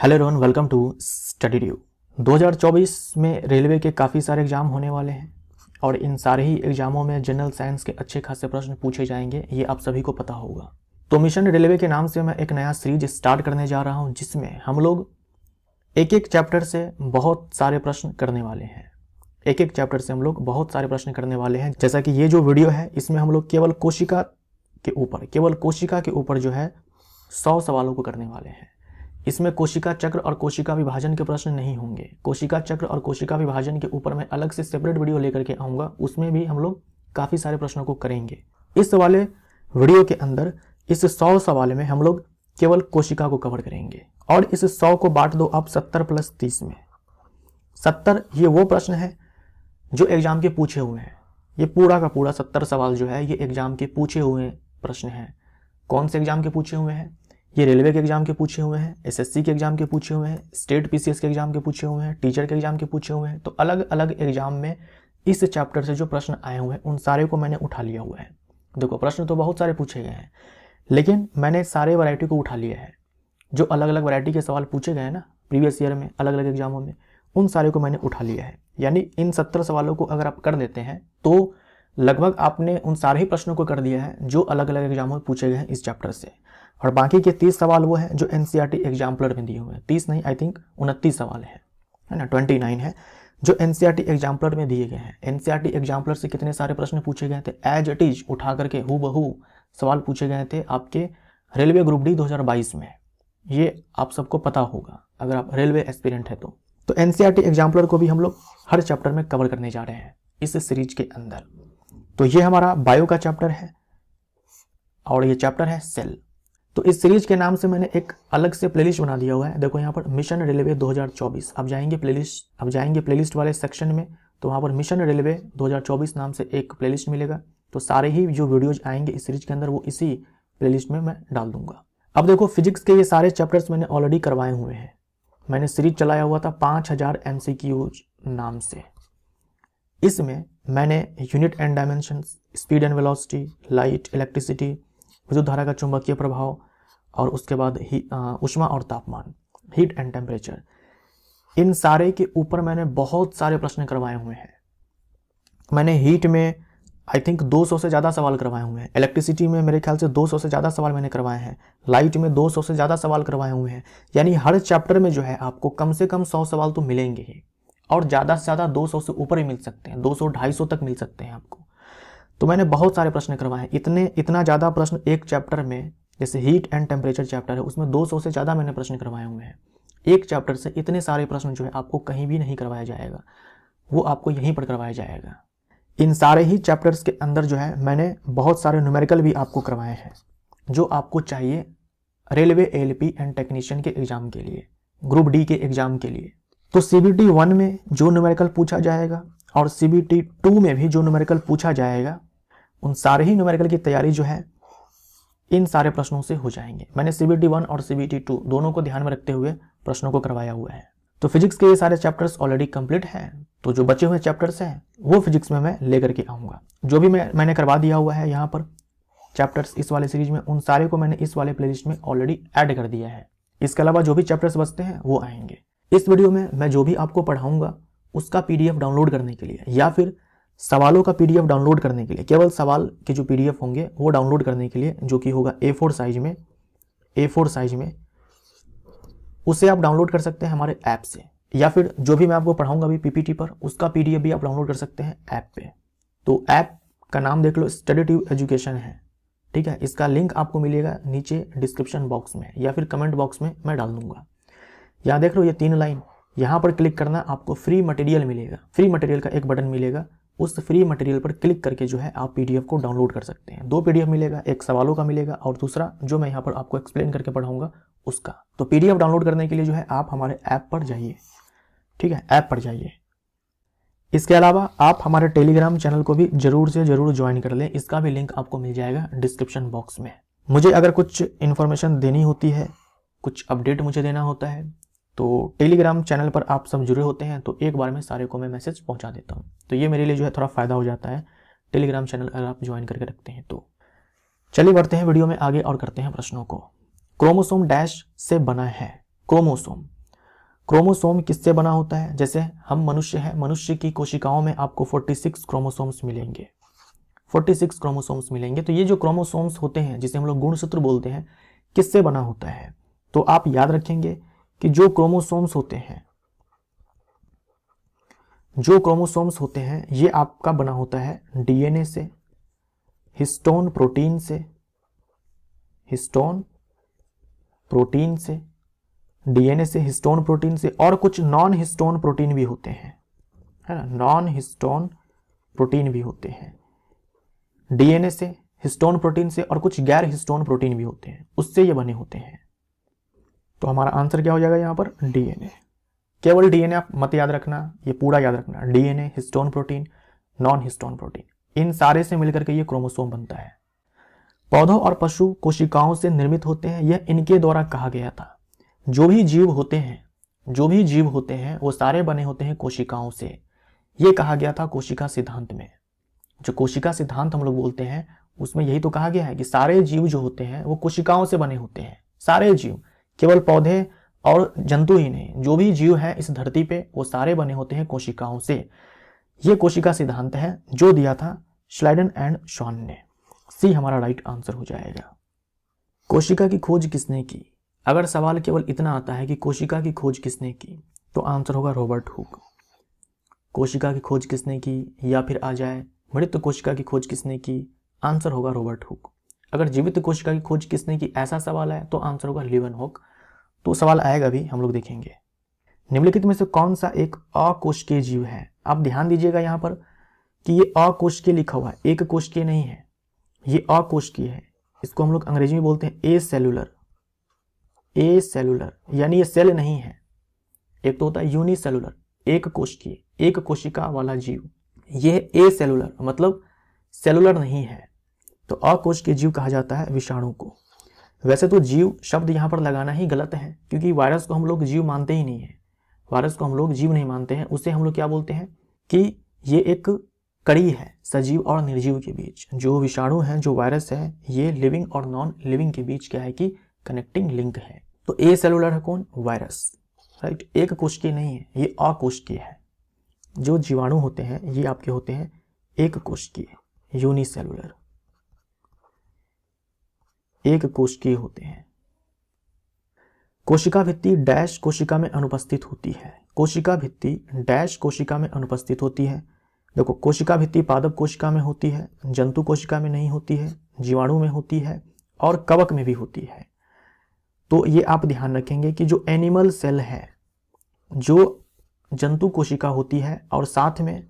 Hello everyone, welcome to study due. 2024 में railway के काफ़ी सारे एग्ज़ाम होने वाले हैं और इन सारे ही एग्ज़ामों में जनरल साइंस के अच्छे खासे प्रश्न पूछे जाएंगे, ये आप सभी को पता होगा। तो मिशन रेलवे के नाम से मैं एक नया सीरीज स्टार्ट करने जा रहा हूं, जिसमें हम लोग एक एक चैप्टर से बहुत सारे प्रश्न करने वाले हैं। एक एक चैप्टर से हम लोग बहुत सारे प्रश्न करने वाले हैं। जैसा कि ये जो वीडियो है, इसमें हम लोग केवल कोशिका के ऊपर जो है 100 सवालों को करने वाले हैं। इसमें कोशिका चक्र और कोशिका विभाजन के प्रश्न नहीं होंगे। कोशिका चक्र और कोशिका विभाजन के ऊपर मैं अलग से सेपरेट वीडियो लेकर के आऊँगा, उसमें भी हम लोग काफ़ी सारे प्रश्नों को करेंगे। इस वाले वीडियो के अंदर इस 100 सवाल में हम लोग केवल कोशिका को कवर करेंगे और इस 100 को बांट दो आप 70 + 30 में। 70 ये वो प्रश्न है जो एग्जाम के पूछे हुए हैं। ये पूरा का पूरा 70 सवाल जो है ये एग्जाम के पूछे हुए प्रश्न हैं। कौन से एग्जाम के पूछे हुए हैं? ये रेलवे के एग्जाम के पूछे हुए हैं, एसएससी के एग्जाम के पूछे हुए हैं, स्टेट पीसीएस के एग्जाम के पूछे हुए हैं, टीचर के एग्जाम के पूछे हुए हैं। तो अलग अलग एग्जाम में इस चैप्टर से जो प्रश्न आए हुए हैं उन सारे को मैंने उठा लिया हुआ है। देखो, प्रश्न तो बहुत सारे पूछे गए हैं, लेकिन मैंने सारे वैरायटी को उठा लिया है। जो अलग अलग वैरायटी के सवाल पूछे गए हैं ना प्रीवियस ईयर में अलग अलग एग्जामों में, उन सारे को मैंने उठा लिया है। यानी इन 70 सवालों को अगर आप कर देते हैं तो लगभग आपने उन सारे ही प्रश्नों को कर दिया है जो अलग अलग एग्जामों में पूछे गए हैं इस चैप्टर से। और बाकी के 30 सवाल वो हैं जो एनसीईआरटी एग्जाम्पलर में दिए हुए हैं। 30 नहीं, आई थिंक 29 सवाल है ना, 29 है जो एनसीईआरटी एग्जाम्पलर में दिए गए हैं। एनसीईआरटी एग्जाम्पलर से कितने सारे प्रश्न पूछे गए थे, एज इट इज उठा करके हूबहू सवाल पूछे गए थे आपके रेलवे ग्रुप डी 2022 में। ये आप सबको पता होगा अगर आप रेलवे एस्पिरेंट है तो एनसीईआरटी एग्जाम्पलर को भी हम लोग हर चैप्टर में कवर करने जा रहे हैं इस सीरीज के अंदर। तो ये हमारा बायो का चैप्टर है और ये चैप्टर है सेल। तो इस सीरीज के नाम से मैंने एक अलग से प्लेलिस्ट बना दिया हुआ है। देखो यहाँ पर मिशन रेलवे 2024, अब जाएंगे प्लेलिस्ट वाले सेक्शन में, तो वहाँ पर मिशन रेलवे 2024 नाम से एक प्लेलिस्ट मिलेगा। तो सारे ही जो वीडियोज आएंगे इस सीरीज के अंदर वो इसी प्लेलिस्ट में मैं डाल दूंगा। अब देखो, फिजिक्स के ये सारे चैप्टर्स मैंने ऑलरेडी करवाए हुए हैं। मैंने सीरीज चलाया हुआ था 5000 MCQs नाम से। इसमें मैंने unit and dimensions, speed and velocity, light, electricity, विद्युत धारा का चुंबकीय प्रभाव और उसके बाद ऊष्मा और तापमान, हीट एंड टेम्परेचर, इन सारे के ऊपर मैंने बहुत सारे प्रश्न करवाए हुए हैं। मैंने हीट में आई थिंक 200 से ज़्यादा सवाल करवाए हुए हैं। इलेक्ट्रिसिटी में मेरे ख्याल से 200 से ज़्यादा सवाल मैंने करवाए हैं। लाइट में 200 से ज़्यादा सवाल करवाए हुए हैं। यानी हर चैप्टर में जो है आपको कम से कम 100 सवाल तो मिलेंगे ही, और ज़्यादा से ज़्यादा 200 से ऊपर ही मिल सकते हैं, 200-250 तक मिल सकते हैं आपको। तो मैंने बहुत सारे प्रश्न करवाए हैं। इतना ज़्यादा प्रश्न एक चैप्टर में, जैसे हीट एंड टेम्परेचर चैप्टर है उसमें 200 से ज़्यादा मैंने प्रश्न करवाए हुए हैं। एक चैप्टर से इतने सारे प्रश्न जो है आपको कहीं भी नहीं करवाया जाएगा, वो आपको यहीं पर करवाया जाएगा। इन सारे ही चैप्टर्स के अंदर जो है मैंने बहुत सारे न्यूमेरिकल भी आपको करवाए हैं जो आपको चाहिए रेलवे एएलपी एंड टेक्नीशियन के एग्जाम के लिए, ग्रुप डी के एग्जाम के लिए। तो CBT 1 में जो न्यूमेरिकल पूछा जाएगा और CBT 2 में भी जो न्यूमेरिकल पूछा जाएगा, उन सारे ही न्यूमेरिकल की तैयारी जो है इन सारे प्रश्नों से हो जाएंगे। मैंने CBT 1 और CBT 2 दोनों को ध्यान में रखते हुए प्रश्नों को करवाया हुआ है। तो फिजिक्स के ये सारे चैप्टर्स ऑलरेडी कंप्लीट हैं, तो जो बचे हुए चैप्टर्स हैं वो फिजिक्स में मैं लेकर के आऊँगा। जो भी मैंने करवा दिया हुआ है यहाँ पर चैप्टर्स इस वाले सीरीज में, उन सारे को मैंने इस वाले प्लेलिस्ट में ऑलरेडी ऐड कर दिया है। इसके अलावा जो भी चैप्टर्स बचते हैं वो आएंगे। इस वीडियो में मैं जो भी आपको पढ़ाऊँगा उसका PDF डाउनलोड करने के लिए या फिर सवालों का PDF डाउनलोड करने के लिए, केवल सवाल के जो PDF होंगे वो डाउनलोड करने के लिए, जो कि होगा A4 साइज में, उसे आप डाउनलोड कर सकते हैं हमारे ऐप से, या फिर जो भी मैं आपको पढ़ाऊंगा अभी PPT पर, उसका PDF भी आप डाउनलोड कर सकते हैं ऐप पे। तो ऐप का नाम देख लो, स्टडी ड्यू एजुकेशन है, ठीक है। इसका लिंक आपको मिलेगा नीचे डिस्क्रिप्शन बॉक्स में या फिर कमेंट बॉक्स में मैं डाल दूंगा। यहाँ देख लो ये 3 लाइन, यहाँ पर क्लिक करना, आपको फ्री मटेरियल मिलेगा। फ्री मटेरियल का एक बटन मिलेगा, उस फ्री मटेरियल पर क्लिक करके जो है आप PDF को डाउनलोड कर सकते हैं। 2 PDF मिलेगा, एक सवालों का मिलेगा और दूसरा जो मैं यहाँ पर आपको एक्सप्लेन करके पढ़ाऊंगा उसका। तो PDF डाउनलोड करने के लिए जो है आप हमारे ऐप पर जाइए, ठीक है, ऐप पर जाइए। इसके अलावा आप हमारे टेलीग्राम चैनल को भी जरूर से जरूर ज्वाइन कर लें, इसका भी लिंक आपको मिल जाएगा डिस्क्रिप्शन बॉक्स में। मुझे अगर कुछ इन्फॉर्मेशन देनी होती है, कुछ अपडेट मुझे देना होता है, तो टेलीग्राम चैनल पर आप सब जुड़े होते हैं तो एक बार में सारे को मैं मैसेज पहुंचा देता हूं। तो ये मेरे लिए जो है थोड़ा फ़ायदा हो जाता है टेलीग्राम चैनल अगर आप ज्वाइन करके रखते हैं तो। चलिए बढ़ते हैं वीडियो में आगे और करते हैं प्रश्नों को। क्रोमोसोम डैश से बना है। क्रोमोसोम क्रोमोसोम किससे बना होता है? जैसे हम मनुष्य हैं, मनुष्य की कोशिकाओं में आपको 46 क्रोमोसोम्स मिलेंगे, 46 क्रोमोसोम्स मिलेंगे। तो ये जो क्रोमोसोम्स होते हैं जिसे हम लोग गुणसूत्र बोलते हैं, किससे बना होता है? तो आप याद रखेंगे कि जो क्रोमोसोम्स होते हैं, जो क्रोमोसोम्स होते हैं ये आपका बना होता है डीएनए से, हिस्टोन प्रोटीन से, हिस्टोन प्रोटीन से, डीएनए से, हिस्टोन प्रोटीन से, और कुछ नॉन हिस्टोन प्रोटीन भी होते हैं, है ना, नॉन हिस्टोन प्रोटीन भी होते हैं। डीएनए से, हिस्टोन प्रोटीन से, और कुछ गैर हिस्टोन प्रोटीन भी होते हैं, उससे ये बने होते हैं। तो हमारा आंसर क्या हो जाएगा यहाँ पर? डीएनए। केवल डीएनए आप मत याद रखना, ये पूरा याद रखना, DNA, histone protein, non histone protein, इन सारे से मिलकर के ये क्रोमोसोम बनता है। पौधों और पशु कोशिकाओं से निर्मित होते हैं, यह इनके द्वारा कहा गया था। जो भी जीव होते हैं, जो भी जीव होते हैं वो सारे बने होते हैं कोशिकाओं से, ये कहा गया था कोशिका सिद्धांत में। जो कोशिका सिद्धांत हम लोग बोलते हैं उसमें यही तो कहा गया है कि सारे जीव जो होते हैं वो कोशिकाओं से बने होते हैं, सारे जीव, केवल पौधे और जंतु ही नहीं, जो भी जीव है इस धरती पे वो सारे बने होते हैं कोशिकाओं से। ये कोशिका सिद्धांत है जो दिया था श्लाइडन एंड शॉन ने। सी हमारा राइट आंसर हो जाएगा। कोशिका की खोज किसने की? अगर सवाल केवल इतना आता है कि कोशिका की खोज किसने की, तो आंसर होगा रॉबर्ट हुक। कोशिका की खोज किसने की, या फिर आ जाए मृत कोशिका की खोज किसने की, आंसर होगा रॉबर्ट हुक। अगर जीवित कोशिका की खोज किसने की ऐसा सवाल है तो आंसर होगा लीवनहुक। तो सवाल आएगा भी, हम लोग देखेंगे। निम्नलिखित में से कौन सा एक अकोशिकीय जीव है? आप ध्यान दीजिएगा यहाँ पर कि ये अकोशिकीय लिखा हुआ है, एक कोशिकीय नहीं है, ये अकोशिकीय है। इसको हम लोग अंग्रेजी में बोलते हैं ए सेलुलर, ए सेलुलर, यानी ये सेल नहीं है। एक तो होता है यूनिसेलुलर, एक कोशिकीय, एक कोशिका वाला जीव, ये है ए सेलुलर, मतलब सेलुलर नहीं है। तो अकोशिकीय जीव कहा जाता है विषाणु को। वैसे तो जीव शब्द यहाँ पर लगाना ही गलत है, क्योंकि वायरस को हम लोग जीव मानते ही नहीं है, वायरस को हम लोग जीव नहीं मानते हैं। उसे हम लोग क्या बोलते हैं कि ये एक कड़ी है सजीव और निर्जीव के बीच। जो विषाणु है, जो वायरस है, ये लिविंग और नॉन लिविंग के बीच क्या है कि कनेक्टिंग लिंक है। तो ए सेलुलर है कौन? Virus, right. एक कोशिकीय नहीं है, ये अकोशिकीय है। जो जीवाणु होते हैं ये आपके होते हैं एक कोशिकीय, यूनिसेलुलर, एक कोशिकीय होते हैं। कोशिका भित्ति डैश कोशिका में अनुपस्थित होती है। कोशिका भित्ति डैश कोशिका में अनुपस्थित होती है। देखो, कोशिका भित्ति पादप कोशिका में होती है, जंतु कोशिका में नहीं होती है, जीवाणु में होती है और कवक में भी होती है। तो ये आप ध्यान रखेंगे कि जो एनिमल सेल है, जो जंतु कोशिका होती है, और साथ में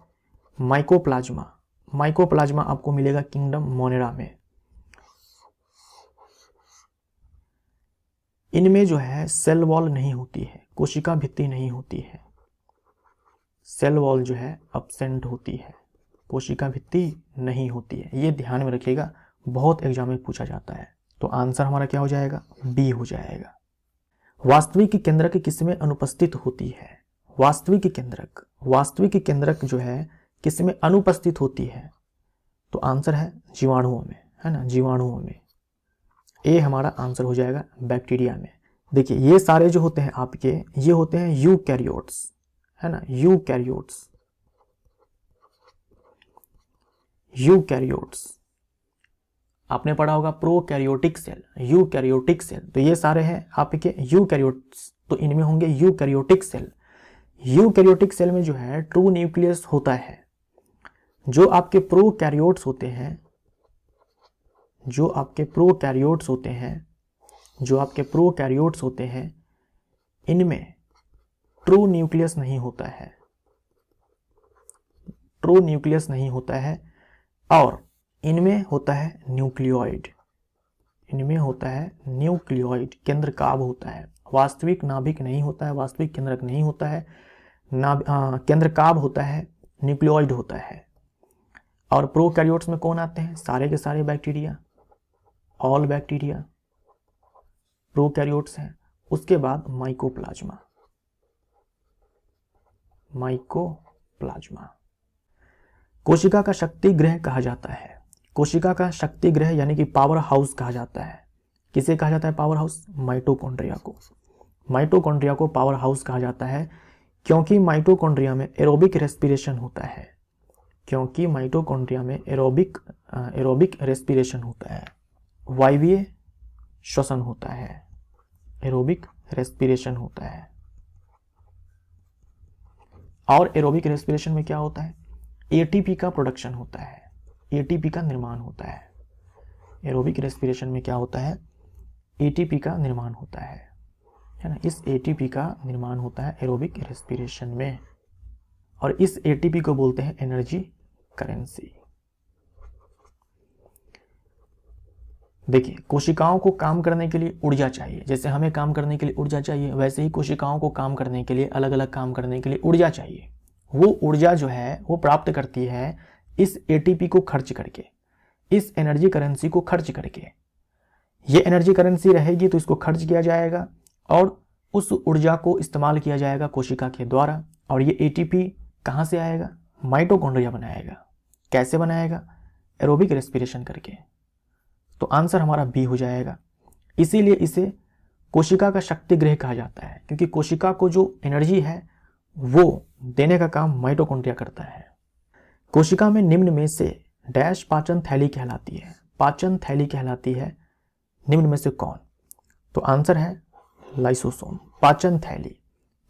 माइकोप्लाज्मा, माइकोप्लाज्मा आपको मिलेगा किंगडम मोनेरा में। इनमें जो है सेल वॉल नहीं होती है, कोशिका भित्ति नहीं होती है, सेल वॉल जो है अब्सेंट होती है, कोशिका भित्ति नहीं होती है। ये ध्यान में रखिएगा, बहुत एग्जाम में पूछा जाता है। तो आंसर हमारा क्या हो जाएगा? बी हो जाएगा। वास्तविक केंद्रक किसमें अनुपस्थित होती है? वास्तविक केंद्रक, वास्तविक केंद्रक जो है किसमें अनुपस्थित होती है? तो आंसर है जीवाणुओं में, है ना, जीवाणुओं में। ए हमारा आंसर हो जाएगा बैक्टीरिया में। देखिए, ये सारे जो होते हैं आपके, ये होते हैं यूकैरियोट्स, है ना, यूकैरियोट्स, यूकैरियोट्स। आपने पढ़ा होगा प्रोकैरियोटिक सेल, यूकैरियोटिक सेल। तो ये सारे हैं आपके यूकैरियोट्स, तो इनमें होंगे यूकैरियोटिक सेल। यूकैरियोटिक सेल में जो है ट्रू न्यूक्लियस होता है। जो आपके प्रोकैरियोट्स होते हैं, जो आपके प्रोकैरियोट्स होते हैं, जो आपके प्रोकैरियोट्स होते हैं, इनमें ट्रू न्यूक्लियस नहीं होता है, ट्रू न्यूक्लियस नहीं होता है, और इनमें होता है न्यूक्लियोइड, इनमें होता है न्यूक्लियोइड, केंद्रकाभ होता है। वास्तविक नाभिक नहीं होता है, वास्तविक केंद्रक नहीं होता है, केंद्रकाभ होता है, न्यूक्लियोइड होता है। और प्रोकैरियोट्स में कौन आते हैं? सारे के सारे बैक्टीरिया, ऑल बैक्टीरिया प्रोकैरियोट्स हैं। उसके बाद माइकोप्लाज्मा, माइकोप्लाज्मा। कोशिका का शक्ति गृह कहा जाता है। कोशिका का शक्ति गृह यानी कि पावर हाउस कहा जाता है। किसे कहा जाता है पावर हाउस? माइटोकॉन्ड्रिया को। माइटोकॉन्ड्रिया को पावर हाउस कहा जाता है क्योंकि माइटोकॉन्ड्रिया में एरोबिक रेस्पिरेशन होता है, क्योंकि माइटोकॉन्ड्रिया में एरोबिक रेस्पिरेशन होता है, वायवीय श्वसन होता है, एरोबिक रेस्पिरेशन होता है। और एरोबिक रेस्पिरेशन में क्या होता है, एटीपी का प्रोडक्शन होता है, एटीपी का निर्माण होता है। एरोबिक रेस्पिरेशन में क्या होता है, एटीपी का निर्माण होता है ना। इस एटीपी का निर्माण होता है एरोबिक रेस्पिरेशन में, और इस एटीपी को बोलते हैं एनर्जी करेंसी। देखिए, कोशिकाओं को काम करने के लिए ऊर्जा चाहिए, जैसे हमें काम करने के लिए ऊर्जा चाहिए, वैसे ही कोशिकाओं को काम करने के लिए, अलग अलग काम करने के लिए ऊर्जा चाहिए। वो ऊर्जा जो है वो प्राप्त करती है इस एटीपी को खर्च करके, इस एनर्जी करेंसी को खर्च करके। ये एनर्जी करेंसी रहेगी तो इसको खर्च किया जाएगा और उस ऊर्जा को इस्तेमाल किया जाएगा कोशिका के द्वारा। और ये एटीपी कहाँ से आएगा, माइटोकॉन्ड्रिया बनाएगा। कैसे बनाएगा, एरोबिक रेस्पिरेशन करके। तो आंसर हमारा बी हो जाएगा। इसीलिए इसे कोशिका का शक्ति गृह कहा जाता है, क्योंकि कोशिका को जो एनर्जी है वो देने का काम माइटोकॉन्ड्रिया करता है। कोशिका में निम्न में से डैश पाचन थैली कहलाती है, पाचन थैली कहलाती है निम्न में से कौन। तो आंसर है लाइसोसोम। पाचन थैली,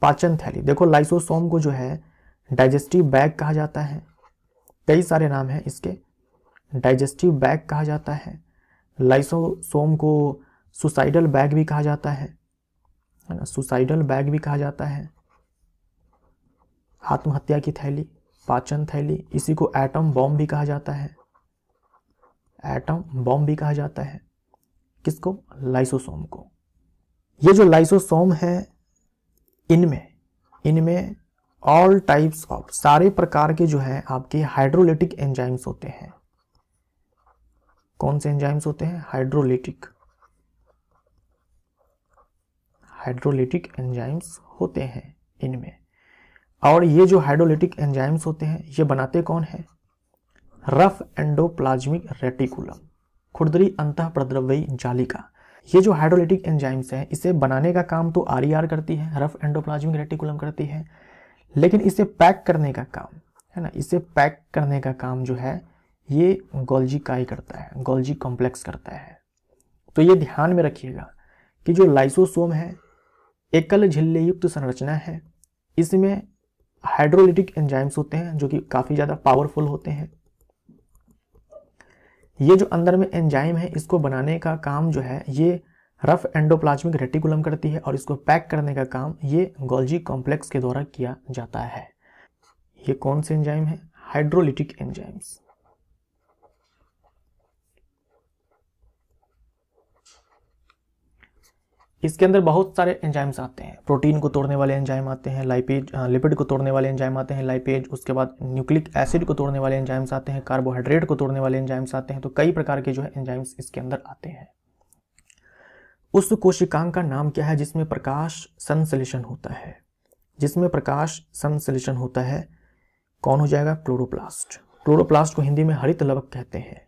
पाचन थैली। देखो, लाइसोसोम को जो है डाइजेस्टिव बैग कहा जाता है, कई सारे नाम हैं इसके। डाइजेस्टिव बैग कहा जाता है, लाइसोसोम को सुसाइडल बैग भी कहा जाता है ना, सुसाइडल बैग भी कहा जाता है। आत्महत्या की थैली, पाचन थैली। इसी को एटम बॉम्ब भी कहा जाता है, एटम बॉम्ब भी कहा जाता है। किसको, लाइसोसोम को। ये जो लाइसोसोम है, इनमें ऑल टाइप्स ऑफ, सारे प्रकार के जो है आपके हाइड्रोलिटिक एंजाइम्स होते हैं। कौन से एंजाइम्स होते हैं, हाइड्रोलिटिक एंजाइम्स होते हैं इनमें। और ये जो हाइड्रोलिटिक एंजाइम्स होते हैं ये बनाते कौन है, रफ एंडोप्लाज्मिक रेटिकुलम, खुरदरी अंतःप्रद्रव्यी जालिका। ये जो हाइड्रोलिटिक एंजाइम्स हैं इसे बनाने का काम तो आरईआर करती है, रफ एंडोप्लाज्मिक रेटिकुलम करती है, लेकिन इसे पैक करने का काम है ना, इसे पैक करने का काम जो है ये गोल्जी काई करता है, गोल्जी कॉम्प्लेक्स करता है। तो ये ध्यान में रखिएगा कि जो लाइसोसोम है एकल झिल्ली युक्त संरचना है, इसमें हाइड्रोलिटिक एंजाइम्स होते हैं जो कि काफी ज्यादा पावरफुल होते हैं। ये जो अंदर में एंजाइम है इसको बनाने का काम जो है ये रफ एंडोप्लाज्मिक रेटिकुलम करती है, और इसको पैक करने का काम ये गोल्जी कॉम्प्लेक्स के द्वारा किया जाता है। ये कौन से एंजाइम है, हाइड्रोलिटिक एंजाइम्स। इसके अंदर बहुत सारे एंजाइम्स आते हैं, प्रोटीन को तोड़ने वाले एंजाइम आते हैं, लाइपेज लिपिड को तोड़ने वाले एंजाइम आते हैं, लाइपेज, उसके बाद न्यूक्लिक एसिड को तोड़ने वाले एंजाइम्स आते हैं, कार्बोहाइड्रेट को तोड़ने वाले एंजाइम्स आते हैं। तो कई प्रकार के जो है एंजाइम्स इसके अंदर आते हैं। उस कोशिकांग का नाम क्या है जिसमें प्रकाश संश्लेषण होता है, जिसमें प्रकाश संश्लेषण होता है, कौन हो जाएगा, क्लोरोप्लास्ट। क्लोरोप्लास्ट को हिंदी में हरित लवक कहते हैं,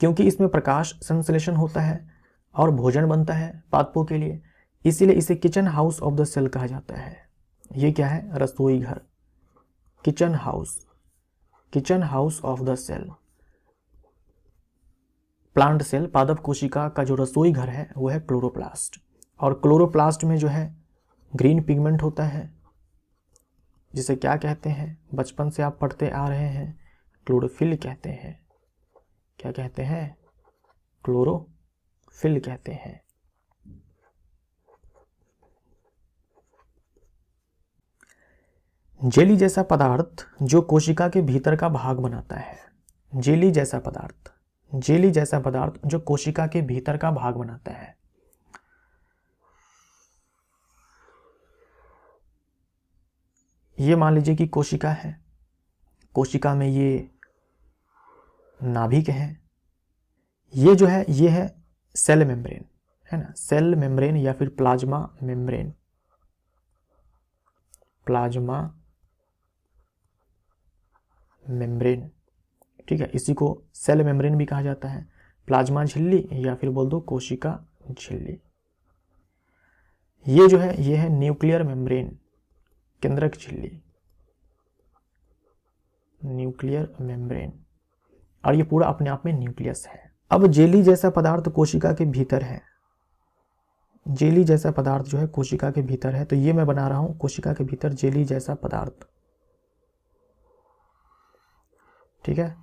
क्योंकि इसमें प्रकाश संश्लेषण होता है और भोजन बनता है पादपों के लिए, इसीलिए इसे kitchen house of the cell कहा जाता है। ये क्या है, रसोई घर, kitchen house of the cell. Plant cell, पादप कोशिका का जो रसोई घर है वो है क्लोरोप्लास्ट। और क्लोरोप्लास्ट में जो है ग्रीन पिगमेंट होता है, जिसे क्या कहते हैं, बचपन से आप पढ़ते आ रहे हैं, क्लोरोफिल कहते हैं। क्या कहते हैं, क्लोरोफिल कहते हैं। जेली जैसा पदार्थ जो कोशिका के भीतर का भाग बनाता है, जेली जैसा पदार्थ जो कोशिका के भीतर का भाग बनाता है। ये मान लीजिए कि कोशिका है, कोशिका में ये नाभिक है, ये जो है ये है सेल मेम्ब्रेन, है ना, सेल मेम्ब्रेन या फिर प्लाज्मा मेम्ब्रेन, ठीक है। इसी को सेल मेम्ब्रेन भी कहा जाता है, प्लाज्मा झिल्ली या फिर बोल दो कोशिका झिल्ली। ये जो है ये है न्यूक्लियर मेम्ब्रेन, केंद्रक झिल्ली, न्यूक्लियर मेम्ब्रेन, और ये पूरा अपने आप में न्यूक्लियस है। अब जेली जैसा पदार्थ कोशिका के भीतर है, जेली जैसा पदार्थ जो है कोशिका के भीतर है, तो ये मैं बना रहा हूं कोशिका के भीतर जेली जैसा पदार्थ, ठीक है,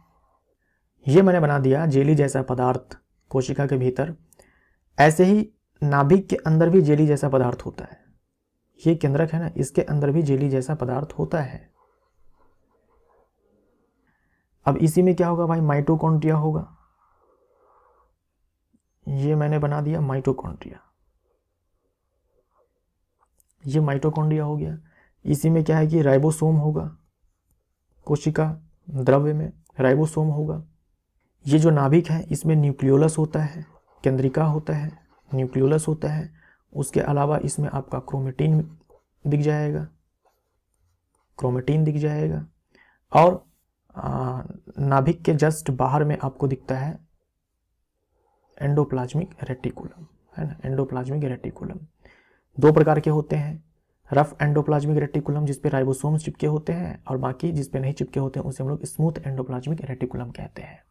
ये मैंने बना दिया जेली जैसा पदार्थ कोशिका के भीतर। ऐसे ही नाभिक के अंदर भी जेली जैसा पदार्थ होता है, ये केंद्रक है ना, इसके अंदर भी जेली जैसा पदार्थ होता है। अब इसी में क्या होगा भाई, माइटोकॉन्ड्रिया होगा, ये मैंने बना दिया माइटोकॉन्ड्रिया, ये माइटोकॉन्ड्रिया हो गया। इसी में क्या है कि राइबोसोम होगा, कोशिका द्रव्य में राइबोसोम होगा। ये जो नाभिक है इसमें न्यूक्लियोलस होता है, केंद्रिका होता है, न्यूक्लियोलस होता है। उसके अलावा इसमें आपका क्रोमेटिन दिख जाएगा, क्रोमेटिन दिख जाएगा। और नाभिक के जस्ट बाहर में आपको दिखता है एंडोप्लाज्मिक रेटिकुलम, है ना, एंडोप्लाज्मिक रेटिकुलम। दो प्रकार के होते हैं, रफ एंडोप्लाज्मिक रेटिकुलम जिसपे राइबोसोम्स चिपके होते हैं, और बाकी जिसपे नहीं चिपके होते हैं उसे हम लोग स्मूथ एंडोप्लाज्मिक रेटिकुलम कहते हैं।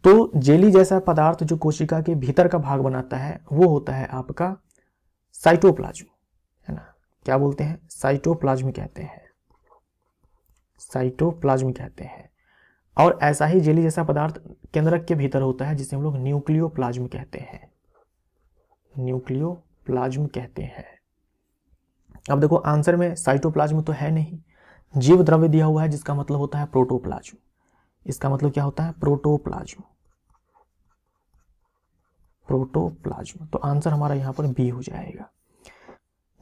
तो जेली जैसा पदार्थ जो कोशिका के भीतर का भाग बनाता है वो होता है आपका साइटोप्लाज्म, है ना, क्या बोलते हैं, साइटोप्लाज्म कहते हैं, साइटोप्लाज्म कहते हैं। और ऐसा ही जेली जैसा पदार्थ केंद्रक के भीतर होता है जिसे हम लोग न्यूक्लियोप्लाज्म कहते हैं, न्यूक्लियोप्लाज्म कहते हैं। अब देखो आंसर में साइटोप्लाज्म तो है नहीं, जीव द्रव्य दिया हुआ है जिसका मतलब होता है प्रोटोप्लाज्म। इसका मतलब क्या होता है, प्रोटोप्लाज्म, प्रोटोप्लाज्म। तो आंसर हमारा यहां पर बी हो जाएगा।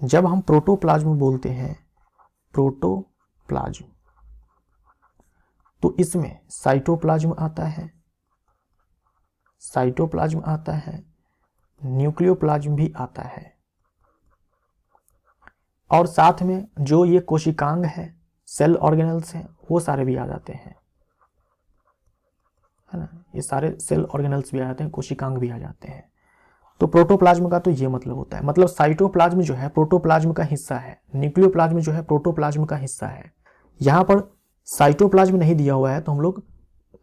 जब हम प्रोटोप्लाज्म बोलते हैं, प्रोटोप्लाज्म, तो इसमें साइटोप्लाज्म आता है, साइटोप्लाज्म आता है, न्यूक्लियोप्लाज्म भी आता है, और साथ में जो ये कोशिकांग है, सेल ऑर्गेनल्स हैं, वो सारे भी आ जाते हैं, है ना, ये सारे सेल ऑर्गेनल्स भी आ जाते हैं, कोशिकांग भी आ जाते हैं। तो प्रोटोप्लाज्म का तो ये मतलब होता है, मतलब साइटोप्लाज्म जो है प्रोटोप्लाज्म का हिस्सा है, न्यूक्लियोप्लाज्म जो है प्रोटोप्लाज्म का हिस्सा है। यहां पर साइटोप्लाज्म नहीं दिया हुआ है तो हम लोग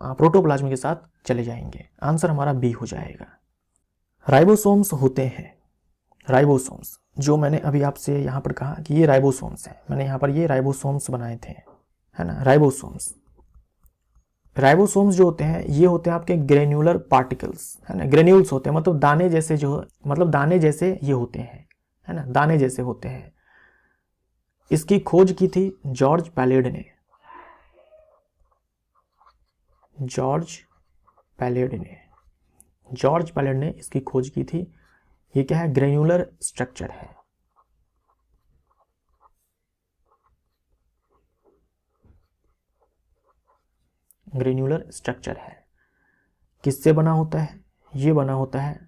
प्रोटोप्लाज्म के साथ चले जाएंगे। आंसर हमारा बी हो जाएगा। राइबोसोम्स होते हैं, राइबोसोम्स जो मैंने अभी आपसे यहां पर कहा कि ये राइबोसोम्स हैं, मैंने यहां पर ये राइबोसोम्स बनाए थे, है ना, राइबोसोम्स। राइबोसोम्स जो होते हैं ये होते हैं आपके ग्रेन्युलर पार्टिकल्स, है ना, ग्रेन्यूल्स होते हैं, मतलब दाने जैसे, जो मतलब दाने जैसे ये होते हैं, है ना, दाने जैसे होते हैं। इसकी खोज की थी जॉर्ज पैलेड ने, जॉर्ज पैलेड ने, जॉर्ज पैलेड ने इसकी खोज की थी। ये क्या है, ग्रेन्युलर स्ट्रक्चर है, ग्रेन्युलर स्ट्रक्चर है। किससे बना होता है, ये बना होता है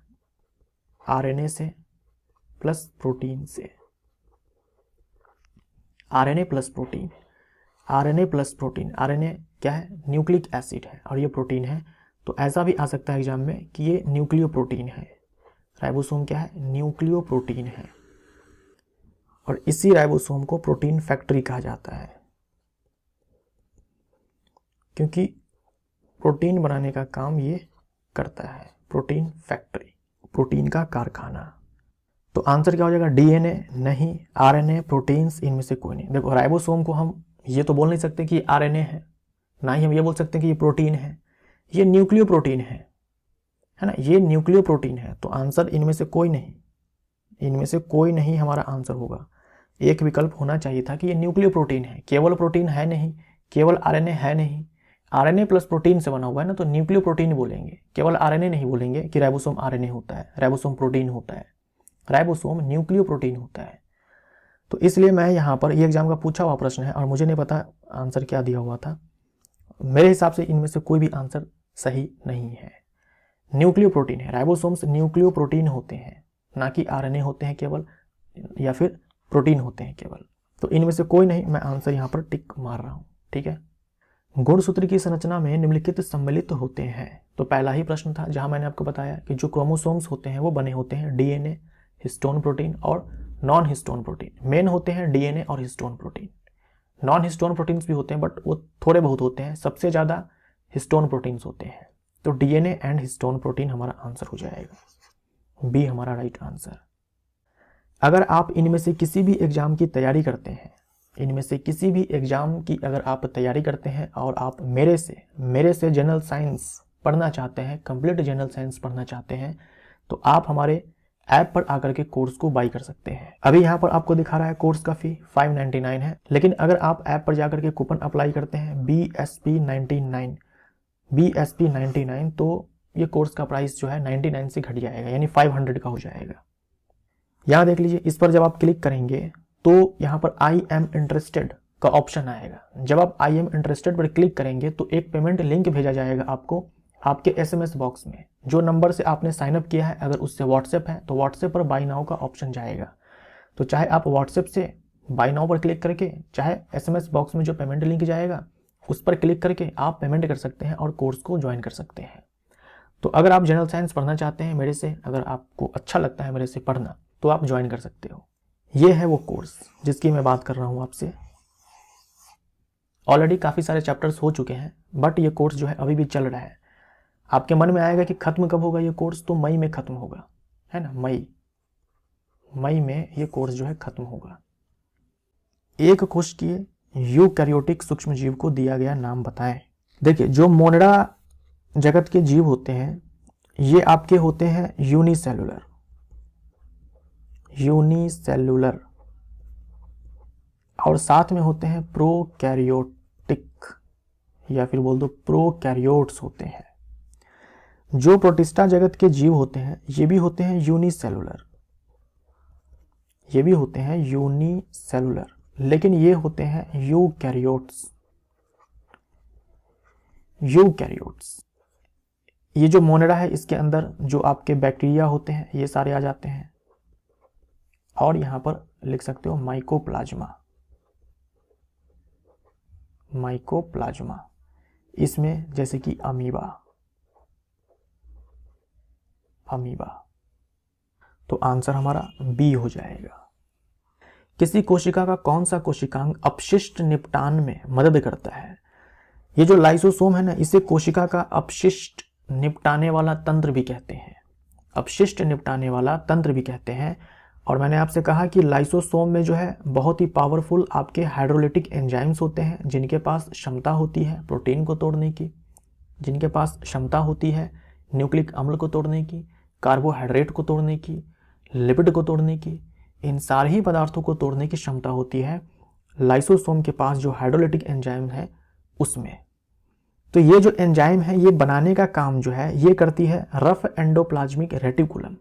आरएनए से प्लस प्रोटीन से, RNA plus protein, RNA plus protein. RNA क्या है, न्यूक्लिक एसिड है, और ये प्रोटीन है। तो ऐसा भी आ सकता है एग्जाम में कि ये न्यूक्लियो प्रोटीन है। राइबोसोम क्या है, न्यूक्लियो प्रोटीन है, और इसी राइबोसोम को प्रोटीन फैक्ट्री कहा जाता है, क्योंकि प्रोटीन बनाने का काम ये करता है, प्रोटीन फैक्ट्री, प्रोटीन का कारखाना। तो आंसर क्या हो जाएगा, डीएनए नहीं, आरएनए, प्रोटीन्स, इनमें से कोई नहीं। देखो राइबोसोम को हम ये तो बोल नहीं सकते कि आरएनए है, ना ही हम ये बोल सकते हैं कि ये प्रोटीन है, ये न्यूक्लियो प्रोटीन है ना, ये न्यूक्लियो प्रोटीन है। तो आंसर इनमें से कोई नहीं, इनमें से कोई नहीं हमारा आंसर होगा। एक विकल्प होना चाहिए था कि ये न्यूक्लियो प्रोटीन है, केवल प्रोटीन है नहीं, केवल आरएनए है नहीं, आरएनए प्लस प्रोटीन से बना हुआ है ना, तो न्यूक्लियो प्रोटीन बोलेंगे, केवल आरएनए नहीं बोलेंगे कि राइबोसोम आरएनए होता है, राइबोसोम प्रोटीन होता है, राइबोसोम न्यूक्लियो प्रोटीन होता है। तो इसलिए मैं यहाँ पर, ये एग्जाम का पूछा हुआ प्रश्न है और मुझे नहीं पता आंसर क्या दिया हुआ था, मेरे हिसाब से इनमें से कोई भी आंसर सही नहीं है। न्यूक्लियो प्रोटीन है, राइबोसोम्स न्यूक्लियो प्रोटीन होते हैं, ना कि आरएनए होते हैं केवल, या फिर प्रोटीन होते हैं केवल। तो इनमें से कोई नहीं, मैं आंसर यहाँ पर टिक मार रहा हूँ, ठीक है। गुणसूत्र की संरचना में निम्नलिखित सम्मिलित होते हैं। तो पहला ही प्रश्न था जहां मैंने आपको बताया कि जो क्रोमोसोम्स होते हैं वो बने होते हैं डीएनए, हिस्टोन प्रोटीन और नॉन हिस्टोन प्रोटीन। मेन होते हैं डीएनए और histone protein. Non histone proteins भी होते हैं बट वो थोड़े बहुत होते हैं, सबसे ज़्यादा हिस्टोन प्रोटीन्स होते हैं। तो डीएनए एंड हिस्टोन प्रोटीन हमारा आंसर हो जाएगा, बी हमारा राइट आंसर। अगर आप इनमें से किसी भी एग्जाम की तैयारी करते हैं, इनमें से किसी भी एग्जाम की अगर आप तैयारी करते हैं और आप मेरे से जनरल साइंस पढ़ना चाहते हैं, कंप्लीट जनरल साइंस पढ़ना चाहते हैं, तो आप हमारे ऐप पर आकर के कोर्स को बाई कर सकते हैं। अभी यहाँ पर आपको दिखा रहा है कोर्स का फी 599 है, लेकिन अगर आप ऐप पर जाकर के कूपन अप्लाई करते हैं BSP99 तो ये कोर्स का प्राइस जो है 99 से घट जाएगा, यानी 500 का हो जाएगा। यहाँ देख लीजिए, इस पर जब आप क्लिक करेंगे तो यहाँ पर आई एम इंटरेस्टेड का ऑप्शन आएगा। जब आप आई एम इंटरेस्टेड पर क्लिक करेंगे तो एक पेमेंट लिंक भेजा जाएगा आपको आपके SMS बॉक्स में। जो नंबर से आपने साइन अप किया है, अगर उससे व्हाट्सएप है तो व्हाट्सएप पर बाय नाउ का ऑप्शन जाएगा। तो चाहे आप व्हाट्सएप से बाय नाउ पर क्लिक करके, चाहे SMS बॉक्स में जो पेमेंट लिंक जाएगा उस पर क्लिक करके आप पेमेंट कर सकते हैं और कोर्स को ज्वाइन कर सकते हैं। तो अगर आप जनरल साइंस पढ़ना चाहते हैं मेरे से, अगर आपको अच्छा लगता है मेरे से पढ़ना, तो आप ज्वाइन कर सकते हो। ये है वो कोर्स जिसकी मैं बात कर रहा हूँ आपसे। ऑलरेडी काफ़ी सारे चैप्टर्स हो चुके हैं बट ये कोर्स जो है अभी भी चल रहा है। आपके मन में आएगा कि खत्म कब होगा ये कोर्स, तो मई में खत्म होगा, है ना। मई में ये कोर्स जो है खत्म होगा। एक कोशिकीय यूकैरियोटिक सूक्ष्म जीव को दिया गया नाम बताएं। देखिए, जो मोनडा जगत के जीव होते हैं ये आपके होते हैं यूनिसेलुलर और साथ में होते हैं प्रोकैरियोटिक, या फिर बोल दो प्रोकैरियोट्स होते हैं। जो प्रोटिस्टा जगत के जीव होते हैं ये भी होते हैं यूनिसेलुलर, लेकिन ये होते हैं यूकैरियोट्स। ये जो मोनेडा है इसके अंदर जो आपके बैक्टीरिया होते हैं ये सारे आ जाते हैं, और यहां पर लिख सकते हो माइकोप्लाज्मा। इसमें जैसे कि अमीबा। तो आंसर हमारा बी हो जाएगा। किसी कोशिका का कौन सा कोशिकांग अपशिष्ट निपटान में मदद करता है? ये जो लाइसोसोम है ना, इसे कोशिका का अपशिष्ट निपटाने वाला तंत्र भी कहते हैं। और मैंने आपसे कहा कि लाइसोसोम में जो है बहुत ही पावरफुल आपके हाइड्रोलिटिक एंजाइम्स होते हैं जिनके पास क्षमता होती है प्रोटीन को तोड़ने की, जिनके पास क्षमता होती है न्यूक्लिक अम्ल को तोड़ने की, कार्बोहाइड्रेट को तोड़ने की, लिपिड को तोड़ने की, इन सारे ही पदार्थों को तोड़ने की क्षमता होती है लाइसोसोम के पास जो हाइड्रोलिटिक एंजाइम है उसमें। तो ये जो एंजाइम है ये बनाने का काम जो है ये करती है रफ एंडोप्लाज्मिक रेटिकुलम,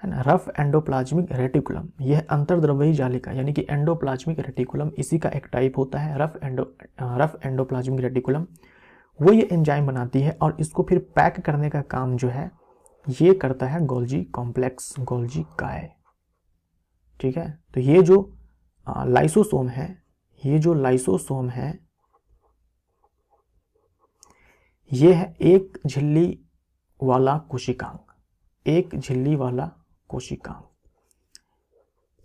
है ना। रफ एंडोप्लाज्मिक रेटिकुलम यह अंतर्द्रव्यी जालिका यानी कि एंडोप्लाज्मिक रेटिकुलम इसी का एक टाइप होता है रफ एंडोप्लाज्मिक रेटिकुलम। वो ये एंजाइम बनाती है और इसको फिर पैक करने का काम जो है ये करता है गोल्जी कॉम्प्लेक्स, गोल्जी काय। ठीक है, तो ये जो लाइसोसोम है ये है एक झिल्ली वाला कोशिकांग,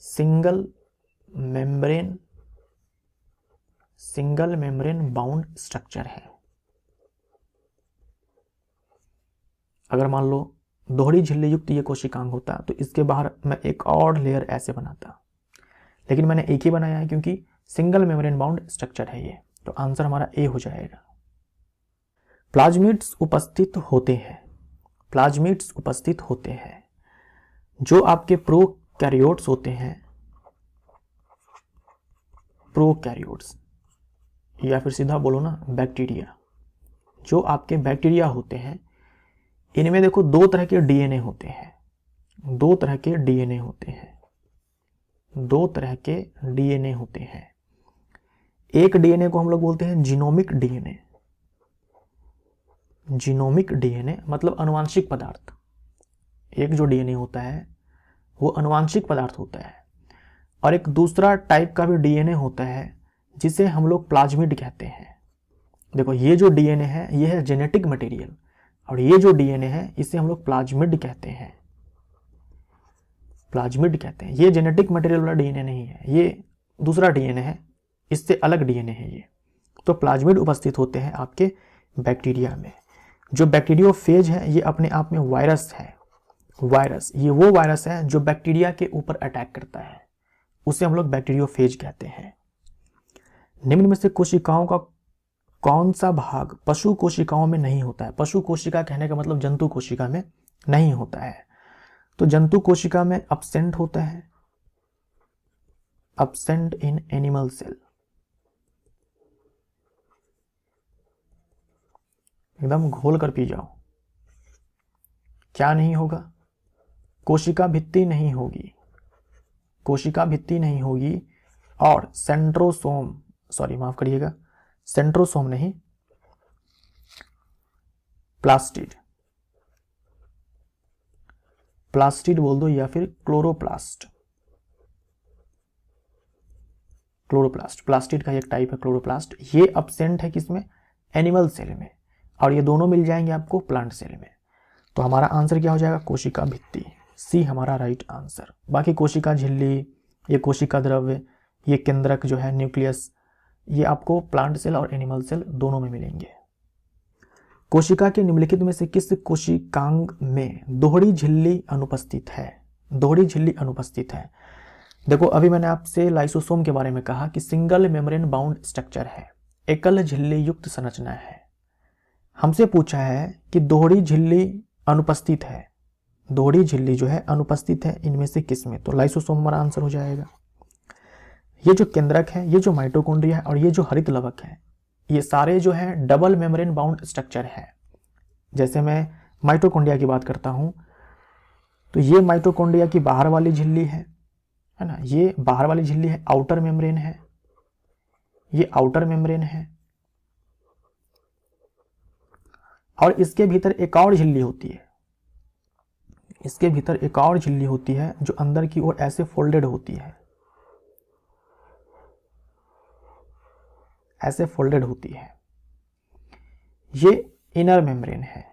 सिंगल मेम्ब्रेन बाउंड स्ट्रक्चर है। अगर मान लो दोहरी झिल्ली युक्त ये कोशिकांग होता तो इसके बाहर मैं एक और लेयर ऐसे बनाता, लेकिन मैंने एक ही बनाया है क्योंकि सिंगल मेम्ब्रेन बाउंड स्ट्रक्चर है ये। तो आंसर हमारा ए हो जाएगा। प्लाज्मिड्स उपस्थित होते हैं जो आपके प्रोकैरियोट्स होते हैं, या फिर सीधा बोलो ना बैक्टीरिया। जो आपके बैक्टीरिया होते हैं इनमें देखो दो तरह के डीएनए होते हैं। एक डीएनए को हम लोग बोलते हैं जीनोमिक डीएनए मतलब अनुवांशिक पदार्थ। एक जो डीएनए होता है वो अनुवांशिक पदार्थ होता है, और एक दूसरा टाइप का भी डीएनए होता है जिसे हम लोग प्लाज्मिड कहते हैं। देखो ये जो डीएनए है ये है जेनेटिक मटेरियल, और ये जो डीएनए है इसे हम लोग प्लाज्मिड कहते हैं, प्लाज्मिड कहते हैं। ये जेनेटिक मटेरियल वाला डीएनए नहीं है, ये दूसरा डीएनए है, इससे अलग डीएनए है ये। तो प्लाज्मिड उपस्थित होते हैं आपके बैक्टीरिया में। जो बैक्टीरियोफेज है ये अपने आप में वायरस है, वायरस, ये वो वायरस है जो बैक्टीरिया के ऊपर अटैक करता है, उसे हम लोग बैक्टीरियोफेज कहते हैं। निम्न में से कोशिकाओं का कौन सा भाग पशु कोशिकाओं में नहीं होता है? पशु कोशिका कहने का मतलब जंतु कोशिका में नहीं होता है। तो जंतु कोशिका में अब्सेंट होता है, अब्सेंट इन एनिमल सेल। एकदम घोल कर पी जाओ। क्या नहीं होगा? कोशिका भित्ति नहीं होगी, कोशिका भित्ति नहीं होगी, और सेंट्रोसोम, सॉरी माफ करिएगा, सेंट्रोसोम नहीं, प्लास्टिड, प्लास्टिड बोल दो या फिर क्लोरोप्लास्ट, क्लोरोप्लास्ट, प्लास्टिड का एक टाइप है क्लोरोप्लास्ट। ये अब्सेंट है किसमें? एनिमल सेल में, और ये दोनों मिल जाएंगे आपको प्लांट सेल में। तो हमारा आंसर क्या हो जाएगा? कोशिका भित्ति, सी हमारा राइट आंसर। बाकी कोशिका झिल्ली, ये कोशिका द्रव्य, ये केंद्रक जो है न्यूक्लियस, ये आपको प्लांट सेल और एनिमल सेल दोनों में मिलेंगे। कोशिका के निम्नलिखित में से किस कोशिकांग में दोहरी झिल्ली अनुपस्थित है? दोहरी झिल्ली अनुपस्थित है। देखो अभी मैंने आपसे लाइसोसोम के बारे में कहा कि सिंगल मेम्ब्रेन बाउंड स्ट्रक्चर है, एकल झिल्ली युक्त संरचना है। हमसे पूछा है कि दोहरी झिल्ली अनुपस्थित है, दोहरी झिल्ली जो है अनुपस्थित है इनमें से किस में? तो लाइसोसोम हमारा आंसर हो जाएगा। ये जो केंद्रक है, ये जो माइटोकॉन्ड्रिया है और ये जो हरित लवक है, ये सारे जो है डबल मेम्ब्रेन बाउंड स्ट्रक्चर है। जैसे मैं माइटोकॉन्ड्रिया की बात करता हूं तो ये माइटोकॉन्ड्रिया की बाहर वाली झिल्ली है ना, ये बाहर वाली झिल्ली है, आउटर मेम्ब्रेन है, ये आउटर मेम्ब्रेन है, और इसके भीतर एक और झिल्ली होती है, इसके भीतर एक और झिल्ली होती है जो अंदर की ओर ऐसे फोल्डेड होती है, ऐसे फोल्डेड होती है। ये इनर मेम्ब्रेन है,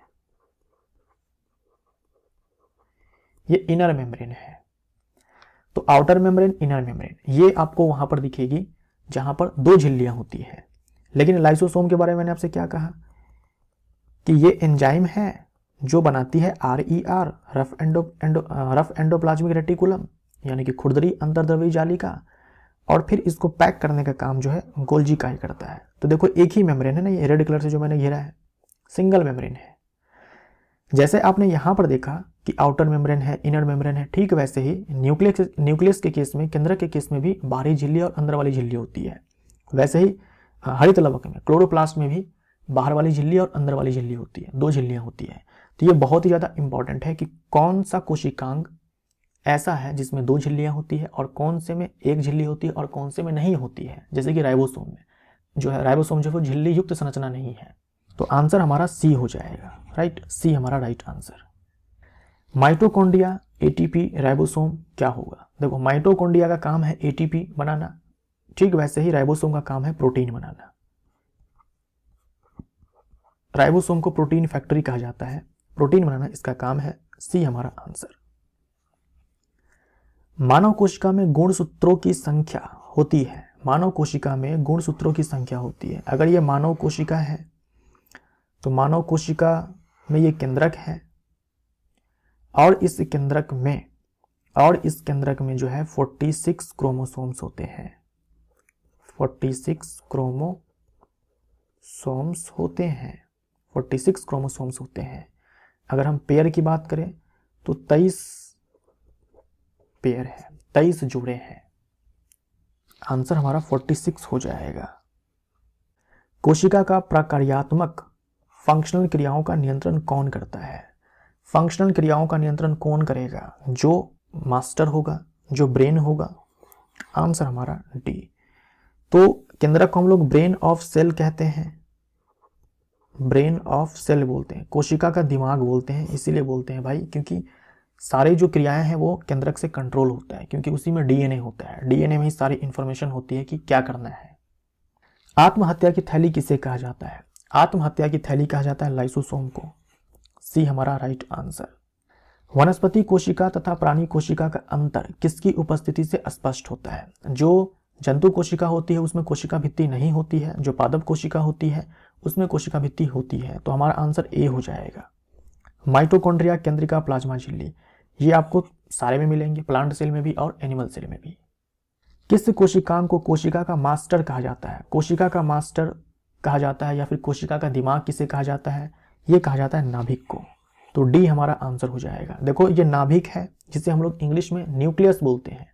ये इनर मेम्ब्रेन है। तो आउटर मेम्ब्रेन, इनर मेम्ब्रेन, ये आपको वहां पर दिखेगी जहां पर दो झिल्लियां होती है। लेकिन लाइसोसोम के बारे में मैंने आपसे क्या कहा कि ये एंजाइम है जो बनाती है RER, रफ एंडोप्लाज्मिक रेटिकुलम, यानी कि खुरदरी अंतर्द्रव्यी जालिका, और फिर इसको पैक करने का काम जो है गोल्जी का ही करता है। तो देखो एक ही मेम्ब्रेन है ना, ये रेड कलर से जो मैंने घेरा है, सिंगल मेम्ब्रेन है। जैसे आपने यहां पर देखा कि आउटर मेम्ब्रेन है, इनर मेम्ब्रेन है, ठीक वैसे ही न्यूक्लियस के केस में, केंद्रक के केस में भी बाहरी झिल्ली और अंदर वाली झिल्ली होती है। वैसे ही हरित लवक में, क्लोरोप्लास्ट में भी बाहर वाली झिल्ली और अंदर वाली झिल्ली होती है, दो झिल्लियां होती है। तो ये बहुत ही ज्यादा इंपॉर्टेंट है कि कौन सा कोशिकांग ऐसा है जिसमें दो झिल्लियां होती है और कौन से में एक झिल्ली होती है और कौन से में नहीं होती है। जैसे कि राइबोसोम में जो है, राइबोसोम जो है झिल्ली युक्त संरचना नहीं है। तो आंसर हमारा सी हो जाएगा, राइट, सी हमारा right answer. Mitochondria, ATP, ribosome क्या होगा? देखो माइटोकॉन्ड्रिया का काम है ATP बनाना, ठीक वैसे ही राइबोसोम का काम है प्रोटीन बनाना। राइबोसोम को प्रोटीन फैक्ट्री कहा जाता है, प्रोटीन बनाना इसका काम है, सी हमारा आंसर। मानव कोशिका में गुणसूत्रों की संख्या होती है, मानव कोशिका में गुणसूत्रों की संख्या होती है। अगर ये मानव कोशिका है तो मानव कोशिका में ये केंद्रक है, और इस केंद्रक में जो है 46 क्रोमोसोम्स होते हैं, 46 क्रोमोसोम्स होते हैं, 46 क्रोमोसोम्स होते हैं। अगर हम पेयर की बात करें तो 23 पेयर है, 23 जोड़े हैं। आंसर हमारा 46 हो जाएगा। कोशिका का प्रकार्यात्मक फंक्शनल क्रियाओं का नियंत्रण कौन करता है? फंक्शनल क्रियाओं का नियंत्रण कौन करेगा? जो मास्टर होगा, जो ब्रेन होगा। आंसर हमारा डी। तो केंद्रक को हम लोग ब्रेन ऑफ सेल कहते हैं, ब्रेन ऑफ सेल बोलते हैं, कोशिका का दिमाग बोलते हैं। इसीलिए बोलते हैं भाई क्योंकि सारे जो क्रियाएं हैं वो केंद्रक से कंट्रोल होता है, क्योंकि उसी में DNA होता है, DNA में ही सारी इंफॉर्मेशन होती है कि क्या करना है। आत्महत्या की थैली किसे कहा जाता है? आत्महत्या की थैली कहा जाता है लाइसोसोम को। सी हमारा राइट आंसर। वनस्पति कोशिका तथा प्राणी कोशिका का अंतर किसकी उपस्थिति से स्पष्ट होता है? जो जंतु कोशिका होती है उसमें कोशिका भित्ति नहीं होती है, जो पादप कोशिका होती है उसमें कोशिका भित्ति होती है। तो हमारा आंसर ए हो जाएगा। माइटोकॉन्ड्रिया, केंद्रिका, प्लाज्मा झिल्ली, ये आपको सारे में मिलेंगे, प्लांट सेल में भी और एनिमल सेल में भी। किस कोशिकांग को कोशिका का मास्टर कहा जाता है? कोशिका का मास्टर कहा जाता है या फिर कोशिका का दिमाग किसे कहा जाता है? ये कहा जाता है नाभिक को। तो डी हमारा आंसर हो जाएगा। देखो ये नाभिक है जिसे हम लोग इंग्लिश में न्यूक्लियस बोलते हैं,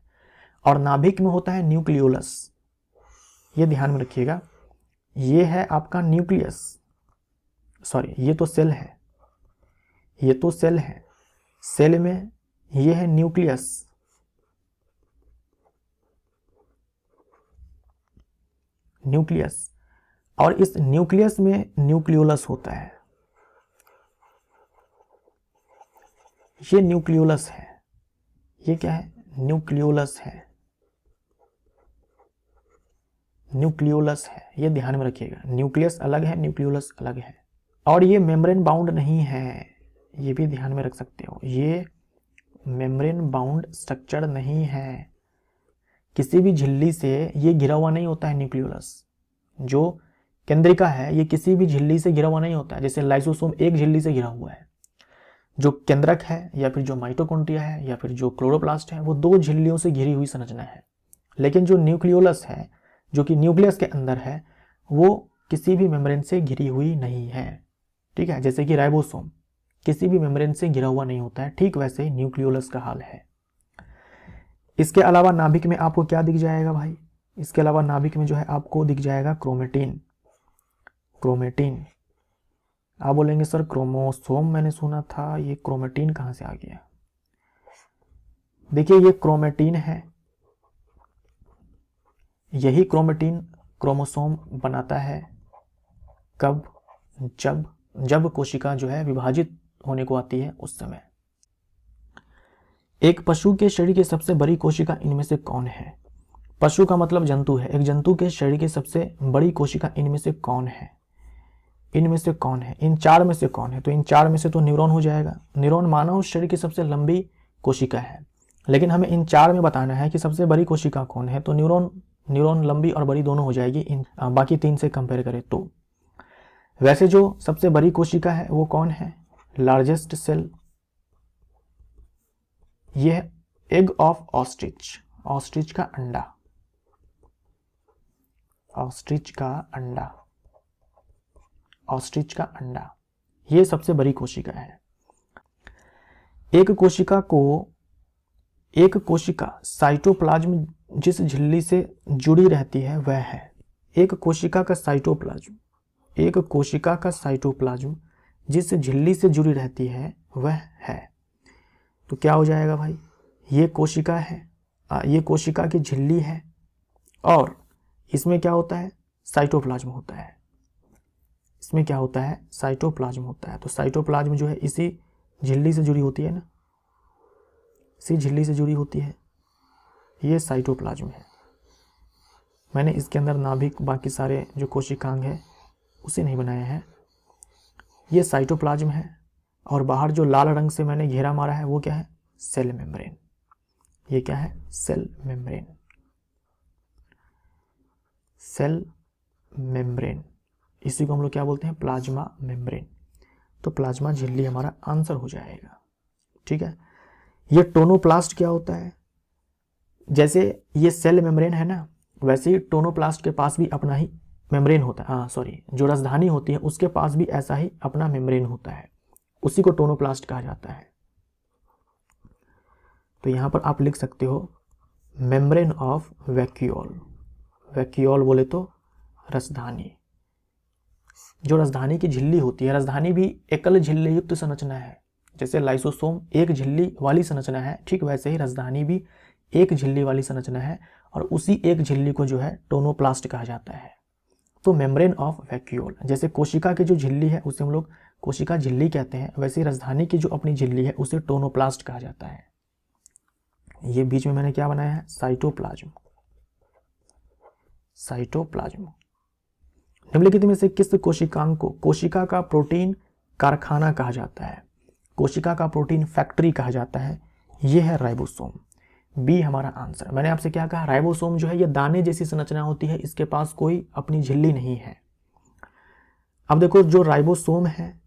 और नाभिक में होता है न्यूक्लियोलस। ये ध्यान में रखिएगा, ये है आपका न्यूक्लियस, सॉरी ये तो सेल है, ये तो सेल है, सेल में ये है न्यूक्लियस, न्यूक्लियस, और इस न्यूक्लियस में न्यूक्लियोलस होता है। ये न्यूक्लियोलस है, ये क्या है? न्यूक्लियोलस है, न्यूक्लियोलस है, ये ध्यान में रखिएगा। न्यूक्लियस अलग है, न्यूक्लियोलस अलग है। और ये मेम्ब्रेन बाउंड नहीं है, ये भी ध्यान में रख सकते हो, ये मेम्ब्रेन बाउंड स्ट्रक्चर नहीं है। किसी भी झिल्ली से ये घिरा हुआ नहीं होता है न्यूक्लियोलस। जो केंद्रिका है ये किसी भी झिल्ली से घिरा हुआ नहीं होता है। जैसे लाइसोसोम एक झिल्ली से घिरा हुआ है, जो केंद्रक है या फिर जो माइटोकॉन्ड्रिया है या फिर जो क्लोरोप्लास्ट है वो दो झिल्लियों से घिरी हुई संरचना है। लेकिन जो न्यूक्लियोलस है, जो कि न्यूक्लियस के अंदर है, वो किसी भी मेम्ब्रेन से घिरी हुई नहीं है। ठीक है, जैसे कि राइबोसोम किसी भी मेम्ब्रेन से घिरा हुआ नहीं होता है, ठीक वैसे ही न्यूक्लियोलस का हाल है। इसके अलावा नाभिक में आपको क्या दिख जाएगा भाई? इसके अलावा नाभिक में जो है आपको दिख जाएगा क्रोमेटिन। क्रोमेटिन, आप बोलेंगे सर क्रोमोसोम मैंने सुना था, ये क्रोमेटिन कहाँ से आ गया? देखिए ये क्रोमेटिन है, यही क्रोमेटिन क्रोमोसोम बनाता है। कब? जब कोशिका जो है विभाजित होने को आती है उस समय। एक पशु के शरीर की सबसे बड़ी कोशिका इनमें से कौन है? पशु का मतलब जंतु है। एक जंतु के शरीर की सबसे बड़ी कोशिका इनमें से कौन है? इनमें से कौन है? इन चार में से कौन है? तो इन चार में से तो न्यूरॉन हो जाएगा। न्यूरॉन मानव शरीर की सबसे लंबी कोशिका है, लेकिन हमें इन चार में बताना है कि सबसे बड़ी कोशिका कौन है। तो न्यूरॉन लंबी और बड़ी दोनों हो जाएगी इन बाकी तीन से कंपेयर करें तो। वैसे जो सबसे बड़ी कोशिका है वो कौन है? लार्जेस्ट सेल, ये है एग ऑफ ऑस्ट्रिच, ऑस्ट्रिच का अंडा, ऑस्ट्रिच का अंडा, ऑस्ट्रिच का अंडा, ये सबसे बड़ी कोशिका है। एक कोशिका साइटोप्लाज्म जिस झिल्ली से जुड़ी रहती है वह है। एक कोशिका का साइटोप्लाज्म जिस झिल्ली से जुड़ी रहती है वह है। तो क्या हो जाएगा भाई? ये कोशिका है, ये कोशिका की झिल्ली है, और इसमें क्या होता है? साइटोप्लाज्म होता है। इसमें क्या होता है? साइटोप्लाज्म होता है। तो साइटोप्लाज्म जो है इसी झिल्ली से जुड़ी होती है ना, इसी झिल्ली से जुड़ी होती है, ये साइटोप्लाज्म है। मैंने इसके अंदर नाभिक बाकी सारे जो कोशिकांग है उसे नहीं बनाया है। ये साइटोप्लाज्म है, और बाहर जो लाल रंग से मैंने घेरा मारा है वो क्या है? Cell membrane. ये क्या है? Cell membrane, cell membrane. इसी को हम लोग क्या बोलते हैं? Plasma membrane. तो प्लाज्मा झिल्ली हमारा आंसर हो जाएगा। ठीक है, ये टोनोप्लास्ट क्या होता है? जैसे ये सेल मेम्ब्रेन है ना, वैसे ही टोनोप्लास्ट के पास भी अपना ही मेम्ब्रेन होता है। जो राजधानी होती है उसके पास भी ऐसा ही अपना मेम्ब्रेन होता है, उसी को टोनोप्लास्ट कहा जाता है। तो यहां पर आप लिख सकते हो मेम्ब्रेन ऑफ वैक्यूल। वैक्यूल बोले तो राजधानी, जो राजधानी की झिल्ली होती है। राजधानी भी एकल झिल्ली युक्त संरचना है। जैसे लाइसोसोम एक झिल्ली वाली संरचना है, ठीक वैसे ही राजधानी भी एक झिल्ली वाली संरचना है, और उसी एक झिल्ली को जो है टोनोप्लास्ट कहा जाता है। तो मेम्ब्रेन ऑफ वैक्यूल, जैसे कोशिका की जो झिल्ली है उसे हम लोग कोशिका झिल्ली कहते हैं, वैसे राजधानी की जो अपनी झिल्ली है उसे टोनोप्लास्ट कहा जाता है। ये बीच में मैंने क्या बनाया है? साइटोप्लाज्म। साइटोप्लाज्म। निम्नलिखित में से किस कोशिकांग को कोशिका का प्रोटीन कारखाना कहा जाता है? कोशिका का प्रोटीन फैक्ट्री कहा जाता है, ये है राइबोसोम। बी हमारा आंसर। मैंने आपसे क्या कहा, राइबोसोम जो है ये दाने जैसी संरचना होती है, इसके पास कोई अपनी झिल्ली नहीं है। अब देखो जो राइबोसोम है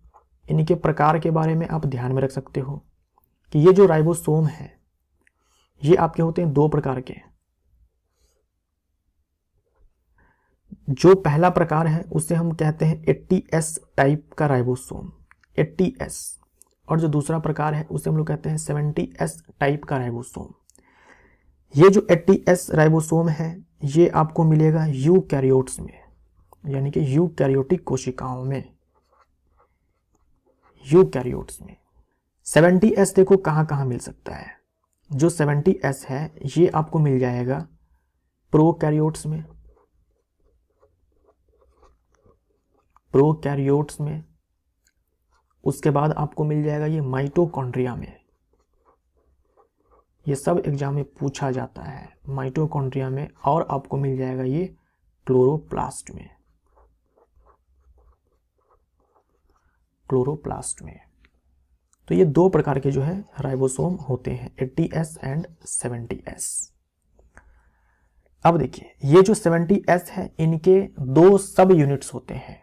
इनके प्रकार के बारे में आप ध्यान में रख सकते हो कि ये जो राइबोसोम है ये आपके होते हैं दो प्रकार के। जो पहला प्रकार है उसे हम कहते हैं 80S टाइप का राइबोसोम, 80S, और जो दूसरा प्रकार है उसे हम लोग कहते हैं 70S टाइप का राइबोसोम। ये जो 80S राइबोसोम है ये आपको मिलेगा यूकैरियोट्स में, यानी कि यूकैरियोटिक कोशिकाओं में, यूकैरियोट्स में। 70S देखो कहाँ कहाँ मिल सकता है। जो 70S है ये आपको मिल जाएगा प्रोकैरियोट्स में, प्रोकैरियोट्स में। उसके बाद आपको मिल जाएगा ये माइटोकॉन्ड्रिया में, ये सब एग्जाम में पूछा जाता है, माइटोकॉन्ड्रिया में। और आपको मिल जाएगा ये क्लोरोप्लास्ट में, क्लोरोप्लास्ट में। तो ये दो प्रकार के जो है राइबोसोम होते हैं, 80S एंड 70S। अब देखिए ये जो 70S है इनके दो सब यूनिट्स होते हैं,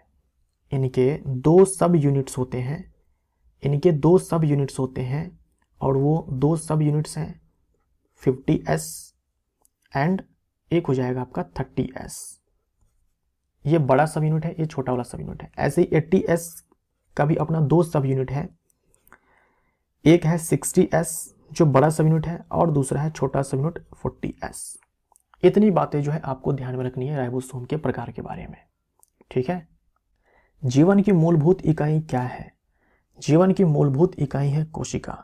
इनके दो सब यूनिट्स होते हैं, इनके दो सब यूनिट्स होते हैं, और वो दो सब यूनिट्स हैं 50S एंड एक हो जाएगा आपका 30S। ये बड़ा सब यूनिट है, ये छोटा वाला सब यूनिट है। ऐसे ही 80S का भी अपना दो सब यूनिट है, एक है 60S जो बड़ा सब यूनिट है और दूसरा है छोटा सब यूनिट 40S। इतनी बातें जो है आपको ध्यान में रखनी है राइबोसोम के प्रकार के बारे में, ठीक है। जीवन की मूलभूत इकाई क्या है? जीवन की मूलभूत इकाई है कोशिका,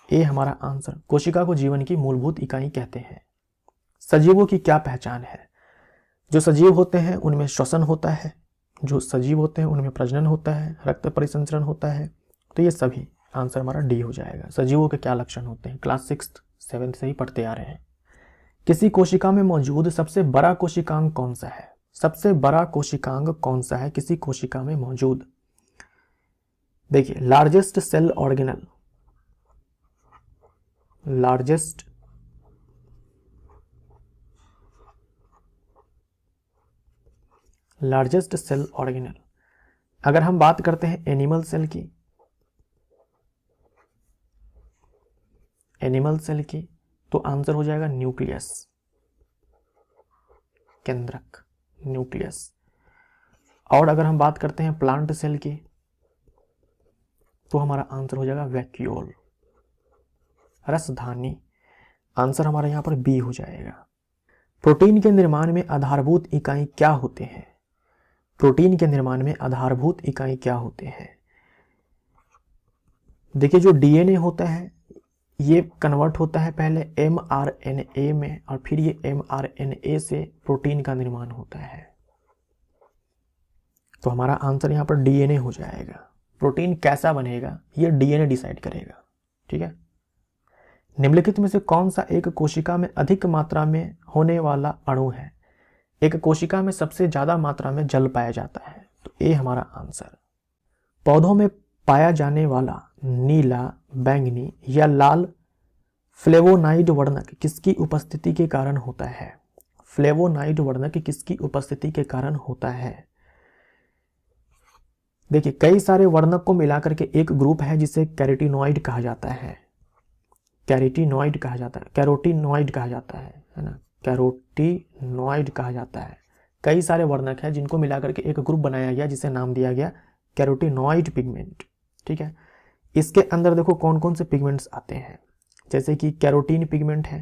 ए हमारा आंसर। कोशिका को जीवन की मूलभूत इकाई कहते हैं। सजीवों की क्या पहचान है? जो सजीव होते हैं उनमें श्वसन होता है, जो सजीव होते हैं उनमें प्रजनन होता है, रक्त परिसंचरण होता है। तो ये सभी आंसर हमारा डी हो जाएगा। सजीवों के क्या लक्षण होते हैं, क्लास 6 7 से ही पढ़ते आ रहे हैं। किसी कोशिका में मौजूद सबसे बड़ा कोशिकांग कौन सा है? सबसे बड़ा कोशिकांग कौन सा है किसी कोशिका में मौजूद? देखिए largest cell organelle, largest cell organelle. अगर हम बात करते हैं एनिमल सेल की, एनिमल सेल की, तो आंसर हो जाएगा न्यूक्लियस, केंद्रक, न्यूक्लियस। और अगर हम बात करते हैं प्लांट सेल की तो हमारा आंसर हो जाएगा वैक्यूल, रसधानी। आंसर हमारा यहां पर बी हो जाएगा। प्रोटीन के निर्माण में आधारभूत इकाई क्या होते हैं? प्रोटीन के निर्माण में आधारभूत इकाई क्या होते हैं? देखिए जो डीएनए होता है ये कन्वर्ट होता है पहले mRNA में और फिर ये mRNA से प्रोटीन का निर्माण होता है। तो हमारा आंसर यहां पर डीएनए हो जाएगा। प्रोटीन कैसा बनेगा ये डीएनए डिसाइड करेगा, ठीक है। निम्नलिखित में से कौन सा एक कोशिका में अधिक मात्रा में होने वाला अणु है? एक कोशिका में सबसे ज्यादा मात्रा में जल पाया जाता है, तो ए हमारा आंसर। पौधों में पाया जाने वाला नीला, बैंगनी या लाल फ्लेवोनाइड वर्णक किसकी उपस्थिति के कारण होता है? फ्लेवोनाइड वर्णक किसकी उपस्थिति के कारण होता है? देखिए कई सारे वर्णक को मिलाकर के एक ग्रुप है जिसे कैरोटीनॉइड कहा जाता है, कैरोटीनॉइड कहा जाता है, कैरोटीनॉइड कहा जाता है ना, कैरोटीनॉइड कहा जाता है। कई सारे वर्णक हैं जिनको मिलाकर के एक ग्रुप बनाया गया जिसे नाम दिया गया कैरोटीनॉइड पिगमेंट, ठीक है। इसके अंदर देखो कौन कौन से पिगमेंट्स आते हैं, जैसे कि कैरोटीन पिगमेंट है,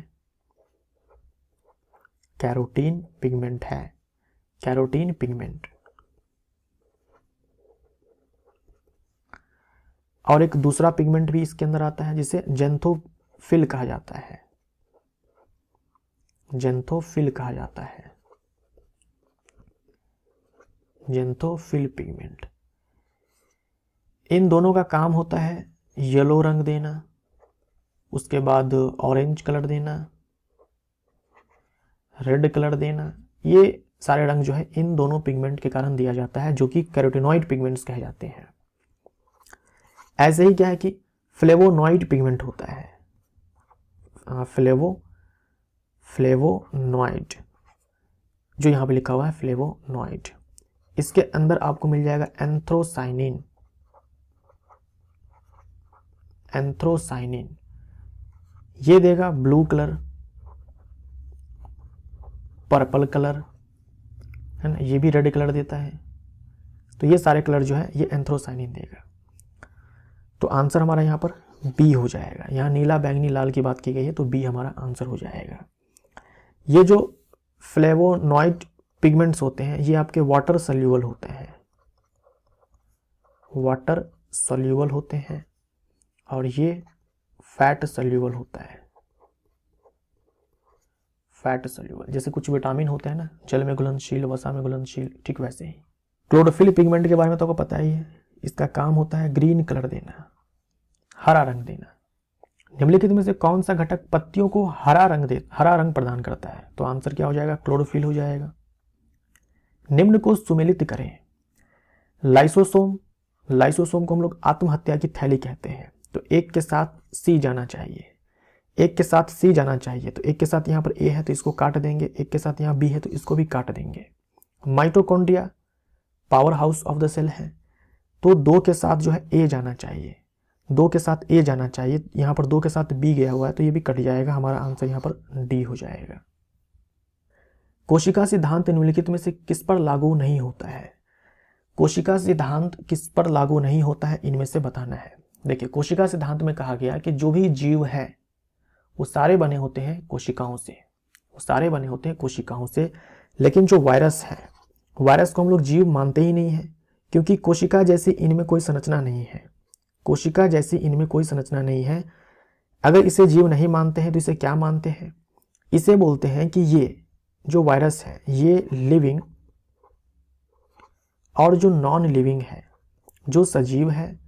कैरोटीन पिगमेंट है, कैरोटीन पिगमेंट। और एक दूसरा पिगमेंट भी इसके अंदर आता है जिसे जेंथोफिल कहा जाता है, जेंथोफिल कहा जाता है, जेंथोफिल पिगमेंट। इन दोनों का काम होता है येलो रंग देना, उसके बाद ऑरेंज कलर देना, रेड कलर देना। ये सारे रंग जो है इन दोनों पिगमेंट के कारण दिया जाता है जो कि कैरोटीनॉइड पिगमेंट्स कहे जाते हैं। ऐसे ही क्या है कि फ्लेवोनॉइड पिगमेंट होता है, फ्लेवोनॉइड जो यहाँ पे लिखा हुआ है फ्लेवोनॉइड, इसके अंदर आपको मिल जाएगा एंथ्रोसाइनिन, ये देगा ब्लू कलर, पर्पल कलर, है ना, ये भी रेड कलर देता है। तो ये सारे कलर जो है ये एंथ्रोसाइनिन देगा। तो आंसर हमारा यहाँ पर बी हो जाएगा। यहाँ नीला, बैंगनी, लाल की बात की गई है तो बी हमारा आंसर हो जाएगा। ये जो फ्लेवोनॉइड पिगमेंट्स होते हैं ये आपके वाटर सॉल्यूबल होते हैं, वाटर सॉल्यूबल होते हैं, और ये फैट सॉल्यूबल होता है, फैट सॉल्यूबल। जैसे कुछ विटामिन होते हैं ना, जल में घुलनशील, वसा में घुलनशील, ठीक वैसे ही। क्लोरोफिल पिगमेंट के बारे में तो आपको पता ही है, इसका काम होता है ग्रीन कलर देना, हरा रंग देना। निम्नलिखित में से कौन सा घटक पत्तियों को हरा रंग प्रदान करता है? तो आंसर क्या हो जाएगा? क्लोरोफिल हो जाएगा। निम्न को सुमेलित करें। लाइसोसोम को हम लोग आत्महत्या की थैली कहते हैं, तो एक के साथ सी जाना चाहिए, एक के साथ सी जाना चाहिए। तो एक के साथ यहाँ पर ए है तो इसको काट देंगे, एक के साथ यहाँ बी है तो इसको भी काट देंगे। Mitochondria power house of the cell है, तो दो के साथ जो है ए जाना चाहिए, दो के साथ ए जाना चाहिए। यहाँ पर दो के साथ बी गया हुआ है तो ये भी कट जाएगा, हमारा आंसर यहाँ पर डी हो जाएगा। कोशिका सिद्धांत निम्नलिखित में से किस पर लागू नहीं होता है? कोशिका सिद्धांत किस पर लागू नहीं होता है, इनमें से बताना है। देखिए, कोशिका सिद्धांत में कहा गया कि जो भी जीव है वो सारे बने होते हैं कोशिकाओं से, वो सारे बने होते हैं कोशिकाओं से। लेकिन जो वायरस है, वायरस को हम लोग जीव मानते ही नहीं है, क्योंकि कोशिका जैसी इनमें कोई संरचना नहीं है, कोशिका जैसी इनमें कोई संरचना नहीं है। अगर इसे जीव नहीं मानते हैं तो इसे क्या मानते हैं? इसे बोलते हैं कि ये जो वायरस है ये लिविंग और जो नॉन लिविंग है, जो सजीव है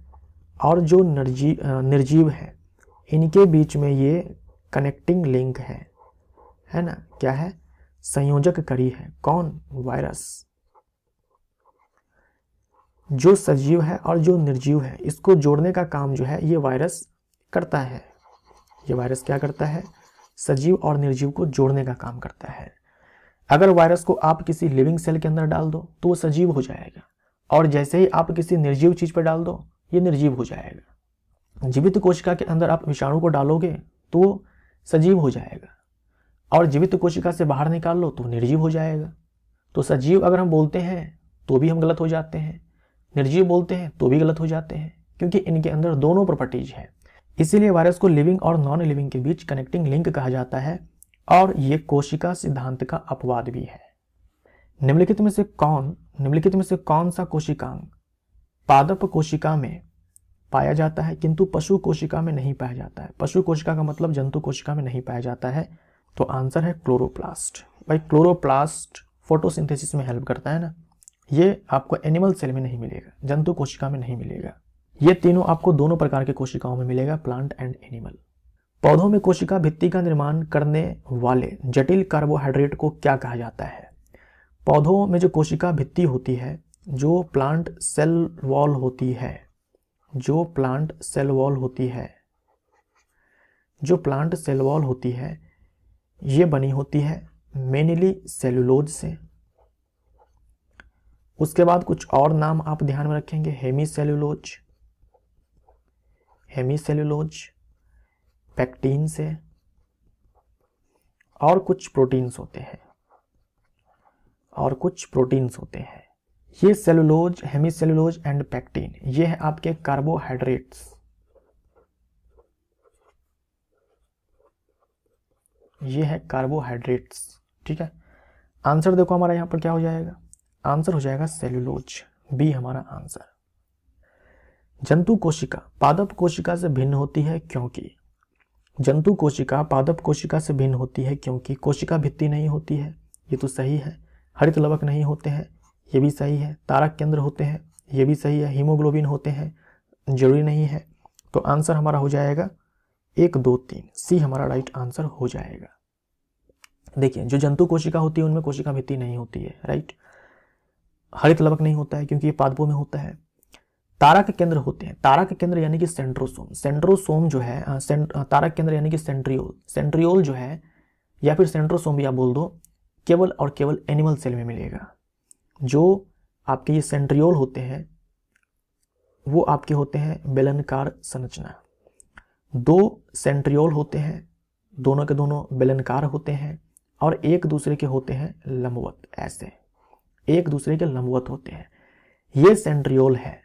और जो निर्जीव है, इनके बीच में ये कनेक्टिंग लिंक है ना, क्या है? संयोजक कड़ी है। कौन? वायरस। जो सजीव है और जो निर्जीव है इसको जोड़ने का काम जो है ये वायरस करता है। ये वायरस क्या करता है? सजीव और निर्जीव को जोड़ने का काम करता है। अगर वायरस को आप किसी लिविंग सेल के अंदर डाल दो तो वो सजीव हो जाएगा, और जैसे ही आप किसी निर्जीव चीज पर डाल दो ये निर्जीव हो जाएगा। जीवित कोशिका के अंदर आप विषाणु को डालोगे तो सजीव हो जाएगा, और जीवित कोशिका से बाहर निकाल लो तो निर्जीव हो जाएगा। तो सजीव अगर हम बोलते हैं तो भी हम गलत हो जाते हैं, निर्जीव बोलते हैं तो भी गलत हो जाते हैं, क्योंकि इनके अंदर दोनों प्रॉपर्टीज है। इसीलिए वायरस को लिविंग और नॉन लिविंग के बीच कनेक्टिंग लिंक कहा जाता है, और ये कोशिका सिद्धांत का अपवाद भी है। निम्नलिखित में से कौन सा कोशिकांग पादप कोशिका में पाया जाता है किंतु पशु कोशिका में नहीं पाया जाता है? पशु कोशिका का मतलब जंतु कोशिका में नहीं पाया जाता है, तो आंसर है क्लोरोप्लास्ट। भाई, क्लोरोप्लास्ट फोटोसिंथेसिस में हेल्प करता है ना, ये आपको एनिमल सेल में नहीं मिलेगा, जंतु कोशिका में नहीं मिलेगा। ये तीनों आपको दोनों प्रकार के कोशिकाओं में मिलेगा, प्लांट एंड एनिमल। पौधों में कोशिका भित्ति का निर्माण करने वाले जटिल कार्बोहाइड्रेट को क्या कहा जाता है? पौधों में जो कोशिका भित्ति होती है, जो प्लांट सेल वॉल होती है, जो प्लांट सेल वॉल होती है, ये बनी होती है मेनली सेलुलोज से। उसके बाद कुछ और नाम आप ध्यान में रखेंगे, हेमीसेलुलोज, पैक्टीन से, और कुछ प्रोटीन्स होते हैं, ये सेलुलोज, हेमीसेलुलोज एंड पैक्टीन, ये है आपके कार्बोहाइड्रेट्स। ये है कार्बोहाइड्रेट्स, ठीक है। आंसर देखो हमारा यहाँ पर क्या हो जाएगा? आंसर हो जाएगा सेलुलोज, बी हमारा आंसर। जंतु कोशिका पादप कोशिका से भिन्न होती है क्योंकि? जंतु कोशिका पादप कोशिका से भिन्न होती है क्योंकि कोशिका भित्ति नहीं होती है, ये तो सही है। हरित लवक नहीं होते हैं, ये भी सही है। तारक केंद्र होते हैं, ये भी सही है। हीमोग्लोबिन होते हैं, जरूरी नहीं है। तो आंसर हमारा हो जाएगा 1, 2, 3, सी हमारा राइट आंसर हो जाएगा। देखिए, जो जंतु कोशिका होती है उनमें कोशिका भित्ति नहीं होती है, राइट। हरित लवक नहीं होता है क्योंकि ये पादपों में होता है। तारक केंद्र होते हैं। तारक केंद्र यानी कि सेंट्रोसोम। सेंट्रोसोम जो है तारक केंद्र यानी कि सेंट्रियोल। सेंट्रियोल जो है या फिर सेंट्रोसोम भी आप बोल दो, केवल और केवल एनिमल सेल में मिलेगा। जो आपके ये सेंट्रियोल होते हैं वो आपके होते हैं बेलनाकार संरचना। दो सेंट्रियोल होते हैं, दोनों के दोनों बेलनाकार होते हैं और एक दूसरे के होते हैं लंबवत, ऐसे एक दूसरे के लंबवत होते हैं। ये सेंट्रियोल है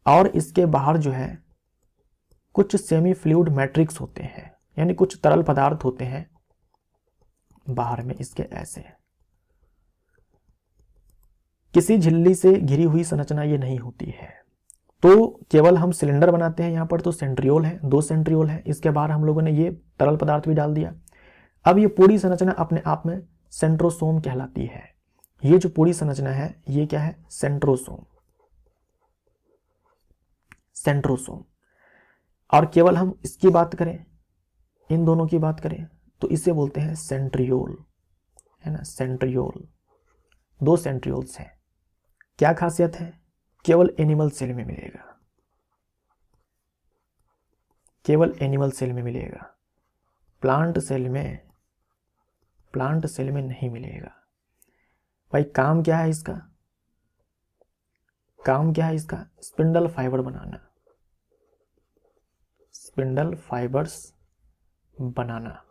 और इसके बाहर जो है कुछ सेमी फ्लूइड मैट्रिक्स होते हैं, यानी कुछ तरल पदार्थ होते हैं बाहर में इसके, ऐसे। किसी झिल्ली से घिरी हुई संरचना ये नहीं होती है। तो केवल हम सिलेंडर बनाते हैं यहाँ पर, तो सेंट्रियोल है, दो सेंट्रियोल है, इसके बाहर हम लोगों ने ये तरल पदार्थ भी डाल दिया। अब ये पूरी संरचना अपने आप में सेंट्रोसोम कहलाती है। ये जो पूरी संरचना है ये क्या है? सेंट्रोसोम। सेंट्रोसोम। और केवल हम इसकी बात करें, इन दोनों की बात करें, तो इसे बोलते हैं सेंट्रियोल, है ना, सेंट्रियोल। दो सेंट्रियोल्स हैं। क्या खासियत है? केवल एनिमल सेल में मिलेगा, केवल एनिमल सेल में मिलेगा, प्लांट सेल में नहीं मिलेगा। भाई काम क्या है इसका? काम क्या है इसका? स्पिंडल फाइबर बनाना, स्पिंडल फाइबर्स बनाना।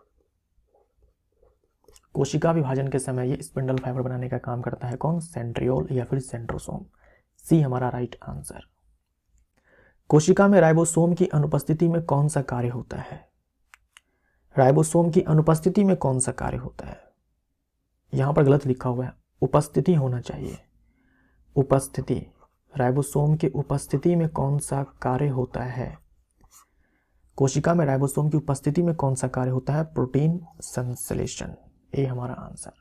कोशिका विभाजन के समय ये स्पिंडल फाइबर बनाने का काम करता है कौन? सेंट्रियोल या फिर सेंट्रोसोम। सी हमारा राइट आंसर। कोशिका में राइबोसोम की अनुपस्थिति में कौन सा कार्य होता है? राइबोसोम की अनुपस्थिति में कौन सा कार्य होता है? यहां पर गलत लिखा हुआ है, उपस्थिति होना चाहिए, उपस्थिति। राइबोसोम की उपस्थिति में कौन सा कार्य होता है? कोशिका में राइबोसोम की उपस्थिति में कौन सा कार्य होता है? प्रोटीन संश्लेषण। ये हमारा आंसर।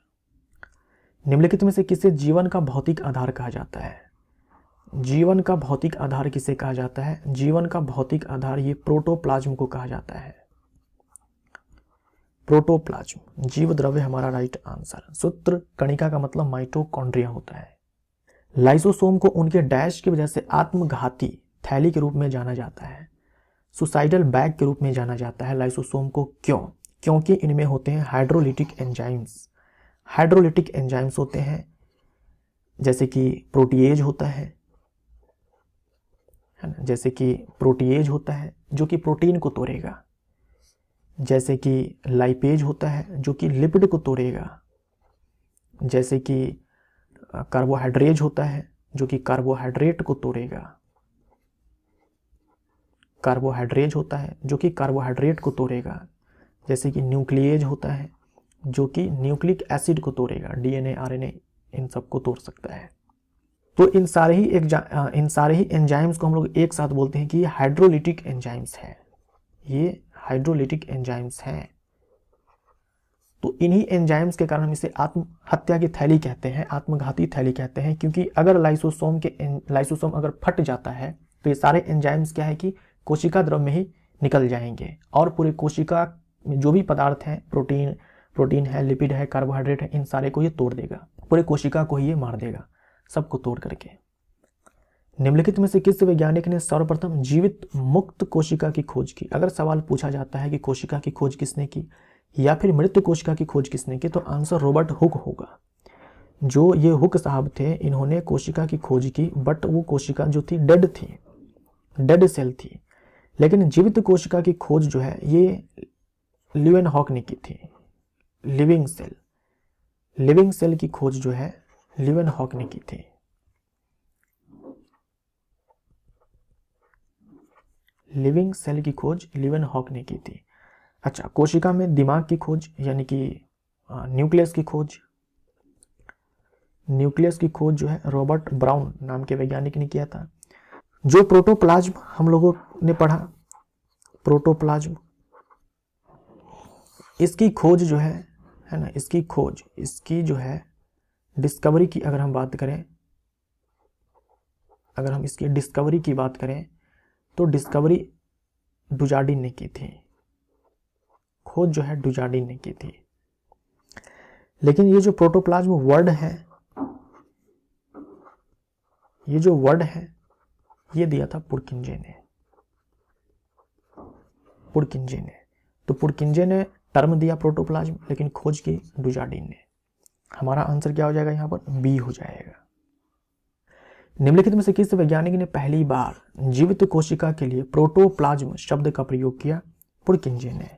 निम्नलिखित में से किसे जीवन का भौतिक आधार कहा जाता है? जीवन का भौतिक आधार किसे कहा जाता है? जीवन का भौतिक आधार ये प्रोटोप्लाज्म को कहा जाता है। प्रोटोप्लाज्म जीव द्रव्य हमारा राइट आंसर। सूत्र कणिका का मतलब माइटोकॉन्ड्रिया होता है। लाइसोसोम को उनके डैश की वजह से आत्मघाती थैली के रूप में जाना जाता है, सुसाइडल बैग के रूप में जाना जाता है लाइसोसोम को। क्यों? क्योंकि इनमें होते हैं हाइड्रोलिटिक एंजाइम्स। हाइड्रोलिटिक एंजाइम्स होते हैं जैसे कि प्रोटीएज होता है ना, जैसे कि प्रोटीएज होता है जो कि प्रोटीन को तोड़ेगा, जैसे कि लाइपेज होता है जो कि लिपिड को तोड़ेगा, जैसे कि कार्बोहाइड्रेज होता है जो कि कार्बोहाइड्रेट को तोड़ेगा, कार्बोहाइड्रेज होता है जो कि कार्बोहाइड्रेट को तोड़ेगा, जैसे कि न्यूक्लिएज होता है जो कि न्यूक्लिक एसिड को तोड़ेगा, डीएनए आरएनए इन सब को तोड़ सकता है। तो इन सारे ही एंजाइम्स को हम लोग एक साथ बोलते हैं कि ये हाइड्रोलिटिक एंजाइम्स है, ये हाइड्रोलिटिक एंजाइम्स हैं। तो इन्हीं एंजाइम्स के कारण हम इसे आत्महत्या की थैली कहते हैं, आत्मघाती थैली कहते हैं, क्योंकि अगर लाइसोसोम अगर फट जाता है तो ये सारे एंजाइम्स क्या है कि कोशिका द्रव में ही निकल जाएंगे और पूरी कोशिका में जो भी पदार्थ हैं, प्रोटीन है, लिपिड है, कार्बोहाइड्रेट है, इन सारे को ये तोड़ देगा, पूरे कोशिका को ही ये मार देगा, सबको तोड़ करके। निम्नलिखित में से किस वैज्ञानिक ने सर्वप्रथम जीवित मुक्त कोशिका की खोज की? अगर सवाल पूछा जाता है कि कोशिका की खोज किसने की या फिर मृत कोशिका की खोज किसने की, तो आंसर रॉबर्ट हुक होगा। जो ये हुक साहब थे, इन्होंने कोशिका की खोज की, बट वो कोशिका जो थी डेड थी, डेड सेल थी। लेकिन जीवित कोशिका की खोज जो है ये लीवेनहॉक ने की थी। लिविंग सेल की खोज जो है लीवेनहॉक ने की थी। लिविंग सेल की खोज लीवेनहॉक ने की थी। अच्छा, कोशिका में दिमाग की खोज यानी कि न्यूक्लियस की खोज जो है रॉबर्ट ब्राउन नाम के वैज्ञानिक ने किया था। जो प्रोटोप्लाज्म हम लोगों ने पढ़ा, प्रोटोप्लाज्म, इसकी खोज जो है ना, इसकी जो है डिस्कवरी की अगर हम बात करें, अगर हम इसकी डिस्कवरी की बात करें तो डिस्कवरी डुजार्डिन ने की थी, खोज जो है डुजार्डिन ने की थी। लेकिन ये जो प्रोटोप्लाज्म वर्ड है, ये जो वर्ड है ये दिया था पुरकिंजे ने। तो पुरकिंजे ने टर्म दिया प्रोटोप्लाज्म, लेकिन खोज की डुजार्डिन ने। हमारा आंसर क्या हो जाएगा यहाँ पर? बी हो जाएगा। निम्नलिखित में से किस वैज्ञानिक ने पहली बार जीवित कोशिका के लिए प्रोटोप्लाज्म शब्द का प्रयोग किया? पुरकिंजे ने।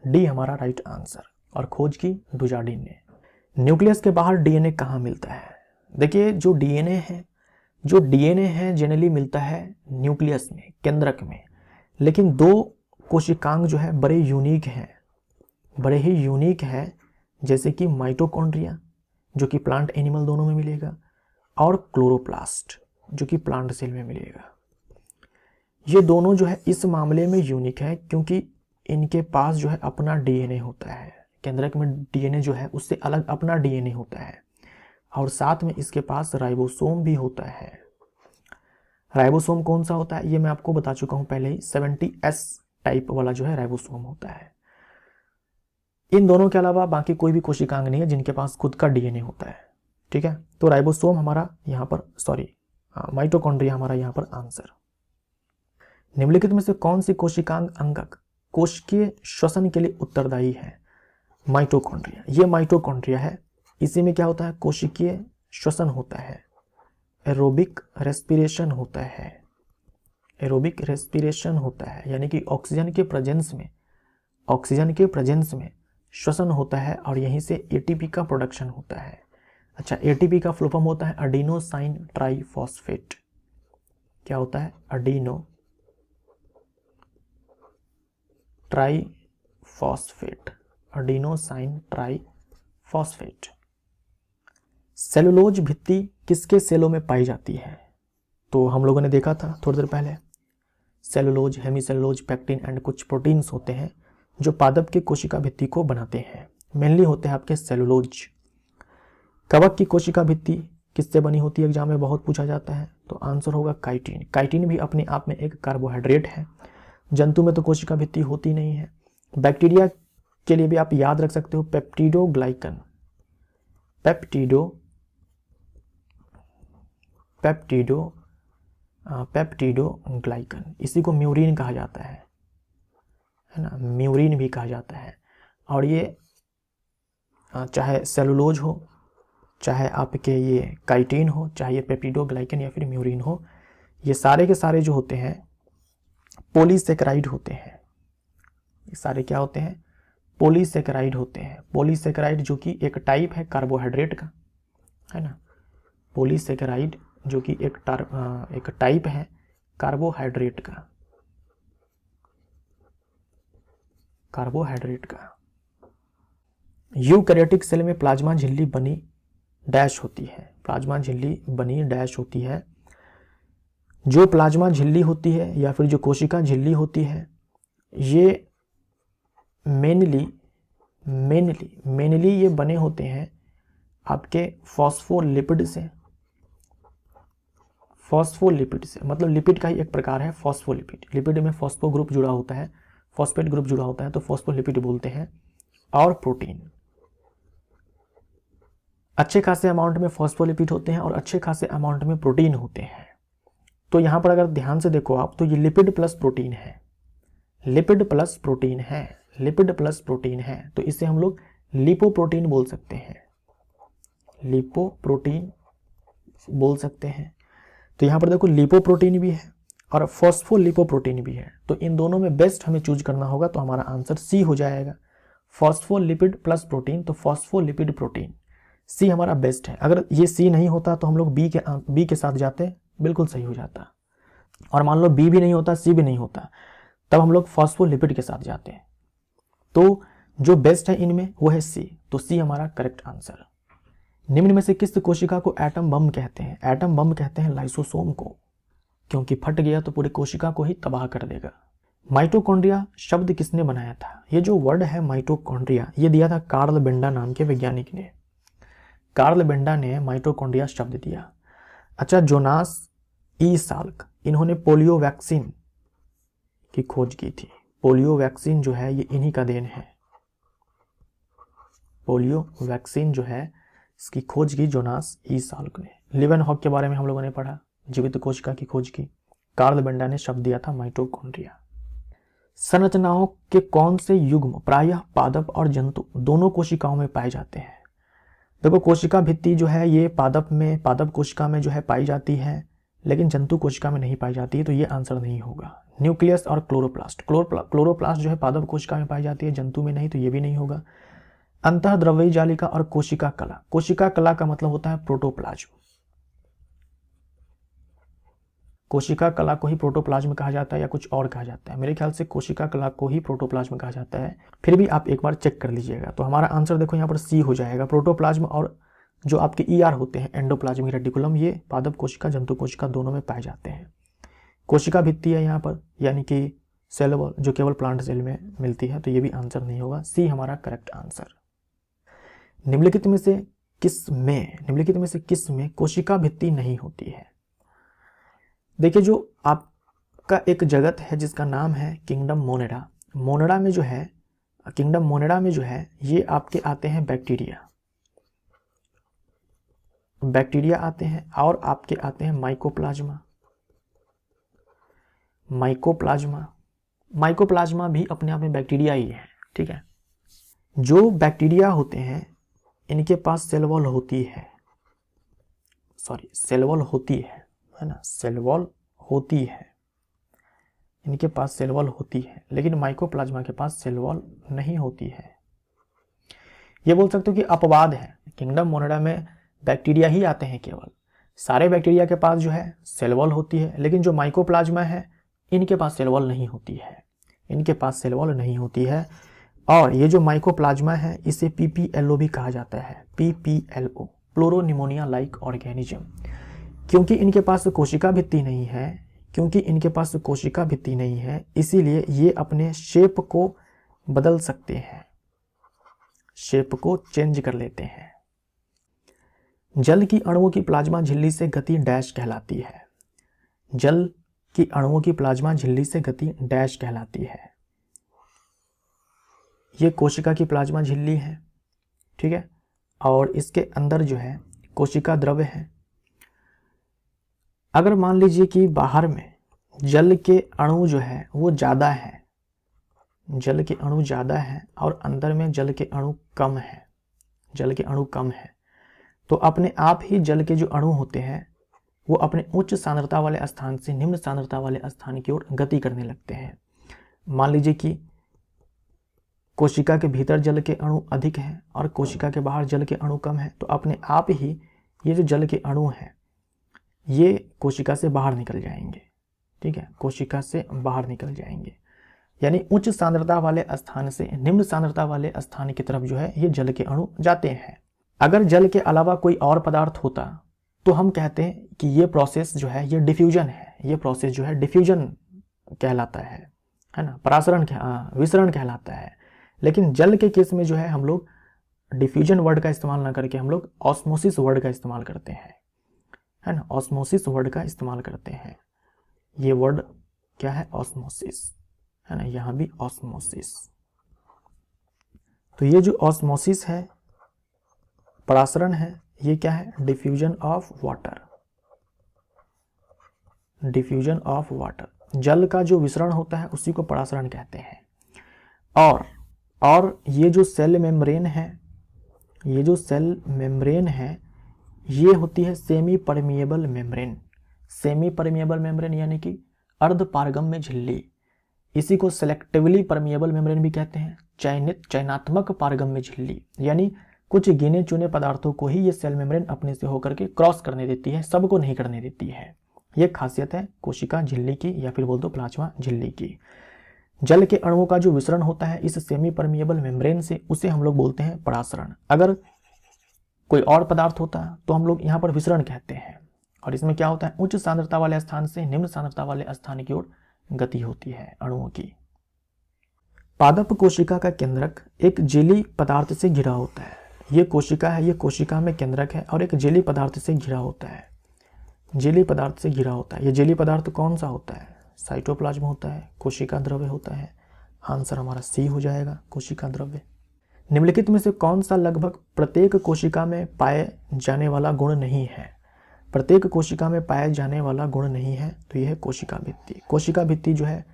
डी हमारा राइट आंसर। और खोज की डुजार्डिन ने। न्यूक्लियस के बाहर डीएनए कहाँ मिलता है? देखिए, जो डीएनए है जनरली मिलता है न्यूक्लियस में, केंद्रक में। लेकिन दो कोशिकांग जो है बड़े ही यूनिक है, जैसे कि माइटोकॉन्ड्रिया जो कि प्लांट एनिमल दोनों में मिलेगा, और क्लोरोप्लास्ट जो कि प्लांट सेल में मिलेगा। ये दोनों जो है इस मामले में यूनिक है क्योंकि इनके पास जो है अपना डीएनए होता है। केंद्रक में डीएनए जो है उससे अलग अपना डीएनए होता है, और साथ में इसके पास राइबोसोम भी होता है। राइबोसोम कौन सा होता है ये मैं आपको बता चुका हूं पहले ही, 70S टाइप वाला जो है राइबोसोम होता है। इन दोनों के अलावा बाकी कोई भी कोशिकांग नहीं है जिनके पास खुद का डीएनए होता है। ठीक है, तो राइबोसोम हमारा यहाँ पर, माइटोकॉन्ड्रिया हमारा यहाँ पर आंसर। निम्नलिखित में से कौन सी कोशिकांग अंगक कोशिकीय श्वसन के लिए उत्तरदायी है? माइटोकॉन्ड्रिया। ये माइटोकॉन्ड्रिया है, इसी में क्या होता है? कोशिकीय श्वसन होता है, एरोबिक रेस्पिरेशन होता है, यानी कि ऑक्सीजन के प्रेजेंस में श्वसन होता है, और यहीं से एटीपी का प्रोडक्शन होता है। अच्छा, एटीपी का फुल फॉर्म होता है एडिनोसाइन ट्राइफॉस्फेट। क्या होता है? Adenosine triphosphate. सेलुलोज भित्ति किसके सेलों में पाई जाती है? तो हम लोगों ने देखा था थोड़ी देर पहले, सेलुलोज, हेमीसेलुलोज, पैक्टिन एंड कुछ प्रोटीन्स होते हैं जो पादप के कोशिका भित्ति को बनाते हैं। मेनली होते हैं आपके सेलुलोज। कवक की कोशिका भित्ति किससे बनी होती है? एग्जाम में बहुत पूछा जाता है, तो आंसर होगा काइटिन। काइटिन भी अपने आप में एक कार्बोहाइड्रेट है। जंतु में तो कोशिका भित्ति होती नहीं है। बैक्टीरिया के लिए भी आप याद रख सकते हो पेप्टिडोग्लाइकन, पेप्टिडोग्लाइकन, इसी को म्यूरिन कहा जाता है ना, म्यूरिन भी कहा जाता है। और ये चाहे सेलुलोज हो, चाहे आपके ये काइटिन हो, चाहे ये पेप्टिडोग्लाइकन या फिर म्यूरिन हो, ये सारे के सारे जो होते हैं पॉलीसेकेराइड होते हैं। ये सारे क्या होते हैं? पॉलीसेकेराइड होते हैं। पॉलीसेकेराइड जो कि एक टाइप है कार्बोहाइड्रेट का, है ना। पॉलीसेकेराइड जो कि एक टाइप है कार्बोहाइड्रेट का। यूकैरियोटिक सेल में प्लाज्मा झिल्ली बनी डैश होती है। जो प्लाज्मा झिल्ली होती है या फिर जो कोशिका झिल्ली होती है, ये मेनली ये बने होते हैं आपके फॉस्फोलिपिड से। मतलब लिपिड का ही एक प्रकार है फॉस्फोलिपिड। लिपिड में फॉस्फो ग्रुप जुड़ा होता है, फॉस्फेट ग्रुप जुड़ा होता है, तो फॉस्फोलिपिड बोलते हैं। और प्रोटीन, अच्छे खासे अमाउंट में फॉस्फोलिपिड होते हैं और अच्छे खासे अमाउंट में प्रोटीन होते हैं। तो यहां पर अगर ध्यान से देखो आप, तो ये लिपिड प्लस प्रोटीन है, तो इसे हम लोग लिपोप्रोटीन बोल सकते हैं। तो यहां पर देखो लिपोप्रोटीन भी है और फॉस्फोलिपोप्रोटीन भी है, तो इन दोनों में बेस्ट हमें चूज करना होगा, तो हमारा आंसर सी हो जाएगा। फॉस्फोलिपिड प्लस प्रोटीन, तो फॉस्फोलिपिड प्रोटीन सी हमारा बेस्ट है। अगर ये सी नहीं होता तो हम लोग बी के साथ जाते, बिल्कुल सही हो जाता। और मान लो बी भी नहीं होता, सी भी नहीं होता, तब हम लोग फॉस्फोलिपिड के साथ जाते हैं। तो जो बेस्ट है इनमें वो है सी, तो सी हमारा करेक्ट आंसर। निम्न में से किस कोशिका को एटम बम कहते हैं? एटम बम कहते हैं लाइसोसोम को, क्योंकि फट गया तो पूरी कोशिका को ही तबाह कर देगा। माइटोकॉन्ड्रिया शब्द किसने बनाया था? ये जो वर्ड है माइटोकॉन्ड्रिया, ये दिया था कार्ल बेंडा नाम के वैज्ञानिक ने। कार्ल बेंडा ने माइटोकॉन्ड्रिया शब्द दिया। अच्छा, जोनास ई साल्क, इन्होंने पोलियो वैक्सीन की खोज की थी। पोलियो वैक्सीन जो है ये इन्हीं का देन है। पोलियो वैक्सीन जो है इसकी खोज की जोनास ई साल्क ने। लिवेनहॉक के बारे में हम लोगों ने पढ़ा, जीवित कोशिका की खोज की। कार्ल बेंडा ने शब्द दिया था माइटोकॉन्ड्रिया। संरचनाओं के कौन से युग्म प्रायः पादप और जंतु दोनों कोशिकाओं में पाए जाते हैं? देखो, कोशिका भित्ति जो है ये पादप कोशिका में जो है पाई जाती है, लेकिन जंतु कोशिका में नहीं पाई जाती है, तो ये आंसर नहीं होगा। न्यूक्लियस और क्लोरोप्लास्ट, क्लोरोप्लास्ट जो है पादप कोशिका में पाई जाती है, जंतु में नहीं, तो ये भी नहीं होगा। अंतःद्रव्यी जालिका और कोशिका कला, कोशिका कला का मतलब होता है प्रोटोप्लाज्म। कोशिका कला को ही प्रोटोप्लाज्म कहा जाता है या कुछ और कहा जाता है? मेरे ख्याल से कोशिका कला को ही प्रोटोप्लाज्म कहा जाता है, फिर भी आप एक बार चेक कर लीजिएगा। तो हमारा आंसर देखो यहाँ पर सी हो जाएगा। प्रोटोप्लाज्म और जो आपके ईआर होते हैं एंडोप्लाज्मिक रेटिकुलम, ये पादप कोशिका जंतु कोशिका दोनों में पाए जाते हैं। कोशिका भित्ति है यहाँ पर, यानी कि सेल वॉल, जो केवल प्लांट सेल में मिलती है, तो ये भी आंसर नहीं होगा। सी हमारा करेक्ट आंसर। निम्नलिखित में से किस में कोशिका भित्ति नहीं होती है? देखिए, जो आपका एक जगत है जिसका नाम है किंगडम मोनेडा, मोनेडा में जो है, किंगडम मोनेडा में जो है, ये आपके आते हैं बैक्टीरिया आते हैं, और आपके आते हैं माइकोप्लाज्मा भी अपने आप में बैक्टीरिया ही है, ठीक है। जो बैक्टीरिया होते हैं इनके पास सेल वॉल होती है, है ना, सेल वॉल होती है, इनके पास सेल वॉल होती है, लेकिन माइकोप्लाज्मा के पास सेल वॉल नहीं होती है। ये बोल सकते हो कि अपवाद है, किंगडम मोनेडा में बैक्टीरिया ही आते हैं केवल, सारे बैक्टीरिया के पास जो है सेल वॉल होती है, लेकिन जो माइकोप्लाज्मा है इनके पास सेल वॉल नहीं होती है, और ये जो माइकोप्लाज्मा है इसे PPLO भी कहा जाता है, PPLO, प्लूरोनिमोनिया लाइक ऑर्गेनिज्म। क्योंकि इनके पास कोशिका भित्ति नहीं है, इसीलिए ये अपने शेप को बदल सकते हैं, शेप को चेंज कर लेते हैं। जल की अणुओं की प्लाज्मा झिल्ली से गति डैश कहलाती है। जल की अणुओं की प्लाज्मा झिल्ली से गति डैश कहलाती है। ये कोशिका की प्लाज्मा झिल्ली है, ठीक है, और इसके अंदर जो है कोशिका द्रव्य है। अगर मान लीजिए कि बाहर में जल के अणु जो है वो ज़्यादा है, और अंदर में जल के अणु कम है, तो अपने आप ही जल के जो अणु होते हैं वो अपने उच्च सांद्रता वाले स्थान से निम्न सांद्रता वाले स्थान की ओर गति करने लगते हैं। मान लीजिए कि कोशिका के भीतर जल के अणु अधिक हैं और कोशिका के बाहर जल के अणु कम है, तो अपने आप ही ये जो जल के अणु हैं ये कोशिका से बाहर निकल जाएंगे, ठीक है, कोशिका से बाहर निकल जाएंगे। यानी उच्च सांद्रता वाले स्थान से निम्न सांद्रता वाले स्थान की तरफ जो है ये जल के अणु जाते हैं। अगर जल के अलावा कोई और पदार्थ होता तो हम कहते हैं कि ये प्रोसेस जो है ये डिफ्यूजन है, ये प्रोसेस जो है डिफ्यूजन कहलाता है ना, विसरण कहलाता है। लेकिन जल के केस में जो है हम लोग डिफ्यूजन वर्ड का इस्तेमाल ना करके हम लोग ऑस्मोसिस वर्ड का इस्तेमाल करते हैं, है ना, ऑस्मोसिस वर्ड का इस्तेमाल करते हैं। ये वर्ड क्या है, ऑस्मोसिस, है ना, यहाँ भी ऑस्मोसिस। तो ये जो ऑस्मोसिस है, परासरण है, ये क्या है, डिफ्यूजन ऑफ वाटर। जल का जो विसरण होता है उसी को परासरण कहते हैं। और ये जो सेल मेम्ब्रेन है, ये होती है सेमी परमिएबल मेम्ब्रेन, यानी कि अर्ध पारगम्य झिल्ली। इसी को सेलेक्टिवली परमिएबल मेम्ब्रेन भी कहते हैं, चयनात्मक पारगम्य झिल्ली। यानी कुछ गिने चुने पदार्थों को ही ये सेल मेम्ब्रेन अपने से होकर के क्रॉस करने देती है, सबको नहीं करने देती है। ये खासियत है कोशिका झिल्ली की, या फिर बोल दो प्लाज्मा झिल्ली की। जल के अणुओं का जो विसरण होता है इस सेमी परमिएबल मेम्ब्रेन से, उसे हम लोग बोलते हैं परासरण। अगर कोई और पदार्थ होता तो हम लोग यहाँ पर विसरण कहते हैं। और इसमें क्या होता है, उच्च सांद्रता वाले स्थान से निम्न सांद्रता वाले स्थान की ओर गति होती है अणुओं की। पादप कोशिका का केंद्रक एक जेली पदार्थ से घिरा होता है। ये कोशिका है, ये कोशिका में केंद्रक है और एक जेली पदार्थ से घिरा होता है, ये जेली पदार्थ कौन सा होता है, साइटोप्लाज्म होता है, कोशिका द्रव्य होता है। आंसर हमारा सी हो जाएगा, कोशिका द्रव्य। निम्नलिखित में से कौन सा लगभग प्रत्येक कोशिका में पाए जाने वाला गुण नहीं है? प्रत्येक कोशिका में पाया जाने वाला गुण नहीं है, तो यह है कोशिका भित्ति। कोशिका भित्ति जो है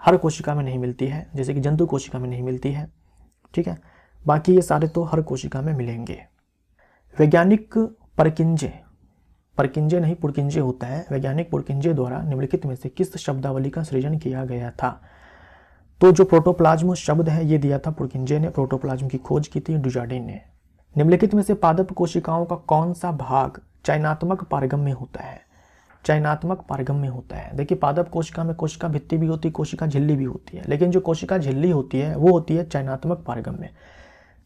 हर कोशिका में नहीं मिलती है, जैसे कि जंतु कोशिका में नहीं मिलती है, ठीक है। बाकी ये सारे तो हर कोशिका में मिलेंगे। वैज्ञानिक परकिंजे नहीं पुरकिंजे होता है। वैज्ञानिक पुरकिंजे द्वारा निम्नलिखित में से किस शब्दावली का सृजन किया गया था? तो जो प्रोटोप्लाज्म शब्द है ये दिया था पुरकिंजे ने, प्रोटोप्लाज्म की खोज की थी डुजार्डिन ने। निम्नलिखित में से पादप कोशिकाओं का कौन सा भाग चयनात्मक पारगम्य होता है? चयनात्मक पारगम्य होता है। देखिए पादप कोशिका में कोशिका भित्ति भी होती है, कोशिका झिल्ली भी होती है, लेकिन जो कोशिका झिल्ली होती है वो होती है चयनात्मक पारगम्य,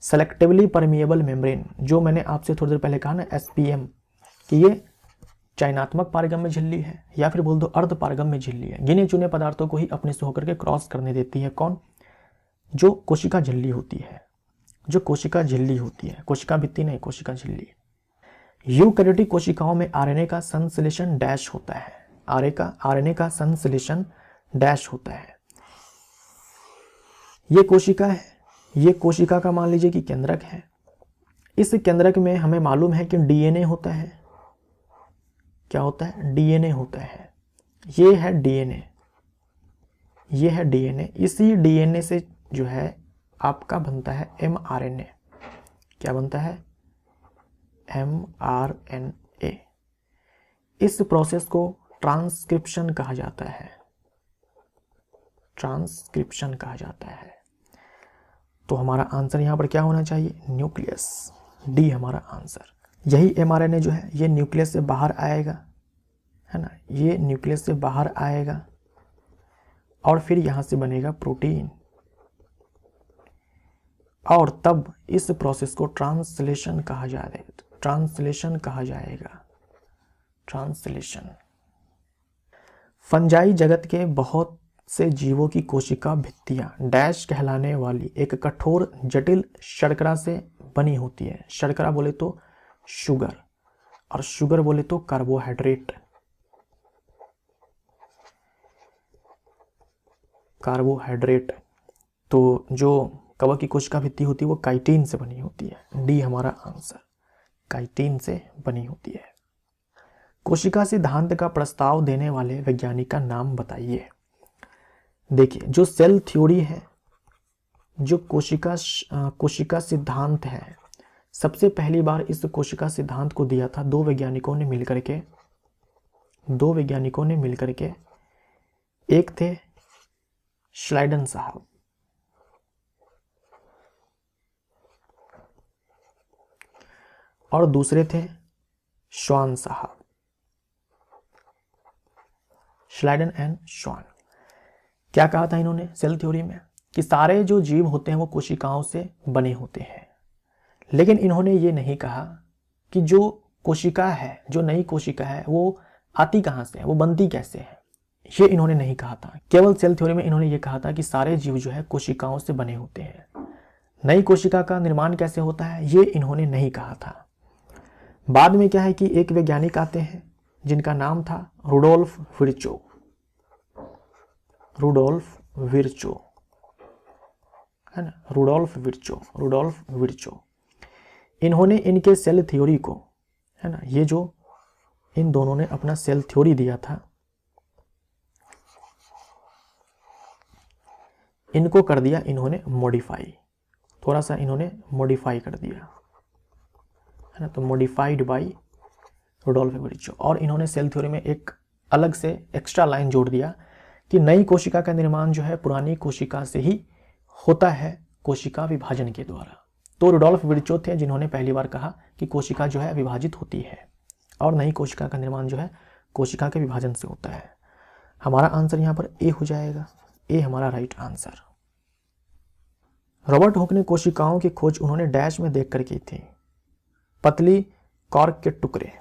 सेलेक्टिवली परमिएबल मेम्ब्रेन। जो मैंने आपसे थोड़ी देर पहले कहा ना SPM कि ये चयनात्मक पारगम्य झिल्ली है, या फिर बोल दो अर्ध पारगम्य झिल्ली है। गिने चुने पदार्थों को ही अपने से होकर के क्रॉस करने देती है। कौन? जो कोशिका झिल्ली होती है, जो कोशिका झिल्ली होती है, कोशिका भित्ति नहीं, कोशिका झिल्ली। यूकैरियोटिक कोशिकाओं में आरएनए का संश्लेषण डैश होता है। आरएनए का संश्लेषण डैश होता है। ये कोशिका है, ये कोशिका का मान लीजिए कि केंद्रक है। इस केंद्रक में हमें मालूम है कि डीएनए होता है। क्या होता है? डीएनए होता है। ये है डीएनए, ये है डीएनए। इसी डीएनए से जो है आपका बनता है mRNA। क्या बनता है? mRNA। इस प्रोसेस को ट्रांसक्रिप्शन कहा जाता है, ट्रांसक्रिप्शन कहा जाता है। तो हमारा आंसर यहां पर क्या होना चाहिए? न्यूक्लियस। डी हमारा आंसर। यही mRNA जो है ये न्यूक्लियस से बाहर आएगा, है ना, ये न्यूक्लियस से बाहर आएगा और फिर यहां से बनेगा प्रोटीन, और तब इस प्रोसेस को ट्रांसलेशन कहा जाएगा। ट्रांसलेशन कहा जाएगा, ट्रांसलेशन। फंजाई जगत के बहुत से जीवों की कोशिका भित्तियां डैश कहलाने वाली एक कठोर जटिल शर्करा से बनी होती है। शर्करा बोले तो शुगर, और शुगर बोले तो कार्बोहाइड्रेट। कार्बोहाइड्रेट। तो जो कवक की कोशिका भित्ति होती है वो काइटिन से बनी होती है। डी हमारा आंसर, काइटिन से बनी होती है। कोशिका सिद्धांत का प्रस्ताव देने वाले वैज्ञानिक का नाम बताइए। देखिए जो सेल थ्योरी है, जो कोशिका सिद्धांत है, सबसे पहली बार इस कोशिका सिद्धांत को दिया था दो वैज्ञानिकों ने मिलकर के। एक थे श्लाइडन साहब, और दूसरे थे श्वान साहब, श्लाइडन एंड श्वान। क्या कहा था इन्होंने सेल थ्योरी में? कि सारे जो जीव होते हैं वो कोशिकाओं से बने होते हैं, लेकिन इन्होंने ये नहीं कहा कि जो कोशिका है, जो नई कोशिका है, वो आती कहाँ से है, वो बनती कैसे है। ये इन्होंने नहीं कहा था। केवल सेल थ्योरी में इन्होंने ये कहा था कि सारे जीव जो है कोशिकाओं से बने होते हैं। नई कोशिका का निर्माण कैसे होता है ये इन्होंने नहीं कहा था। बाद में क्या है कि एक वैज्ञानिक आते हैं जिनका नाम था रुडोल्फ विर्चो। Rudolf Virchow. इन्होंने इनके सेल थ्योरी को, है ना, ये जो इन दोनों ने अपना सेल थ्योरी दिया था, इनको कर दिया इन्होंने मॉडिफाई, थोड़ा सा इन्होंने मॉडिफाई कर दिया, है ना। तो मॉडिफाइड बाय रुडोल्फ विर्चो। और इन्होंने सेल थ्योरी में एक अलग से एक्स्ट्रा लाइन जोड़ दिया कि नई कोशिका का निर्माण जो है पुरानी कोशिका से ही होता है, कोशिका विभाजन के द्वारा। तो रुडोल्फ विर्चो थे जिन्होंने पहली बार कहा कि कोशिका जो है विभाजित होती है और नई कोशिका का निर्माण जो है कोशिका के विभाजन से होता है। हमारा आंसर यहाँ पर ए हो जाएगा। ए हमारा राइट आंसर। रॉबर्ट हुक ने कोशिकाओं की खोज उन्होंने डैश में देख कर की थी। पतली कॉर्क के टुकड़े।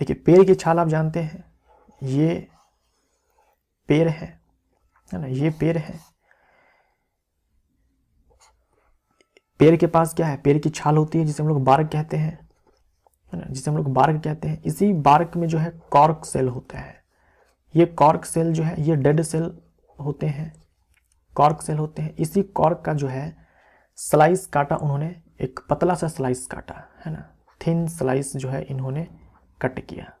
देखिए पेड़ की छाल आप जानते हैं, ये पेड़ है ना, ये पेड़ है। पेड़ के पास क्या है? पेड़ की छाल होती है जिसे हम लोग बार्क कहते हैं, है ना, जिसे हम लोग बार्क कहते हैं। इसी बार्क में जो है कॉर्क सेल होता है। ये कॉर्क सेल जो है ये डेड सेल होते हैं, कॉर्क सेल होते हैं। इसी कॉर्क का जो है स्लाइस काटा उन्होंने, एक पतला सा स्लाइस काटा, है ना, थिन स्लाइस जो है इन्होंने कट किया।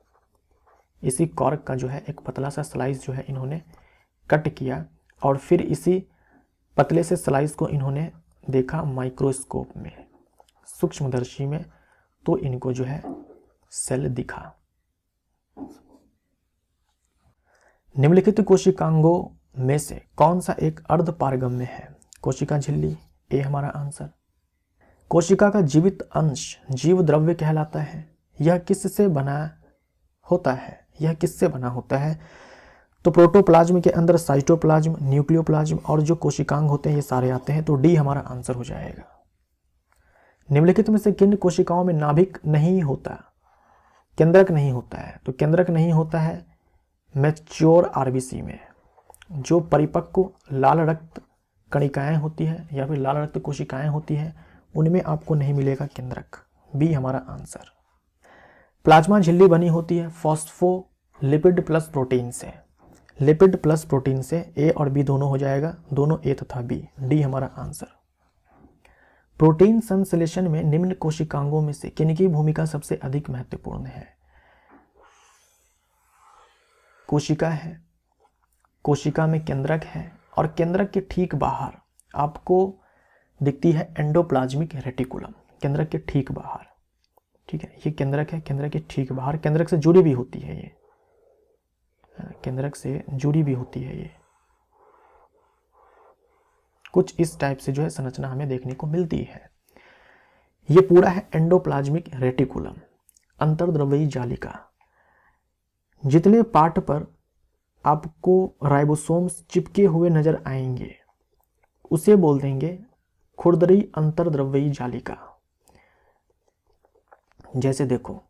इसी कॉर्क का जो है एक पतला सा स्लाइस जो है इन्होंने कट किया और फिर इसी पतले से स्लाइस को इन्होंने देखा माइक्रोस्कोप में, सूक्ष्मदर्शी में, तो इनको जो है सेल दिखा। निम्नलिखित कोशिकांगों में से कौन सा एक अर्ध पारगम्य है? कोशिका झिल्ली, ए हमारा आंसर। कोशिका का जीवित अंश जीव द्रव्य कहलाता है। यह किससे बना होता है? यह किससे बना होता है? तो प्रोटोप्लाज्म के अंदर साइटोप्लाज्म, न्यूक्लियोप्लाज्म और जो कोशिकांग होते हैं ये सारे आते हैं, तो डी हमारा आंसर हो जाएगा। निम्नलिखित में से किन कोशिकाओं में नाभिक नहीं होता? केंद्रक नहीं होता है। तो केंद्रक नहीं होता है मैच्योर आरबीसी में। जो परिपक्व लाल रक्त कणिकाएं होती है या फिर लाल रक्त कोशिकाएं होती हैं उनमें आपको नहीं मिलेगा केंद्रक, बी हमारा आंसर। प्लाज्मा झिल्ली बनी होती है फॉस्फोलिपिड प्लस प्रोटीन से। लिपिड प्लस प्रोटीन से, ए और बी दोनों हो जाएगा, दोनों ए तथा बी, डी हमारा आंसर। प्रोटीन संश्लेषण में निम्न कोशिकांगों में से किनकी भूमिका सबसे अधिक महत्वपूर्ण है? कोशिका है, कोशिका में केंद्रक है और केंद्रक के ठीक बाहर आपको दिखती है एंडोप्लाज्मिक रेटिकुलम, केंद्रक के ठीक बाहर। ठीक है, ये केंद्रक है, केंद्रक के ठीक बाहर, केंद्रक से जुड़ी भी होती है ये, केंद्रक से जुड़ी भी होती है ये। कुछ इस टाइप से जो है संरचना हमें देखने को मिलती है। ये पूरा है एंडोप्लाज्मिक रेटिकुलम, अंतर्द्रव्यी जालिका। जितने पार्ट पर आपको राइबोसोम्स चिपके हुए नजर आएंगे उसे बोल देंगे खुरदरी अंतर्द्रव्यी जालिका। जैसे देखो,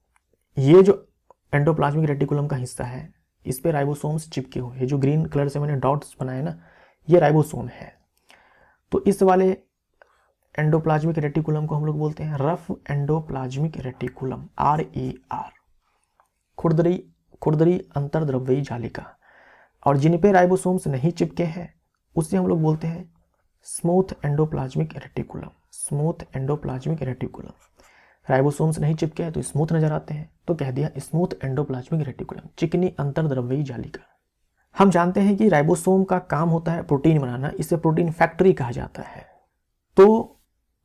ये जो एंडोप्लाज्मिक रेटिकुलम का हिस्सा है इस पे राइबोसोम्स चिपके हुए, जो ग्रीन कलर से मैंने डॉट्स बनाए ना, ये राइबोसोम है। तो इस वाले एंडोप्लाज्मिक रेटिकुलम को हम लोग बोलते हैं रफ एंडोप्लाज्मिक रेटिकुलम, RER, खुरदरी अंतर्द्रव्यी जालिका। और जिन पे राइबोसोम्स नहीं चिपके हैं उसे हम लोग बोलते हैं smooth endoplasmic reticulum, smooth endoplasmic reticulum. Ribosomes नहीं चिपके हैं तो स्मूथ नजर आते हैं, तो कह दिया स्मूथ एंडोप्लाज्मिक रेटिकुलम, चिकनी अंतर्द्रव्यी जालिका। हम जानते हैं कि राइबोसोम का काम होता है प्रोटीन बनाना, इसे प्रोटीन फैक्ट्री कहा जाता है। तो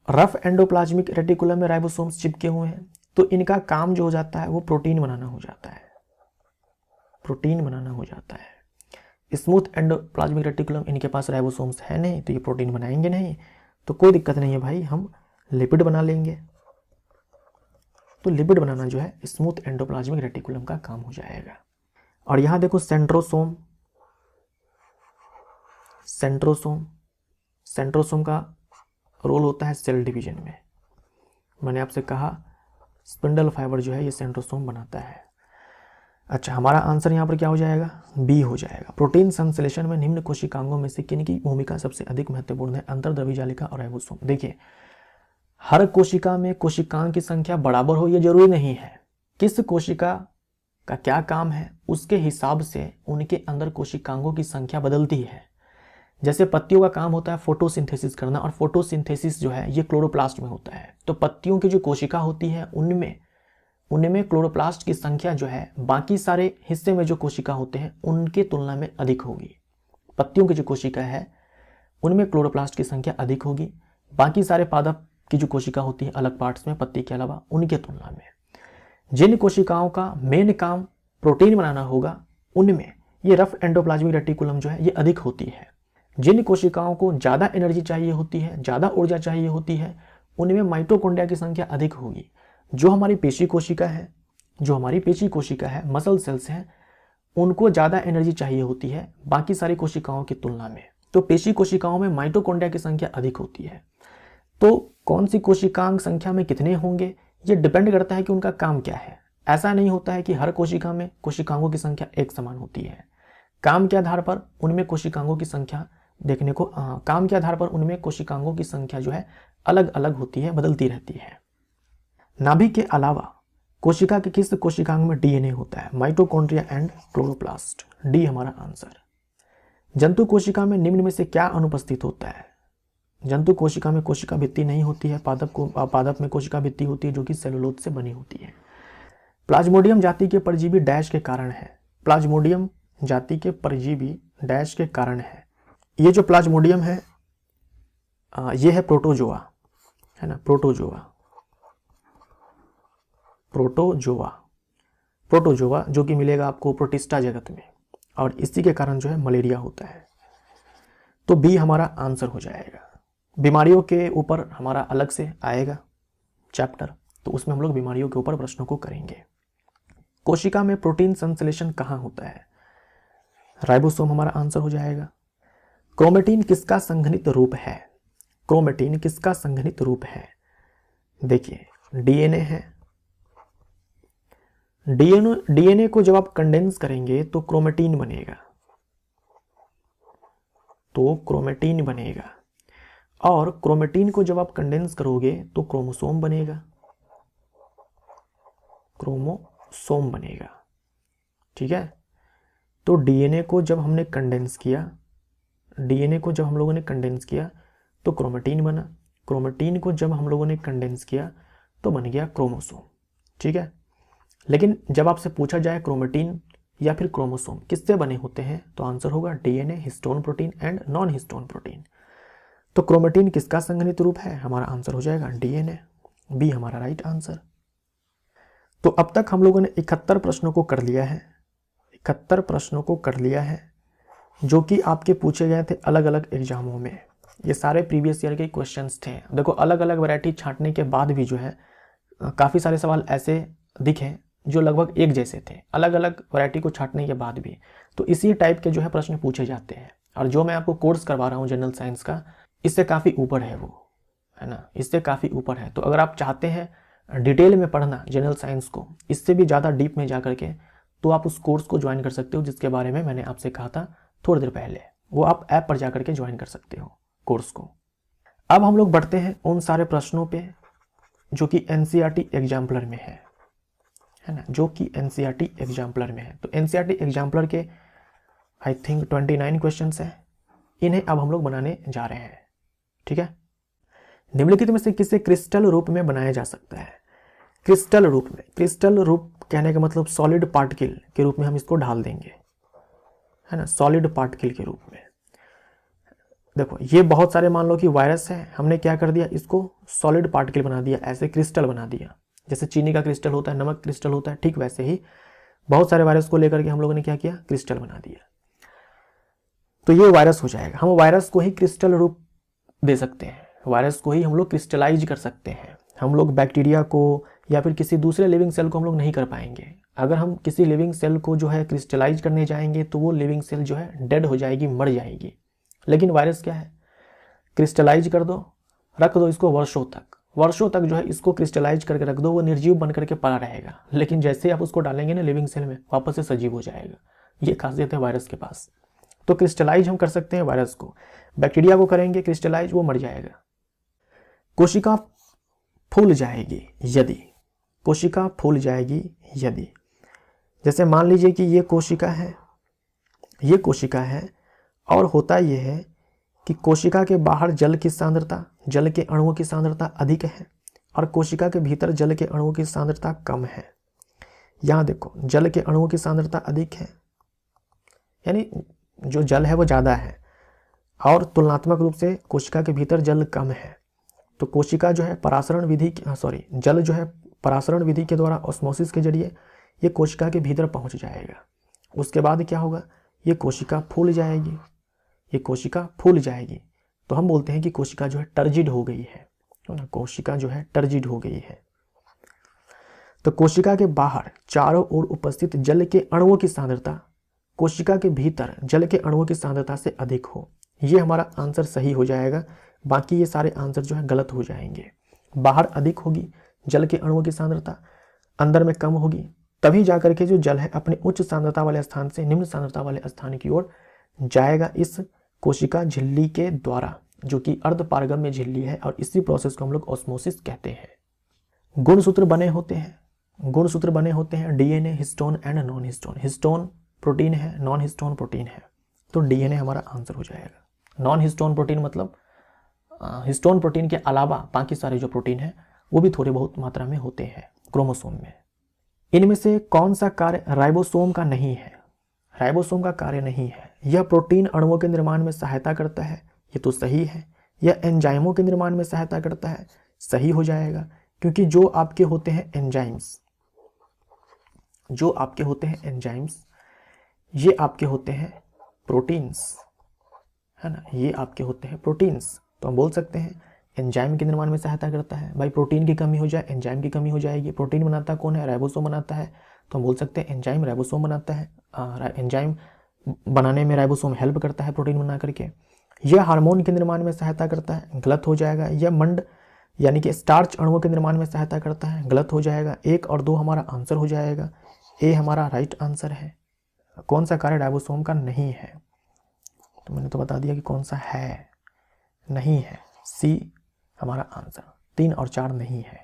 रफ एंडोप्लाज्मिक रेटिकुलम में राइबोसोम्स चिपके हुए हैं तो इनका काम जो हो जाता है वो प्रोटीन बनाना हो जाता है, प्रोटीन बनाना हो जाता है। स्मूथ एंडोप्लाज्मिक रेटिकुलम, इनके पास राइबोसोम्स है नहीं तो ये प्रोटीन बनाएंगे नहीं, तो कोई दिक्कत नहीं है भाई, हम लिपिड बना लेंगे। तो लिपिड बनाना जो है स्मूथ एंडोप्लाज्मिक रेटिकुलम का काम हो जाएगा। और यहां देखो सेंट्रोसोम, सेंट्रोसोम का रोल होता है सेल डिवीजन में। मैंने आपसे कहा स्पिंडल फाइबर जो है ये सेंट्रोसोम बनाता है। अच्छा, हमारा आंसर यहाँ पर क्या हो जाएगा? बी हो जाएगा। प्रोटीन संश्लेषण में निम्न कोशिकांगों में से किन की भूमिका सबसे अधिक महत्वपूर्ण है? अंतर्द्रव्यी जालिका और राइबोसोम। देखिए, हर कोशिका में कोशिकांग की संख्या बराबर हो ये जरूरी नहीं है। किस कोशिका का क्या काम है उसके हिसाब से उनके अंदर कोशिकांगों की संख्या बदलती है। जैसे पत्तियों का काम होता है फोटोसिंथेसिस करना, और फोटोसिंथेसिस जो है ये क्लोरोप्लास्ट में होता है। तो पत्तियों की जो कोशिका होती है उनमें क्लोरोप्लास्ट की संख्या जो है बाकी सारे हिस्से में जो कोशिका होते हैं उनके तुलना में अधिक होगी। पत्तियों की जो कोशिका है उनमें क्लोरोप्लास्ट की संख्या अधिक होगी, बाकी सारे पादप की जो कोशिका होती है अलग पार्ट्स में पत्ती के अलावा उनके तुलना में। जिन कोशिकाओं का मेन काम प्रोटीन बनाना होगा उनमें ये रफ एंडोप्लाज्मिक रेटिकुलम जो है ये अधिक होती है। जिन कोशिकाओं को ज़्यादा एनर्जी चाहिए होती है, ज़्यादा ऊर्जा चाहिए होती है, उनमें माइटोकॉन्ड्रिया की संख्या अधिक होगी। जो हमारी पेशी कोशिका है, मसल सेल्स हैं, उनको ज़्यादा एनर्जी चाहिए होती है बाकी सारी कोशिकाओं की तुलना में। तो पेशी कोशिकाओं में माइटोकॉन्ड्रिया की संख्या अधिक होती है। तो कौन सी कोशिकांग संख्या में कितने होंगे ये डिपेंड करता है कि उनका काम क्या है। ऐसा नहीं होता है कि हर कोशिका में कोशिकांगों की संख्या एक समान होती है। काम के आधार पर उनमें कोशिकांगों की संख्या कोशिकांगों की संख्या जो है अलग अलग होती है, बदलती रहती है। नाभिक के अलावा कोशिका के किस कोशिकांग में डीएनए होता है? माइटोकॉन्ड्रिया एंड क्लोरोप्लास्ट, डी हमारा आंसर। जंतु कोशिका में निम्न में से क्या अनुपस्थित होता है? जंतु कोशिका में कोशिका भित्ति नहीं होती है, पादप में कोशिका भित्ति होती है जो कि सेलुलोज से बनी होती है। प्लाज्मोडियम जाति के परजीवी डैश के कारण है। प्लाज्मोडियम जाति के परजीवी डैश के कारण है। ये जो प्लाज्मोडियम है ये है प्रोटोजोआ, है ना, प्रोटोजोआ। प्रोटोजोआ प्रोटोजोआ जो कि मिलेगा आपको प्रोटिस्टा जगत में, और इसी के कारण जो है मलेरिया होता है। तो बी हमारा आंसर हो जाएगा। बीमारियों के ऊपर हमारा अलग से आएगा चैप्टर, तो उसमें हम लोग बीमारियों के ऊपर प्रश्नों को करेंगे। कोशिका में प्रोटीन संश्लेषण कहाँ होता है? राइबोसोम हमारा आंसर हो जाएगा। क्रोमेटिन किसका संघनित रूप है? क्रोमेटिन किसका संघनित रूप है? देखिए डीएनए है। डीएनए को जब आप कंडेंस करेंगे तो क्रोमेटिन बनेगा, तो क्रोमेटिन बनेगा। और क्रोमेटिन को जब आप कंडेंस करोगे तो क्रोमोसोम बनेगा, क्रोमोसोम बनेगा। ठीक है, तो डीएनए को जब हमने कंडेंस किया, डीएनए को जब हम लोगों ने कंडेंस किया तो क्रोमेटिन बना। क्रोमेटिन को जब हम लोगों ने कंडेंस किया तो बन गया क्रोमोसोम। ठीक है, लेकिन जब आपसे पूछा जाए क्रोमेटिन या फिर क्रोमोसोम किससे बने होते हैं, तो आंसर होगा DNA, histone protein and non histone protein. तो क्रोमेटिन किसका संघनित रूप है? हमारा आंसर हो जाएगा डीएनए, बी हमारा राइट आंसर। तो अब तक हम लोगों ने 71 प्रश्नों को कर लिया है, 71 प्रश्नों को कर लिया है, जो कि आपके पूछे गए थे अलग अलग एग्जामों में। ये सारे प्रीवियस ईयर के क्वेश्चंस थे। देखो अलग अलग वैरायटी छांटने के बाद भी जो है काफ़ी सारे सवाल ऐसे दिखे जो लगभग एक जैसे थे, अलग अलग वैरायटी को छांटने के बाद भी। तो इसी टाइप के जो है प्रश्न पूछे जाते हैं। और जो मैं आपको कोर्स करवा रहा हूँ जनरल साइंस का, इससे काफ़ी ऊपर है वो, है ना, इससे काफ़ी ऊपर है। तो अगर आप चाहते हैं डिटेल में पढ़ना जनरल साइंस को, इससे भी ज़्यादा डीप में जा करके, तो आप उस कोर्स को ज्वाइन कर सकते हो, जिसके बारे में मैंने आपसे कहा था थोड़ी देर पहले। वो आप ऐप पर जा करके ज्वाइन कर सकते हो कोर्स को। अब हम लोग बढ़ते हैं उन सारे प्रश्नों पे जो कि एनसीईआरटी एग्जाम्पलर में है ना, जो कि एनसीईआरटी एग्जाम्पलर में है। तो एनसीईआरटी एग्जाम्पलर के आई थिंक 29 क्वेश्चंस हैं। इन्हें अब हम लोग बनाने जा रहे हैं। ठीक है, निम्नलिखित में से किसे क्रिस्टल रूप में बनाया जा सकता है? क्रिस्टल रूप में, क्रिस्टल रूप कहने का मतलब सॉलिड पार्टिकल के रूप में हम इसको ढाल देंगे, है ना, सॉलिड पार्टिकल के रूप में। देखो ये बहुत सारे, मान लो कि वायरस है, हमने क्या कर दिया, इसको सॉलिड पार्टिकल बना दिया, ऐसे क्रिस्टल बना दिया। जैसे चीनी का क्रिस्टल होता है, नमक क्रिस्टल होता है, ठीक वैसे ही बहुत सारे वायरस को लेकर के हम लोगों ने क्या किया, क्रिस्टल बना दिया। तो ये वायरस हो जाएगा। हम वायरस को ही क्रिस्टल रूप दे सकते हैं, वायरस को ही हम लोग क्रिस्टलाइज कर सकते हैं। हम लोग बैक्टीरिया को या फिर किसी दूसरे लिविंग सेल को हम लोग नहीं कर पाएंगे। अगर हम किसी लिविंग सेल को जो है क्रिस्टलाइज करने जाएंगे तो वो लिविंग सेल जो है डेड हो जाएगी, मर जाएगी। लेकिन वायरस क्या है, क्रिस्टलाइज कर दो, रख दो इसको वर्षों तक जो है इसको क्रिस्टलाइज करके रख दो, वो निर्जीव बन करके पड़ा रहेगा। लेकिन जैसे आप उसको डालेंगे ना लिविंग सेल में, वापस से सजीव हो जाएगा। ये खासियत है वायरस के पास। तो क्रिस्टलाइज हम कर सकते हैं वायरस को, बैक्टीरिया को करेंगे क्रिस्टलाइज, वो मर जाएगा। कोशिका फूल जाएगी यदि, कोशिका फूल जाएगी यदि, जैसे मान लीजिए कि ये कोशिका है, ये कोशिका है, और होता यह है कि कोशिका के बाहर जल की सांद्रता, जल के अणुओं की सांद्रता अधिक है, और कोशिका के भीतर जल के अणुओं की सांद्रता कम है। यहाँ देखो जल के अणुओं की सांद्रता अधिक है, यानी जो जल है वो ज़्यादा है, और तुलनात्मक रूप से कोशिका के भीतर जल कम है। तो कोशिका जो है परासरण विधि, जल जो है परासरण विधि के द्वारा ऑस्मोसिस के जरिए ये कोशिका के भीतर पहुंच जाएगा। उसके बाद क्या होगा, ये कोशिका फूल जाएगी, ये कोशिका फूल जाएगी। तो हम बोलते हैं कि कोशिका जो है टर्जिड हो गई है ना, कोशिका जो है टर्जिड हो गई है। तो कोशिका के बाहर चारों ओर उपस्थित जल के अणुओं की सांद्रता कोशिका के भीतर जल के अणुओं की सांद्रता से अधिक हो, ये हमारा आंसर सही हो जाएगा। बाकी ये सारे आंसर जो है गलत हो जाएंगे। बाहर अधिक होगी जल के अणुओं की सांद्रता, अंदर में कम होगी, तभी जाकर के जो जल है अपने उच्च सांद्रता वाले स्थान से निम्न सांद्रता वाले स्थान की ओर जाएगा इस कोशिका झिल्ली के द्वारा, जो कि अर्धपारगम्य झिल्ली है, और इसी प्रोसेस को हम लोग ऑस्मोसिस कहते हैं। गुणसूत्र बने होते हैं, गुणसूत्र बने होते हैं DNA, histone and non histone. Histone protein है, नॉन हिस्टोन प्रोटीन है, तो डीएनए हमारा आंसर हो जाएगा। नॉन हिस्टोन प्रोटीन मतलब हिस्टोन प्रोटीन के अलावा बाकी सारे जो प्रोटीन है वो भी थोड़े बहुत मात्रा में होते हैं क्रोमोसोम में। इनमें से कौन सा कार्य राइबोसोम का नहीं है? राइबोसोम का कार्य नहीं है। यह प्रोटीन अणुओं के निर्माण में सहायता करता है, ये तो सही है। यह एंजाइमों के निर्माण में सहायता करता है, सही हो जाएगा, क्योंकि जो आपके होते हैं एंजाइम्स, जो आपके होते हैं एंजाइम्स, ये आपके होते हैं प्रोटीन्स, है ना, ये आपके होते हैं प्रोटीन्स। तो हम बोल सकते हैं एंजाइम के निर्माण में सहायता करता है। भाई प्रोटीन की कमी हो जाए, एंजाइम की कमी हो जाएगी। प्रोटीन बनाता कौन है? राइबोसोम बनाता है। तो हम बोल सकते हैं एंजाइम राइबोसोम बनाता है। एंजाइम बनाने में राइबोसोम हेल्प करता है प्रोटीन बना करके। यह हार्मोन के निर्माण में सहायता करता है, गलत हो जाएगा। यह मंड यानी कि स्टार्च अणुओं के निर्माण में सहायता करता है, गलत हो जाएगा। 1 और 2 हमारा आंसर हो जाएगा। ए हमारा राइट आंसर है। कौन सा कार्य राइबोसोम का नहीं है? तो मैंने तो बता दिया कि कौन सा है, नहीं है। सी हमारा आंसर। 3 और 4 नहीं है।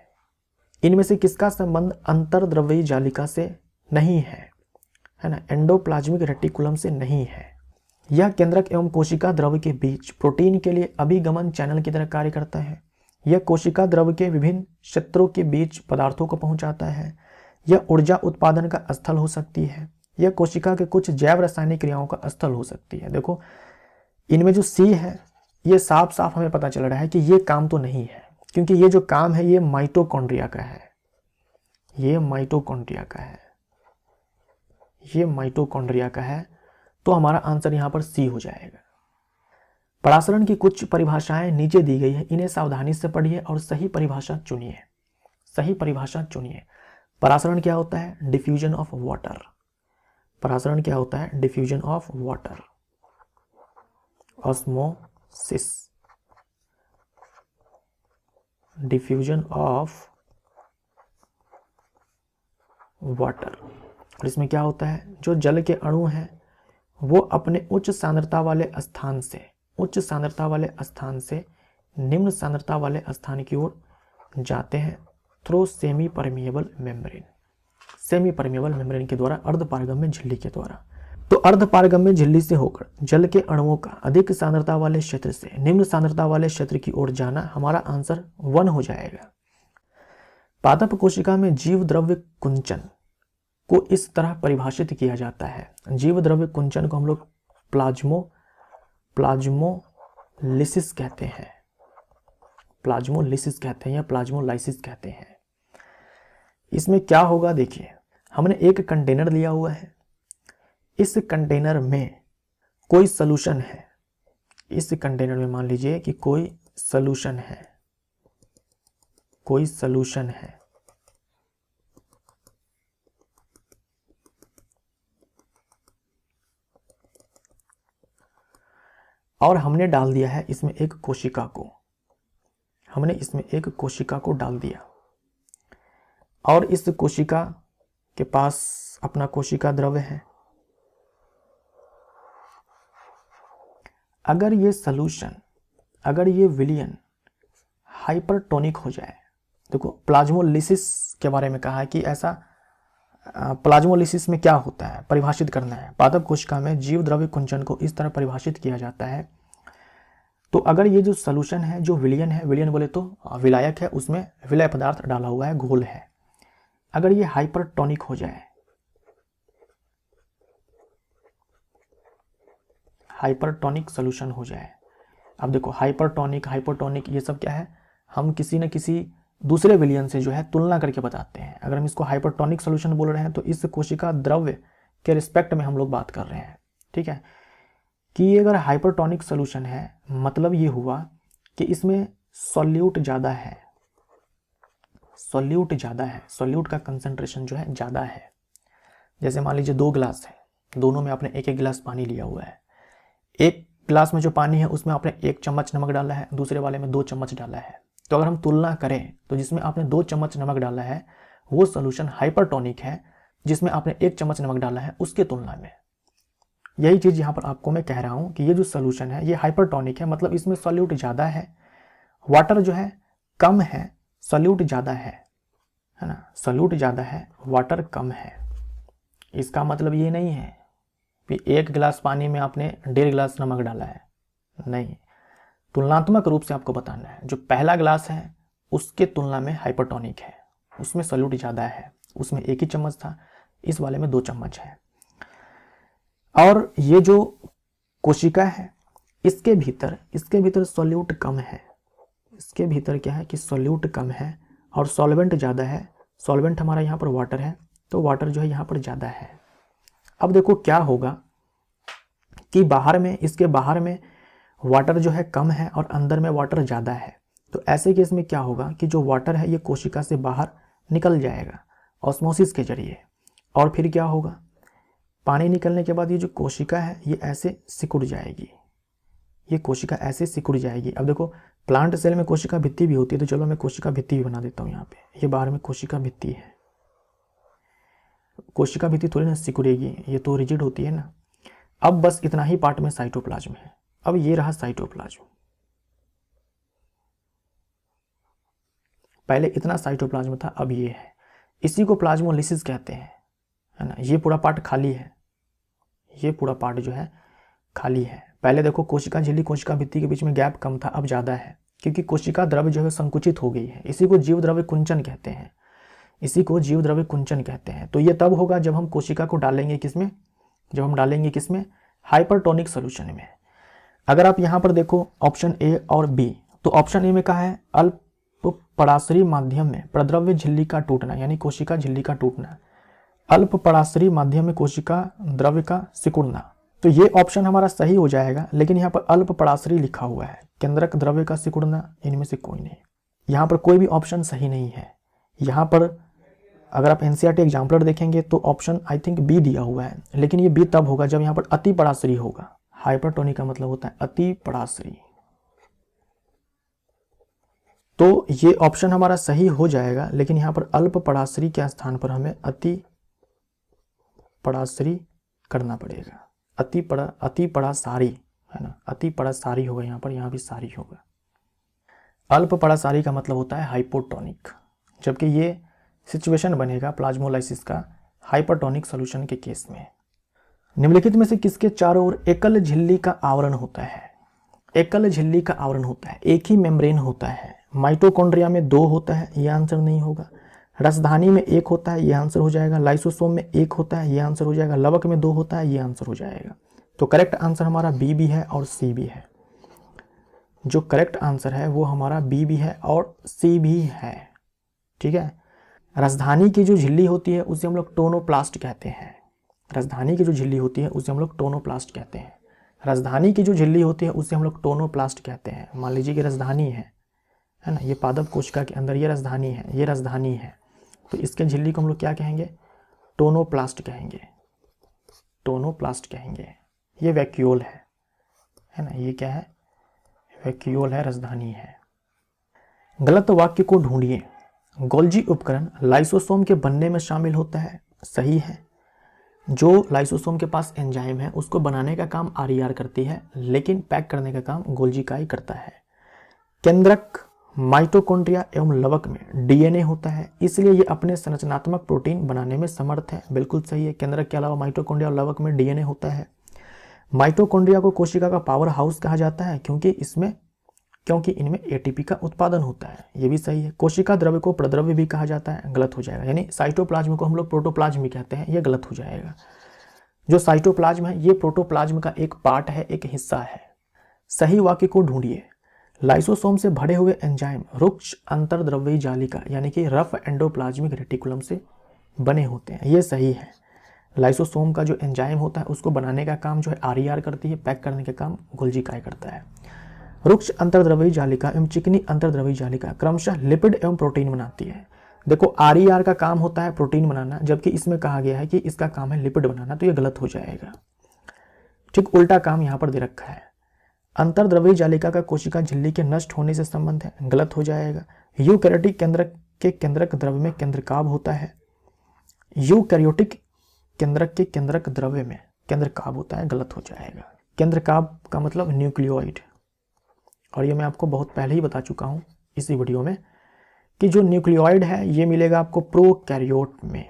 इनमें से किसका संबंध अंतर्द्रव्यी जालिका से नहीं है ना? एंडोप्लाज्मिक रेटिकुलम से नहीं है। यह केंद्रक एवं कोशिका द्रव के बीच प्रोटीन के लिए अभिगमन चैनल की तरह कार्य करता है। यह कोशिका द्रव के विभिन्न क्षेत्रों के बीच पदार्थों को पहुंचाता है। यह ऊर्जा उत्पादन का स्थल हो सकती है। यह कोशिका के कुछ जैव रासायनिक क्रियाओं का स्थल हो सकती है। देखो इनमें जो सी है, ये साफ साफ हमें पता चल रहा है कि ये काम तो नहीं है, क्योंकि ये जो काम है ये माइटोकॉन्ड्रिया का है। ये माइटोकॉन्ड्रिया का है, ये माइटोकॉन्ड्रिया का है। तो हमारा आंसर यहां पर सी हो जाएगा। परासरण की कुछ परिभाषाएं नीचे दी गई है, इन्हें सावधानी से पढ़िए और सही परिभाषा चुनिए। सही परिभाषा चुनिए। परासरण क्या होता है? Diffusion of water. परासरण क्या होता है? Diffusion of water. Osmosis, diffusion of water. और इसमें क्या होता है? जो जल के अणु हैं वो अपने उच्च सांद्रता वाले स्थान से, उच्च सांद्रता वाले स्थान से निम्न सांद्रता वाले स्थान की ओर जाते हैं through semi permeable membrane. Semi permeable membrane के द्वारा, अर्धपारगम्य झिल्ली के द्वारा। तो अर्धपारगम्य झिल्ली से होकर जल के अणुओं का अधिक सांद्रता वाले क्षेत्र से निम्न सांद्रता वाले क्षेत्र की ओर जाना हमारा आंसर 1 हो जाएगा। पादप कोशिका में जीव द्रव्य कुंचन को इस तरह परिभाषित किया जाता है। जीव द्रव्य कुंचन को हम लोग प्लाज्मोलिसिस कहते हैं, प्लाज्मोलिसिस कहते हैं या प्लाज्मोलाइसिस कहते हैं। इसमें क्या होगा? देखिए हमने एक कंटेनर लिया हुआ है, इस कंटेनर में कोई सॉल्यूशन है। इस कंटेनर में मान लीजिए कि कोई सॉल्यूशन है, कोई सॉल्यूशन है। और हमने डाल दिया है इसमें एक कोशिका को, हमने इसमें एक कोशिका को डाल दिया और इस कोशिका के पास अपना कोशिका द्रव्य है। अगर ये सॉल्यूशन, अगर ये विलयन हाइपरटोनिक हो जाए, देखो प्लाज्मोलिसिस के बारे में कहा है कि ऐसा प्लाज्मोलिसिस में क्या होता है परिभाषित करना है। पादप कोशिका में जीव द्रव्य कुंचन को इस तरह परिभाषित किया जाता है। तो अगर ये जो सॉल्यूशन है, जो विलयन है, विलयन बोले तो विलायक है, उसमें विलय पदार्थ डाला हुआ है, घोल है, अगर ये हाइपरटोनिक हो जाए, हाइपरटोनिक सॉल्यूशन हो जाए। अब देखो हाइपरटोनिक, हाइपोटोनिक ये सब क्या है? हम किसी न किसी दूसरे विलयन से जो है तुलना करके बताते हैं। अगर हम इसको हाइपरटोनिक सॉल्यूशन बोल रहे हैं तो इस कोशिका द्रव्य के रिस्पेक्ट में हम लोग बात कर रहे हैं, ठीक है। कि ये अगर हाइपरटोनिक सॉल्यूशन है, मतलब ये हुआ कि इसमें सॉल्यूट ज़्यादा है, सॉल्यूट ज़्यादा है, सॉल्यूट का कंसंट्रेशन जो है ज़्यादा है। जैसे मान लीजिए 2 गिलास है, दोनों में आपने 1-1 गिलास पानी लिया हुआ है। एक गिलास में जो पानी है उसमें आपने 1 चम्मच नमक डाला है, दूसरे वाले में 2 चम्मच डाला है। तो अगर हम तुलना करें तो जिसमें आपने 2 चम्मच नमक डाला है वो सॉल्यूशन हाइपरटोनिक है, जिसमें आपने 1 चम्मच नमक डाला है उसके तुलना में। यही चीज़ यहाँ पर आपको मैं कह रहा हूँ कि ये जो सॉल्यूशन है ये हाइपरटोनिक है, मतलब इसमें सॉल्यूट ज़्यादा है, वाटर जो है कम है, सॉल्यूट ज़्यादा है ना, सॉल्यूट ज़्यादा है, वाटर कम है। इसका मतलब ये नहीं है कि 1 गिलास पानी में आपने 1.5 गिलास नमक डाला है, नहीं, तुलनात्मक रूप से आपको बताना है। जो पहला गिलास है उसके तुलना में हाइपरटोनिक है, उसमें सॉल्यूट ज़्यादा है, उसमें 1 ही चम्मच था, इस वाले में 2 चम्मच है। और ये जो कोशिका है इसके भीतर सॉल्यूट कम है, इसके भीतर क्या है कि सॉल्यूट कम है और सॉल्वेंट ज़्यादा है। सॉल्वेंट हमारा यहाँ पर वाटर है, तो वाटर जो है यहाँ पर ज़्यादा है। अब देखो क्या होगा कि इसके बाहर में वाटर जो है कम है और अंदर में वाटर ज़्यादा है। तो ऐसे केस में क्या होगा कि जो वाटर है ये कोशिका से बाहर निकल जाएगा ऑस्मोसिस के जरिए, और फिर क्या होगा, पानी निकलने के बाद ये जो कोशिका है ये ऐसे सिकुड़ जाएगी, ये कोशिका ऐसे सिकुड़ जाएगी। अब देखो प्लांट सेल में कोशिका भित्ति भी होती है, तो चलो मैं कोशिका भित्ति भी बना देता हूँ यहाँ पे। ये बाहर में कोशिका भित्ति है, कोशिका भित्ति थोड़ी ना सिकुड़ेगी, ये तो रिजिड होती है ना। अब बस इतना ही पार्ट में साइटोप्लाज्म है। अब ये रहा साइटोप्लाज्म, पहले इतना साइटोप्लाज्म था, अब ये है। इसी को प्लाज्मोलिसिस कहते हैं, है ना। ये पूरा पार्ट खाली है, ये पूरा पार्ट जो है खाली है। पहले देखो कोशिका झिल्ली कोशिका भित्ति के बीच में गैप कम था, अब ज़्यादा है, क्योंकि कोशिका द्रव्य जो है संकुचित हो गई है। इसी को जीव द्रव्य कुंचन कहते हैं, इसी को जीव द्रव्य कुंचन कहते हैं। तो ये तब होगा जब हम कोशिका को डालेंगे किसमें, जब हम डालेंगे किसमें, हाइपरटोनिक सोल्यूशन में। अगर आप यहाँ पर देखो ऑप्शन ए और बी, तो ऑप्शन ए में कहा है अल्प पराशरी माध्यम में प्रद्रव्य झिल्ली का टूटना, यानी कोशिका झिल्ली का टूटना, अल्प पराशरी माध्यम में कोशिका द्रव्य का सिकुड़ना। तो ये ऑप्शन हमारा सही हो जाएगा, लेकिन यहाँ पर अल्प पराशरी लिखा हुआ है, केंद्रक द्रव्य का सिकुड़ना, इनमें से कोई नहीं। यहाँ पर कोई भी ऑप्शन सही नहीं है। यहाँ पर अगर आप एनसीईआरटी एग्जाम्पलर देखेंगे तो ऑप्शन आई थिंक बी दिया हुआ है, लेकिन ये बी तब होगा जब यहाँ पर अति पराशरी होगा। हाइपरटोनिक का मतलब होता है अति पराशरी। तो ये ऑप्शन हमारा सही हो जाएगा, लेकिन यहाँ पर अल्प पराशरी के स्थान पर हमें अति पराशरी करना पड़ेगा। अति परासारी, है ना, अति परासारी होगा यहाँ पर, यहाँ भी सारी होगा। अल्प परासारी का मतलब होता है हाइपोटोनिक, जबकि ये सिचुएशन बनेगा प्लाज्मोलाइसिस का हाइपरटोनिक सॉल्यूशन के केस में। निम्नलिखित में से किसके चारों ओर एकल झिल्ली का आवरण होता है, एकल झिल्ली का आवरण होता है, एक ही मेम्ब्रेन होता है। माइटोकॉन्ड्रिया में 2 होता है, ये आंसर नहीं होगा। राजधानी में 1 होता है, ये आंसर हो जाएगा। लाइसोसोम में 1 होता है, ये आंसर हो जाएगा। लवक में 2 होता है, ये आंसर हो जाएगा। तो करेक्ट आंसर हमारा बी भी है और सी भी है। जो करेक्ट आंसर है वो हमारा बी भी है और सी भी है, ठीक है। राजधानी की जो झिल्ली होती है उसे हम लोग टोनोप्लास्ट कहते हैं। राजधानी की जो झिल्ली होती है उसे हम लोग टोनोप्लास्ट कहते हैं। राजधानी की जो झिल्ली होती है उसे हम लोग टोनोप्लास्ट कहते हैं। मान लीजिए कि राजधानी है ना, ये पादप कोशिका के अंदर ये राजधानी है, ये राजधानी है, तो इसके झिल्ली को हम लोग क्या कहेंगे, टोनोप्लास्ट कहेंगे, टोनोप्लास्ट कहेंगे। ये वैक्यूल है ना, ये क्या है, वैक्यूल है, राजधानी है। गलत वाक्य को ढूंढिए। गोल्जी उपकरण लाइसोसोम के बनने में शामिल होता है, सही है। जो लाइसोसोम के पास एंजाइम है उसको बनाने का काम आरईआर करती है, लेकिन पैक करने का काम गोल्जी का ही करता है। केंद्रक माइटोकॉन्ड्रिया एवं लवक में डीएनए होता है, इसलिए ये अपने संरचनात्मक प्रोटीन बनाने में समर्थ है, बिल्कुल सही है। केंद्रक के अलावा माइटोकॉन्ड्रिया और लवक में डीएनए होता है। माइटोकॉन्ड्रिया को कोशिका का पावर हाउस कहा जाता है क्योंकि इनमें एटीपी का उत्पादन होता है, ये भी सही है। कोशिका द्रव्य को प्रद्रव्य भी कहा जाता है, गलत हो जाएगा। यानी साइटोप्लाज्म को हम लोग प्रोटोप्लाज्म भी कहते हैं, ये गलत हो जाएगा। जो साइटोप्लाज्म है ये प्रोटोप्लाज्म का एक पार्ट है, एक हिस्सा है। सही वाक्य को ढूंढिए। लाइसोसोम से भरे हुए एंजाइम रुक्ष अंतर्द्रव्यी जालिका यानी कि रफ एंडोप्लाज्मिक रेटिकुलम से बने होते हैं, ये सही है। लाइसोसोम का जो एंजाइम होता है उसको बनाने का काम जो है आरईआर करती है, पैक करने का काम गोल्जी का करता है। रुक्ष अंतर्द्रव्यी जालिका एवं चिकनी अंतर्द्रव्यी जालिका क्रमशः लिपिड एवं प्रोटीन बनाती है। देखो आरईआर का काम होता है प्रोटीन बनाना, जबकि इसमें कहा गया है कि इसका काम है लिपिड बनाना, तो ये गलत हो जाएगा। ठीक उल्टा काम यहाँ पर दे रखा है। अंतर्द्रव्यी जालिका का कोशिका झिल्ली के नष्ट होने से संबंध है, गलत हो जाएगा। यूकैरियोटिक केंद्रक के केंद्रक द्रव्य में केंद्रकाभ होता है। यूकैरियोटिक केंद्रक के केंद्रक द्रव्य में केंद्रकाभ होता है, गलत हो जाएगा। केंद्रकाभ का मतलब न्यूक्लियोइड, और ये मैं आपको बहुत पहले ही बता चुका हूं इसी वीडियो में कि जो न्यूक्लियोइड है ये मिलेगा आपको प्रोकैरियोट में।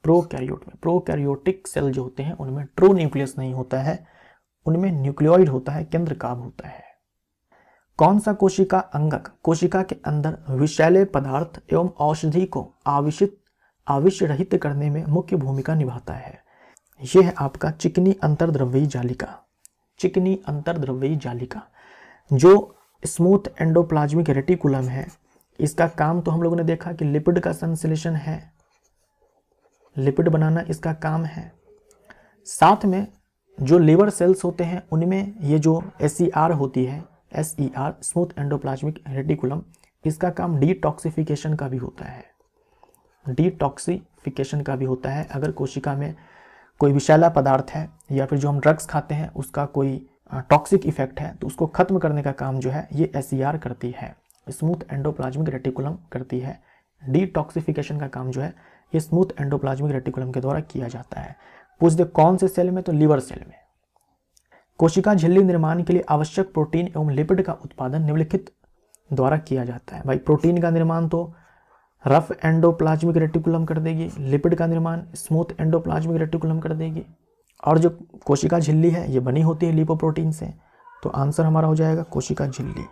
प्रोकैरियोटिक सेल जो होते हैं उनमें ट्रू न्यूक्लियस नहीं होता है, उनमें न्यूक्लियोइड होता है, केंद्रकाभ होता है। कौन सा कोशिका अंगक कोशिका के अंदर विषैले पदार्थ एवं औषधि को आविष्य रहित करने में मुख्य भूमिका निभाता है? यह है आपका चिकनी अंतर्द्रव्यी जालिका। चिकनी अंतर्द्रव्यी जालिका जो स्मूथ एंडोप्लाज्मिक रेटिकुलम है, इसका काम तो हम लोगों ने देखा कि लिपिड का संश्लेषण है, लिपिड बनाना इसका काम है। साथ में जो लिवर सेल्स होते हैं उनमें ये जो SER होती है, SER स्मूथ एंडोप्लाज्मिक रेटिकुलम, इसका काम डिटॉक्सिफिकेशन का भी होता है, डिटॉक्सिफिकेशन का भी होता है। अगर कोशिका में कोई विषैला पदार्थ है या फिर जो हम ड्रग्स खाते हैं उसका कोई टॉक्सिक इफेक्ट है तो उसको खत्म करने का काम जो है ये SER करती है, स्मूथ एंडोप्लाज्मिक रेटिकुलम करती है। डिटॉक्सिफिकेशन का काम जो है ये स्मूथ एंडोप्लाज्मिक रेटिकुलम के द्वारा किया जाता है। पूछ दे कौन से सेल में, तो लिवर सेल में। कोशिका झिल्ली निर्माण के लिए आवश्यक प्रोटीन एवं लिपिड का उत्पादन निम्नलिखित द्वारा किया जाता है। भाई प्रोटीन का निर्माण तो रफ एंडोप्लाज्मिक रेटिकुलम कर देगी, लिपिड का निर्माण स्मूथ एंडोप्लाज्मिक रेटिकुलम कर देगी, और जो कोशिका झिल्ली है ये बनी होती है लिपोप्रोटीन से। तो आंसर हमारा हो जाएगा कोशिका झिल्ली,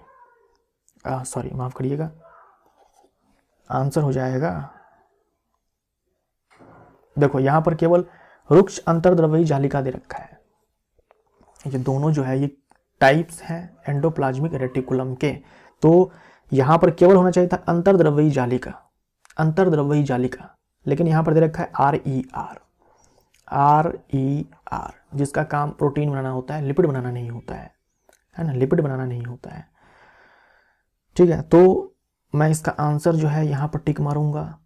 सॉरी माफ करिएगा, आंसर हो जाएगा, देखो यहां पर केवल रुक्ष अंतर्द्रव्यी जालिका दे रखा है। ये दोनों जो है ये टाइप्स हैं एंडोप्लाज्मिक रेटिकुलम के, तो यहां पर केवल होना चाहिए था अंतर्द्रव्यी जालिका, अंतर्द्रव्यी जालिका, लेकिन यहां पर दे रखा है RER, जिसका काम प्रोटीन बनाना होता है, लिपिड बनाना नहीं होता है ना, लिपिड बनाना नहीं होता है। ठीक है, तो मैं इसका आंसर जो है यहां पर टिक मारूंगा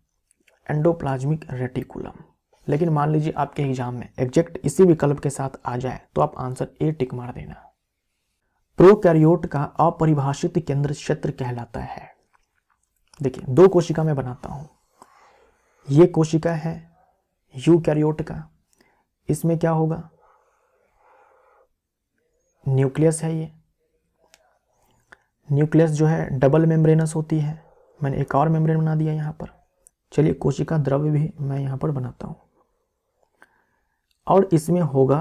एंडोप्लाज्मिक रेटिकुलम। लेकिन मान लीजिए आपके एग्जाम में एग्जैक्ट इसी विकल्प के साथ आ जाए तो आप आंसर ए टिक मार देना। प्रोकैरियोट का अपरिभाषित केंद्र क्षेत्र कहलाता है। देखिए दो कोशिका मैं बनाता हूं, ये कोशिका है यूकैरियोट का, इसमें क्या होगा, न्यूक्लियस है, ये न्यूक्लियस जो है डबल मेम्ब्रेनस होती है, मैंने एक और मेम्ब्रेन बना दिया यहाँ पर। चलिए कोशिका द्रव्य भी मैं यहाँ पर बनाता हूँ, और इसमें होगा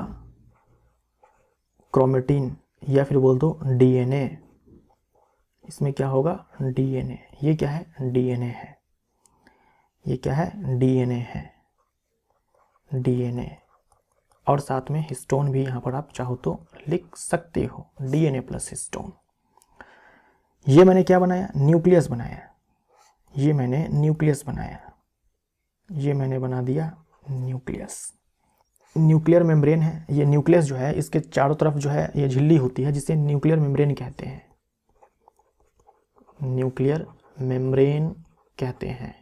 क्रोमेटिन या फिर बोल दो DNA। इसमें क्या होगा, DNA। ये क्या है, DNA है, ये क्या है, DNA है, DNA। और साथ में हिस्टोन भी यहाँ पर आप चाहो तो लिख सकते हो, DNA प्लस हिस्टोन। ये मैंने क्या बनाया, न्यूक्लियस बनाया, ये मैंने न्यूक्लियस बनाया, ये मैंने बना दिया न्यूक्लियस। न्यूक्लियर मेम्ब्रेन है, ये न्यूक्लियस जो है इसके चारों तरफ जो है ये झिल्ली होती है जिसे न्यूक्लियर मेम्ब्रेन कहते हैं, न्यूक्लियर मेम्ब्रेन कहते हैं,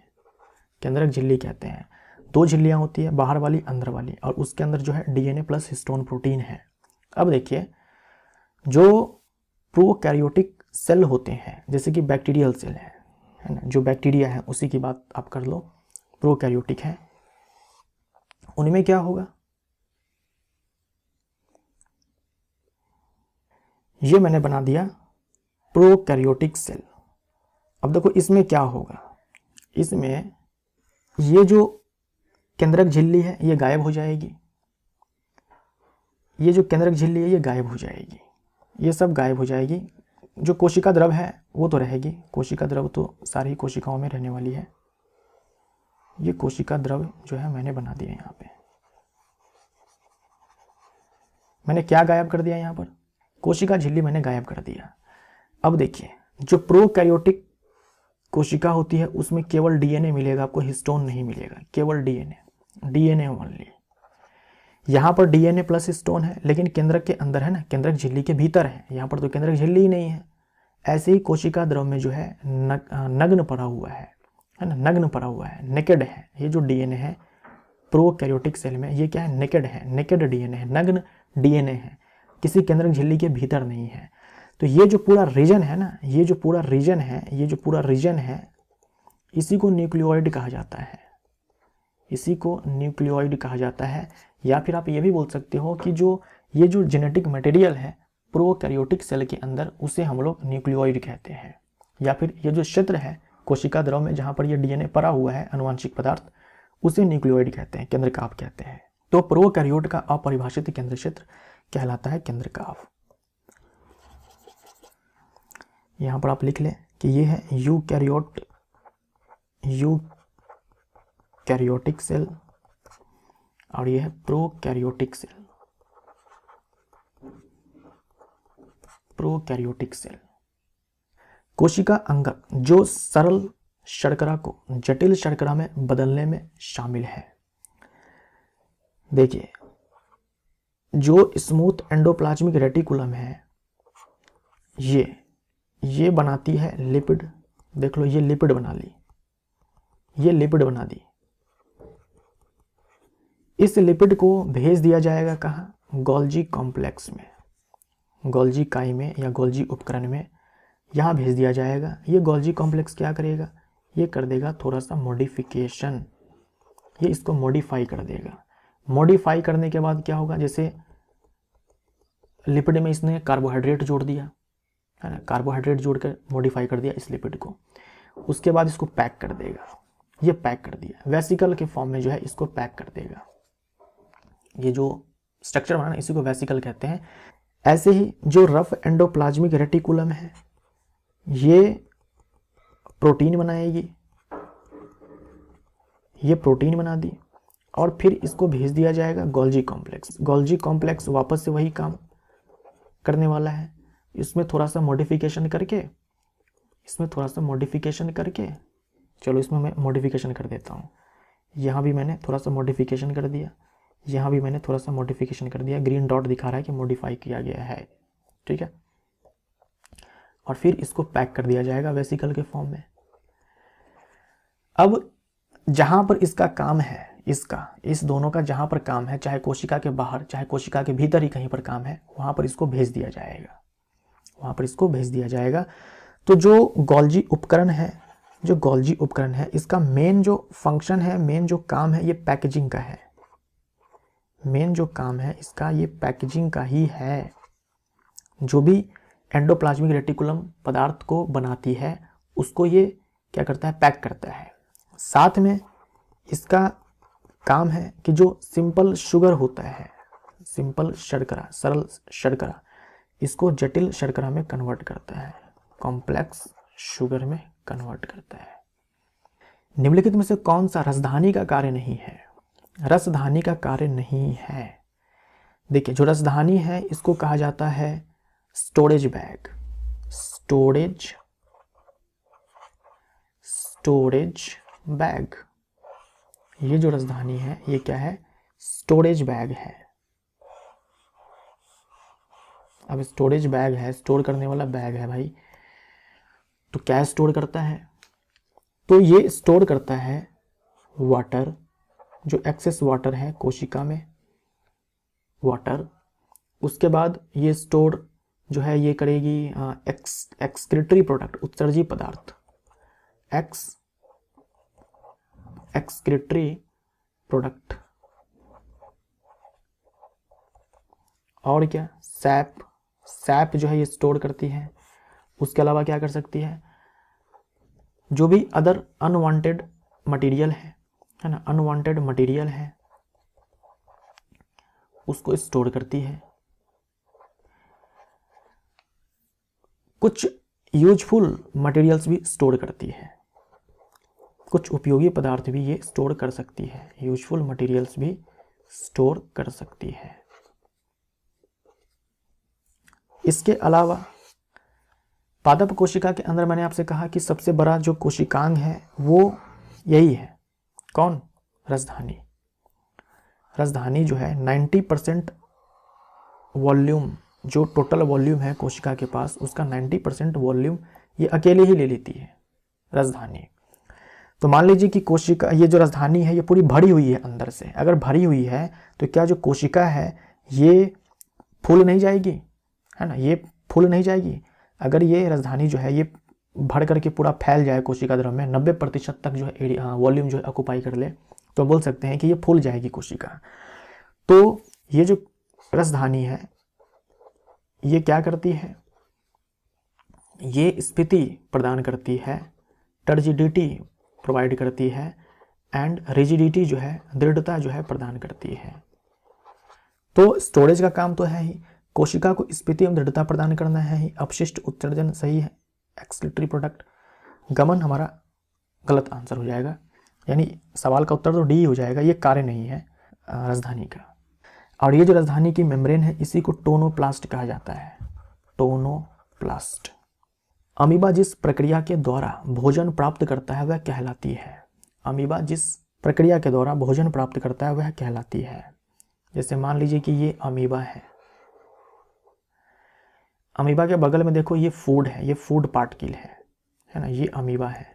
केंद्रक झिल्ली कहते हैं। दो झिल्लियां होती है, बाहर वाली अंदर वाली, और उसके अंदर जो है DNA प्लस हिस्टोन प्रोटीन है। अब देखिए जो प्रोकैरियोटिक सेल होते हैं जैसे कि बैक्टीरियल सेल है ना, जो बैक्टीरिया है उसी की बात आप कर लो, प्रोकैरियोटिक है, उनमें क्या होगा, ये मैंने बना दिया प्रोकैरियोटिक सेल। अब देखो इसमें क्या होगा, इसमें ये जो केंद्रक झिल्ली है ये गायब हो जाएगी, ये जो केंद्रक झिल्ली है ये गायब हो जाएगी, ये सब गायब हो जाएगी। जो कोशिका द्रव है वो तो रहेगी, कोशिका द्रव तो सारी कोशिकाओं में रहने वाली है। ये कोशिका द्रव जो है मैंने बना दिया, यहाँ पे मैंने क्या गायब कर दिया, यहाँ पर कोशिका झिल्ली मैंने गायब कर दिया। अब देखिए जो प्रोकैरियोटिक कोशिका होती है उसमें केवल DNA मिलेगा, आपको हिस्टोन नहीं मिलेगा, केवल DNA ओनली। यहाँ पर DNA प्लस हिस्टोन है, लेकिन केंद्रक के अंदर है ना, केंद्रक झिल्ली के भीतर है, यहाँ पर तो केंद्रक झिल्ली ही नहीं है। ऐसे ही कोशिका द्रव में जो है नग्न पड़ा हुआ है ना, नग्न पड़ा हुआ है, नेकेड है। ये जो DNA है प्रोकैरियोटिक सेल में ये क्या है, नेकेड है, नेकेड DNA है, नग्न DNA है, किसी केंद्रक झिल्ली के भीतर नहीं है। तो ये जो पूरा रीजन है ना, ये जो पूरा रीजन है, ये जो पूरा रीजन है, इसी को न्यूक्लियोइड कहा जाता है, इसी को न्यूक्लियोइड कहा जाता है। या फिर आप ये भी बोल सकते हो कि जो ये जो जेनेटिक मटेरियल है प्रोकैरियोटिक सेल के अंदर उसे हम लोग न्यूक्लियोइड कहते हैं। या फिर ये जो क्षेत्र है कोशिका द्रव में जहाँ पर ये DNA पड़ा हुआ है अनुवांशिक पदार्थ, उसे न्यूक्लियोइड कहते हैं, केंद्रकाव कहते हैं। तो प्रोकैरियोट का अपरिभाषित केंद्र क्षेत्र कहलाता है केंद्रकाव। यहाँ पर आप लिख लें कि ये है यूकैरियोटिक सेल और ये है प्रोकैरियोटिक सेल। कोशिका अंगक जो सरल शर्करा को जटिल शर्करा में बदलने में शामिल है। देखिए, जो स्मूथ एंडोप्लाज्मिक रेटिकुलम है ये बनाती है लिपिड। देख लो, ये लिपिड बना ली, ये लिपिड बना दी। इस लिपिड को भेज दिया जाएगा कहाँ? गोल्जी कॉम्प्लेक्स में, गोल्जी काई में या गोल्जी उपकरण में, यहाँ भेज दिया जाएगा। ये गोल्जी कॉम्प्लेक्स क्या करेगा? ये कर देगा थोड़ा सा मॉडिफिकेशन, ये इसको मॉडिफाई कर देगा। मॉडिफाई करने के बाद क्या होगा? जैसे लिपिड में इसने कार्बोहाइड्रेट जोड़ दिया है ना, कार्बोहाइड्रेट जोड़कर मॉडिफाई कर दिया इस लिपिड को। उसके बाद इसको पैक कर देगा, ये पैक कर दिया वेसिकल के फॉर्म में जो है, इसको पैक कर देगा। ये जो स्ट्रक्चर बना ना, इसी को वेसिकल कहते हैं। ऐसे ही जो रफ एंडोप्लाज्मिक रेटिकुलम है ये प्रोटीन बनाएगी, ये प्रोटीन बना दी और फिर इसको भेज दिया जाएगा गोल्जी कॉम्प्लेक्स। गोल्जी कॉम्प्लेक्स वापस से वही काम करने वाला है, इसमें थोड़ा सा मॉडिफिकेशन करके, चलो इसमें मैं मॉडिफिकेशन कर देता हूँ। यहाँ भी मैंने थोड़ा सा मॉडिफिकेशन कर दिया, यहाँ भी मैंने थोड़ा सा मॉडिफिकेशन कर दिया। ग्रीन डॉट दिखा रहा है कि मॉडिफाई किया गया है, ठीक है। और फिर इसको पैक कर दिया जाएगा वेसिकल के फॉर्म में। अब जहाँ पर इसका काम है, इस दोनों का जहाँ पर काम है, चाहे कोशिका के बाहर चाहे कोशिका के भीतर ही कहीं पर काम है, वहाँ पर इसको भेज दिया जाएगा, तो जो गोल्जी उपकरण है, इसका मेन जो फंक्शन है, मेन जो काम है, ये पैकेजिंग का है। मेन जो काम है इसका ये पैकेजिंग का ही है। जो भी एंडोप्लाज्मिक रेटिकुलम पदार्थ को बनाती है उसको ये क्या करता है? पैक करता है। साथ में इसका काम है कि जो सिंपल शुगर होता है, सिंपल शर्करा, सरल शर्करा, इसको जटिल शर्करा में कन्वर्ट करता है, कॉम्प्लेक्स शुगर में कन्वर्ट करता है। निम्नलिखित में से कौन सा रसधानी का कार्य नहीं है? रसधानी का कार्य नहीं है। देखिए, जो रसधानी है इसको कहा जाता है स्टोरेज बैग। ये जो रसधानी है ये क्या है? स्टोरेज बैग है। अब स्टोरेज बैग है, स्टोर करने वाला बैग है भाई, तो क्या स्टोर करता है? तो ये स्टोर करता है वाटर, जो एक्सेस वाटर है कोशिका में, वाटर। उसके बाद ये स्टोर जो है ये करेगी एक्सक्रीटरी प्रोडक्ट, उत्सर्जी पदार्थ, एक्सक्रीटरी प्रोडक्ट। और क्या? सैप जो है ये स्टोर करती है। उसके अलावा क्या कर सकती है? जो भी अदर अनवांटेड मटेरियल है ना, अनवांटेड मटेरियल है उसको स्टोर करती है। कुछ यूजफुल मटेरियल्स भी स्टोर करती है, कुछ उपयोगी पदार्थ भी ये स्टोर कर सकती है, यूजफुल मटेरियल्स भी स्टोर कर सकती है। इसके अलावा पादप कोशिका के अंदर मैंने आपसे कहा कि सबसे बड़ा जो कोशिकांग है वो यही है, कौन? रसधानी जो है 90% वॉल्यूम, जो टोटल वॉल्यूम है कोशिका के पास, उसका 90% वॉल्यूम ये अकेले ही ले लेती है रसधानी। तो मान लीजिए कि कोशिका, ये जो रसधानी है ये पूरी भरी हुई है अंदर से। अगर भरी हुई है तो क्या जो कोशिका है ये फूल नहीं जाएगी, है ना, ये फूल नहीं जाएगी। अगर ये रसधानी जो है ये भर करके पूरा फैल जाए कोशिका द्रव्य में, 90% तक जो है एरिया वॉल्यूम जो है ऑक्यूपाई कर ले, तो बोल सकते हैं कि ये फूल जाएगी कोशिका। तो ये जो रसधानी है ये क्या करती है? ये स्फीति प्रदान करती है, टर्जिडिटी प्रोवाइड करती है, एंड रिजिडिटी जो है, दृढ़ता जो है प्रदान करती है। तो स्टोरेज का काम तो है ही, कोशिका को स्फीति एवं दृढ़ता प्रदान करना है ही, अपशिष्ट उत्सर्जन सही है एक्सक्रीटरी प्रोडक्ट। गमन हमारा गलत आंसर हो जाएगा, यानी सवाल का उत्तर तो डी हो जाएगा, ये कार्य नहीं है राजधानी का। और ये जो राजधानी की मेम्ब्रेन है इसी को टोनोप्लास्ट कहा जाता है, टोनोप्लास्ट। अमीबा जिस प्रक्रिया के द्वारा भोजन प्राप्त करता है वह कहलाती है। अमीबा जिस प्रक्रिया के द्वारा भोजन प्राप्त करता है वह कहलाती है। जैसे मान लीजिए कि ये अमीबा है, अमीबा के बगल में देखो ये फूड है, ये फूड पार्टिकल है ना, ये अमीबा है,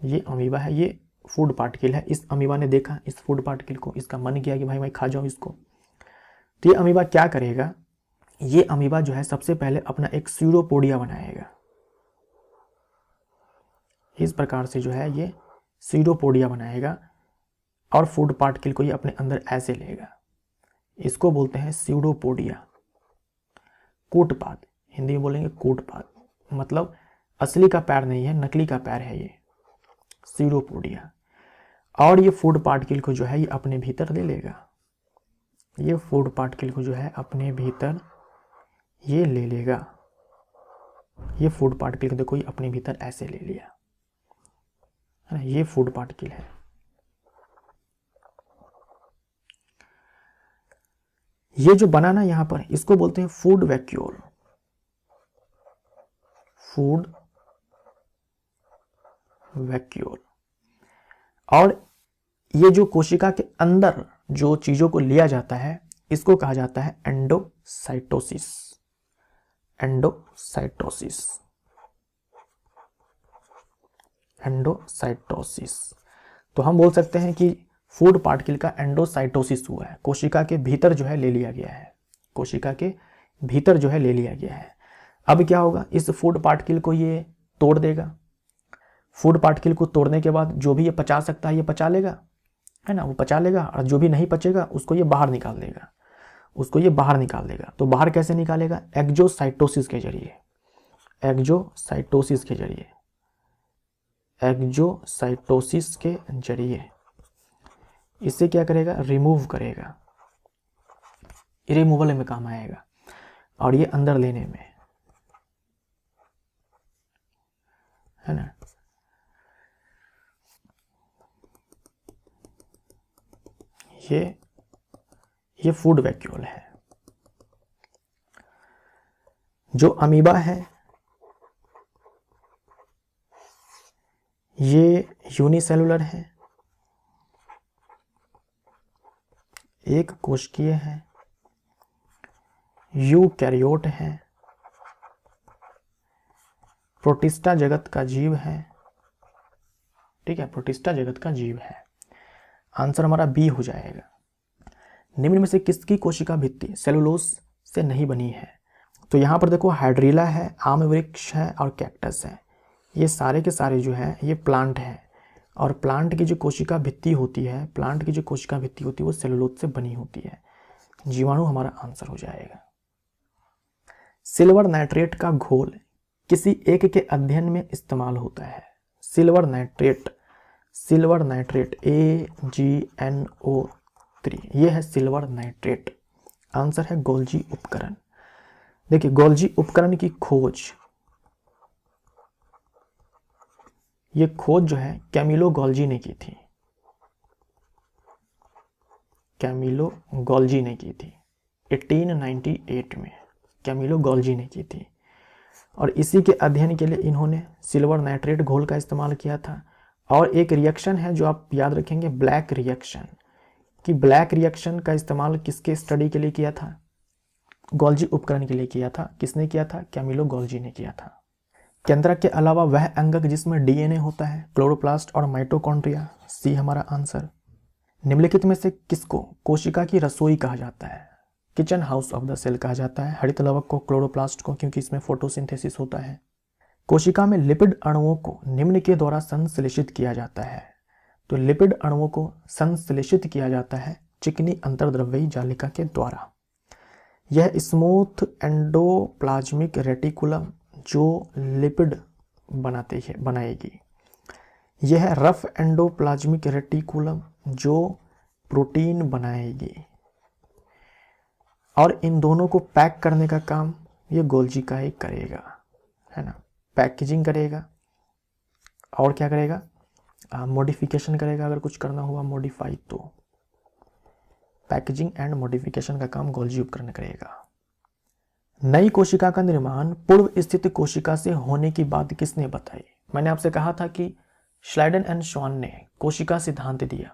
ये अमीबा है, ये फूड पार्टिकल है। इस अमीबा ने देखा इस फूड पार्टिकल को, इसका मन किया कि भाई मैं खा जाऊं इसको। तो ये अमीबा क्या करेगा, ये अमीबा जो है सबसे पहले अपना एक स्यूडोपोडिया बनाएगा। इस प्रकार से जो है ये स्यूडोपोडिया बनाएगा और फूड पार्टिकल को ये अपने अंदर ऐसे लेगा। इसको बोलते हैं स्यूडोपोडिया, कूटपाद, हिंदी में बोलेंगे कूटपाद, मतलब असली का पैर नहीं है, नकली का पैर है ये स्यूडोपोडिया। और ये फूड पार्टिकल को जो है ये अपने भीतर ले लेगा, ये फूड पार्टिकल को जो है अपने भीतर ये ले लेगा। ये फूड पार्टिकल को देखो ये अपने भीतर ऐसे ले लिया, है ना, ये फूड पार्टिकल है। ये जो बना ना यहां पर, इसको बोलते हैं फूड वैक्यूल, फूड वैक्यूल। और ये जो कोशिका के अंदर जो चीजों को लिया जाता है इसको कहा जाता है एंडोसाइटोसिस, एंडोसाइटोसिस, एंडोसाइटोसिस। तो हम बोल सकते हैं कि फूड पार्टिकल का एंडोसाइटोसिस हुआ है, कोशिका के भीतर जो है ले लिया गया है, कोशिका के भीतर जो है ले लिया गया है। अब क्या होगा, इस फूड पार्टिकल को ये तोड़ देगा। फूड पार्टिकल को तोड़ने के बाद जो भी ये पचा सकता है ये पचा लेगा, है ना, वो पचा लेगा। और जो भी नहीं पचेगा उसको ये बाहर निकाल देगा, उसको ये बाहर निकाल देगा। तो बाहर कैसे निकालेगा, एक्जोसाइटोसिस के जरिए, एक्जोसाइटोसिस के जरिए, एक्जोसाइटोसिस के जरिए। इससे क्या करेगा, रिमूव करेगा, रिमूवल में काम आएगा। और ये अंदर लेने में, है ना। ये फूड वैक्यूल है। जो अमीबा है ये यूनिसेलुलर है, एक कोशिकीय है, यूकैरियोट है, प्रोटिस्टा जगत का जीव है, ठीक है, प्रोटिस्टा जगत का जीव है। आंसर हमारा बी हो जाएगा। निम्न में से किसकी कोशिका भित्ति सेलुलोज से नहीं बनी है। तो यहाँ पर देखो हाइड्रीला है, आम वृक्ष है और कैक्टस है। ये सारे के सारे जो है ये प्लांट है। और प्लांट की जो कोशिका भित्ति होती है, प्लांट की जो कोशिका भित्ति होती है वो सेलुलोज से बनी होती है। जीवाणु हमारा आंसर हो जाएगा। सिल्वर नाइट्रेट का घोल किसी एक के अध्ययन में इस्तेमाल होता है। Silver nitrate, silver nitrate AgNO3, ये है सिल्वर नाइट्रेट। आंसर है गोल्जी उपकरण। देखिए गोल्जी उपकरण की खोज, ये खोज जो है कैमिलो गोल्जी ने की थी, कैमिलो गोल्जी ने की थी 1898 में, कैमिलो गोल्जी ने की थी। और इसी के अध्ययन के लिए इन्होंने सिल्वर नाइट्रेट घोल का इस्तेमाल किया था। और एक रिएक्शन है जो आप याद रखेंगे, ब्लैक रिएक्शन, कि ब्लैक रिएक्शन का इस्तेमाल किसके स्टडी के लिए किया था, गोल्जी उपकरण के लिए किया था। किसने किया था, कैमिलो गोल्जी ने किया था। केंद्रक के अलावा वह अंगक जिसमें डीएनए होता है, क्लोरोप्लास्ट और माइटोकॉन्ड्रिया, सी हमारा आंसर। निम्नलिखित में से किसको कोशिका की रसोई कहा जाता है, kitchen house of the cell कहा जाता है। हरित लवक को, क्लोरोप्लास्ट को, क्योंकि इसमें फोटोसिंथेसिस होता है। कोशिका में लिपिड अणुओं को निम्न के द्वारा संश्लेषित किया जाता है। तो लिपिड अणुओं को संश्लेषित किया जाता है चिकनी अंतर्द्रव्यी जालिका के द्वारा। यह स्मूथ एंडोप्लाज्मिक रेटिकुलम जो लिपिड बनाएगी। यह रफ एंडोप्लाज्मिक रेटिकुलम जो प्रोटीन बनाएगी। और इन दोनों को पैक करने का काम ये गोल्जी का ही करेगा, है ना। पैकेजिंग करेगा और क्या करेगा, मॉडिफिकेशन करेगा। अगर कुछ करना हुआ मॉडिफाई तो पैकेजिंग एंड मॉडिफिकेशन का काम गोल्जी उपकरण करेगा। नई कोशिका का निर्माण पूर्व स्थित कोशिका से होने की बात किसने बताई? मैंने आपसे कहा था कि श्लाइडन एंड श्वान ने कोशिका सिद्धांत दिया,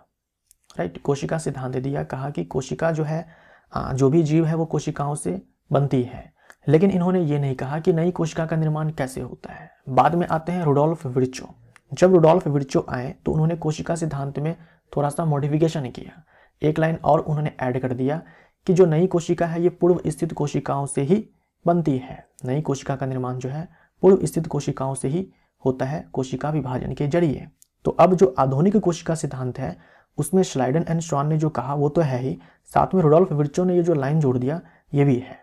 राइट। कोशिका सिद्धांत दिया, कहा कि कोशिका जो है, जो भी जीव है वो कोशिकाओं से बनती है, लेकिन इन्होंने ये नहीं कहा कि नई कोशिका का निर्माण कैसे होता है। बाद में आते हैं रुडोल्फ विर्चो। जब रुडोल्फ विर्चो आए तो उन्होंने कोशिका सिद्धांत में थोड़ा सा मॉडिफिकेशन किया, एक लाइन और उन्होंने ऐड कर दिया कि जो नई कोशिका है ये पूर्व स्थित कोशिकाओं से ही बनती है। नई कोशिका का निर्माण जो है पूर्व स्थित कोशिकाओं से ही होता है, कोशिका विभाजन के जरिए। तो अब जो आधुनिक कोशिका सिद्धांत है उसमें श्लाइडन एंड श्वान ने जो कहा वो तो है ही, साथ में रुडोल्फ विर्चो ने ये जो लाइन जोड़ दिया ये भी है।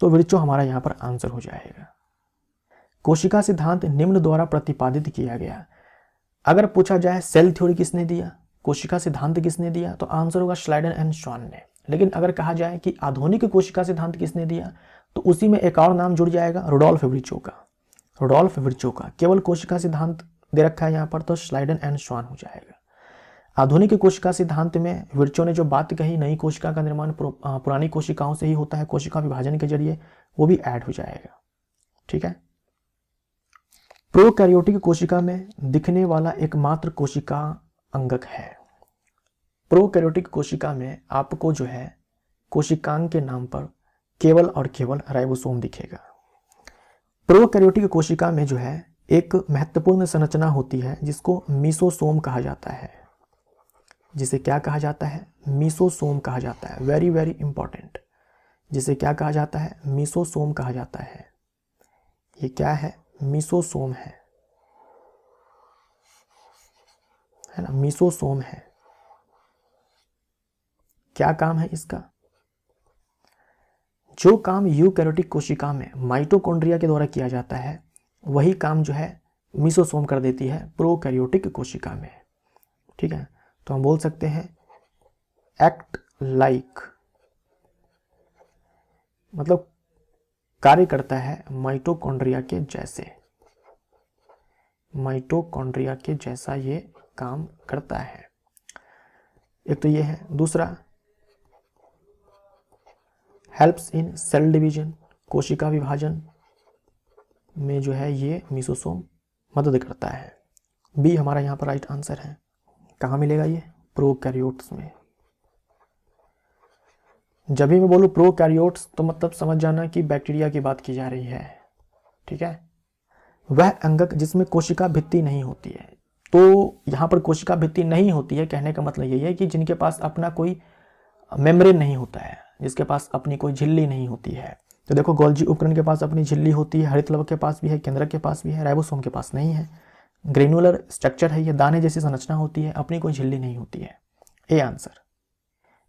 तो विर्चो हमारा यहाँ पर आंसर हो जाएगा। कोशिका सिद्धांत निम्न द्वारा प्रतिपादित किया गया। अगर पूछा जाए सेल थ्योरी किसने दिया, कोशिका सिद्धांत किसने दिया, तो आंसर होगा श्लाइडन एंड श्वान ने। लेकिन अगर कहा जाए कि आधुनिक कोशिका सिद्धांत किसने दिया, तो उसी में एक और नाम जुड़ जाएगा, रुडोल्फ विर्चो का। रुडोल्फ विर्चो का केवल कोशिका सिद्धांत दे रखा है यहाँ पर, तो श्लाइडन एंड श्वान हो जाएगा। आधुनिक कोशिका सिद्धांत में विर्चो ने जो बात कही नई कोशिका का निर्माण पुरानी कोशिकाओं से ही होता है कोशिका विभाजन के जरिए, वो भी ऐड हो जाएगा, ठीक है। प्रोकैरियोटिक कोशिका में दिखने वाला एकमात्र कोशिका अंगक है। प्रोकैरियोटिक कोशिका में आपको जो है कोशिकांग के नाम पर केवल और केवल राइबोसोम दिखेगा। प्रोकैरियोटिक कोशिका में जो है एक महत्वपूर्ण संरचना होती है जिसको मीसोसोम कहा जाता है। जिसे क्या कहा जाता है, मीसोसोम कहा जाता है। Very very important. जिसे क्या कहा जाता है, मीसोसोम कहा जाता है। ये क्या है, मीसोसोम है ना, मीसोसोम है। क्या काम है इसका? जो काम यूकैरियोटिक कोशिका में माइटोकॉन्ड्रिया के द्वारा किया जाता है वही काम जो है मीसोसोम कर देती है प्रोकैरियोटिक कोशिका में, ठीक है। तो हम बोल सकते हैं एक्ट लाइक, मतलब कार्य करता है माइटोकॉन्ड्रिया के जैसे। माइटोकॉन्ड्रिया के जैसा ये काम करता है। एक तो ये है। दूसरा, हेल्प्स इन सेल डिवीजन, कोशिका विभाजन में जो है ये मीसोसोम मदद करता है। बी हमारा यहाँ पर राइट आंसर है। कहाँ मिलेगा ये? प्रोकैरियोट्स में। जब भी मैं बोलूँ प्रोकैरियोट्स तो मतलब समझ जाना कि बैक्टीरिया की बात की जा रही है, ठीक है। वह अंगक जिसमें कोशिका भित्ति नहीं होती है। तो यहाँ पर कोशिका भित्ति नहीं होती है कहने का मतलब यही है कि जिनके पास अपना कोई मेम्ब्रेन नहीं होता है, जिसके पास अपनी कोई झिल्ली नहीं होती है। तो देखो गोल्जी उपकरण के पास अपनी झिल्ली होती है, हरितलवक के पास भी है, केंद्रक के पास भी है, राइबोसोम के पास नहीं है। ग्रेनुलर स्ट्रक्चर है, ये दाने जैसी संरचना होती है, अपनी कोई झिल्ली नहीं होती है। A answer.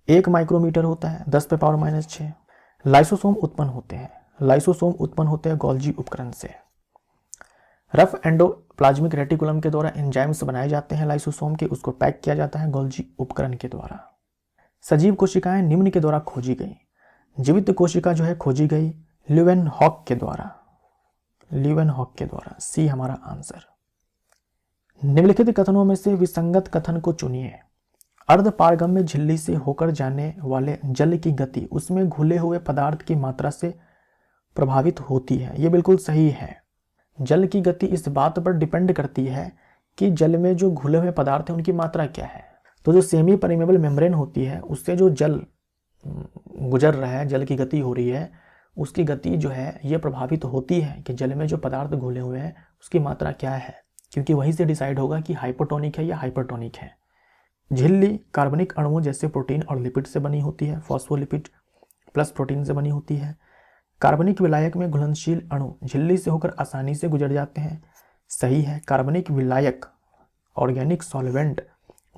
1 माइक्रोमीटर होता है 10 पे पावर -6। लाइसोसोम उत्पन्न होते हैं, लाइसोसोम उत्पन्न होते हैं गोल्जी उपकरण से। रफ एंडोप्लाज्मिक रेटिकुलम के द्वारा एंजाइम्स बनाए जाते हैं लाइसोसोम के, उसको पैक किया जाता है गोल्जी उपकरण के द्वारा। सजीव कोशिकाएं निम्न के द्वारा खोजी गई। जीवित कोशिका जो है खोजी गई ल्यूवेनहॉक के द्वारा, ल्यूवेनहॉक के द्वारा। सी हमारा आंसर। निम्नलिखित कथनों में से विसंगत कथन को चुनिए। अर्धपारगम्य झिल्ली से होकर जाने वाले जल की गति उसमें घुले हुए पदार्थ की मात्रा से प्रभावित होती है। ये बिल्कुल सही है। जल की गति इस बात पर डिपेंड करती है कि जल में जो घुले हुए पदार्थ हैं उनकी मात्रा क्या है। तो जो सेमी परमेबल मेम्ब्रेन होती है उससे जो जल गुजर रहा है, जल की गति हो रही है, उसकी गति जो है ये प्रभावित होती है कि जल में जो पदार्थ घुले हुए हैं उसकी मात्रा क्या है, क्योंकि वहीं से डिसाइड होगा कि हाइपोटोनिक है या हाइपरटोनिक है। झिल्ली कार्बनिक अणुओं जैसे प्रोटीन और लिपिड से बनी होती है, फॉस्फोलिपिड प्लस प्रोटीन से बनी होती है। कार्बनिक विलायक में घुलनशील अणु झिल्ली से होकर आसानी से गुजर जाते हैं। सही है। कार्बनिक विलायक ऑर्गेनिक सॉल्वेंट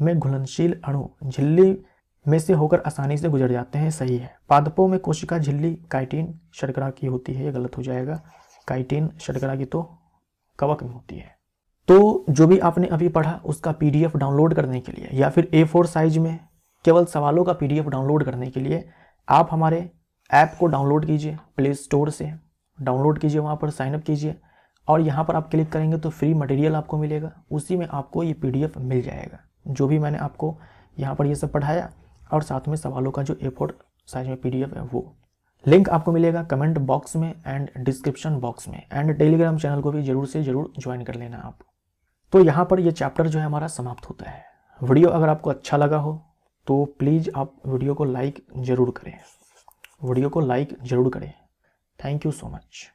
में घुलनशील अणु झिल्ली में से होकर आसानी से गुजर जाते हैं। सही है। पादपों में कोशिका झिल्ली काइटिन शर्करा की होती है, ये गलत हो जाएगा। काइटिन शर्करा की तो कवक में होती है। तो जो भी आपने अभी पढ़ा उसका PDF डाउनलोड करने के लिए या फिर A4 साइज में केवल सवालों का PDF डाउनलोड करने के लिए आप हमारे ऐप को डाउनलोड कीजिए प्ले स्टोर से। डाउनलोड कीजिए, वहाँ पर साइनअप कीजिए और यहाँ पर आप क्लिक करेंगे तो फ्री मटेरियल आपको मिलेगा, उसी में आपको ये PDF मिल जाएगा, जो भी मैंने आपको यहाँ पर ये सब पढ़ाया और साथ में सवालों का जो A4 साइज में PDF है वो। लिंक आपको मिलेगा कमेंट बॉक्स में एंड डिस्क्रिप्शन बॉक्स में, एंड टेलीग्राम चैनल को भी ज़रूर से ज़रूर ज्वाइन कर लेना आप। तो यहाँ पर ये चैप्टर जो है हमारा समाप्त होता है। वीडियो अगर आपको अच्छा लगा हो तो प्लीज़ आप वीडियो को लाइक ज़रूर करें, वीडियो को लाइक ज़रूर करें। Thank you so much.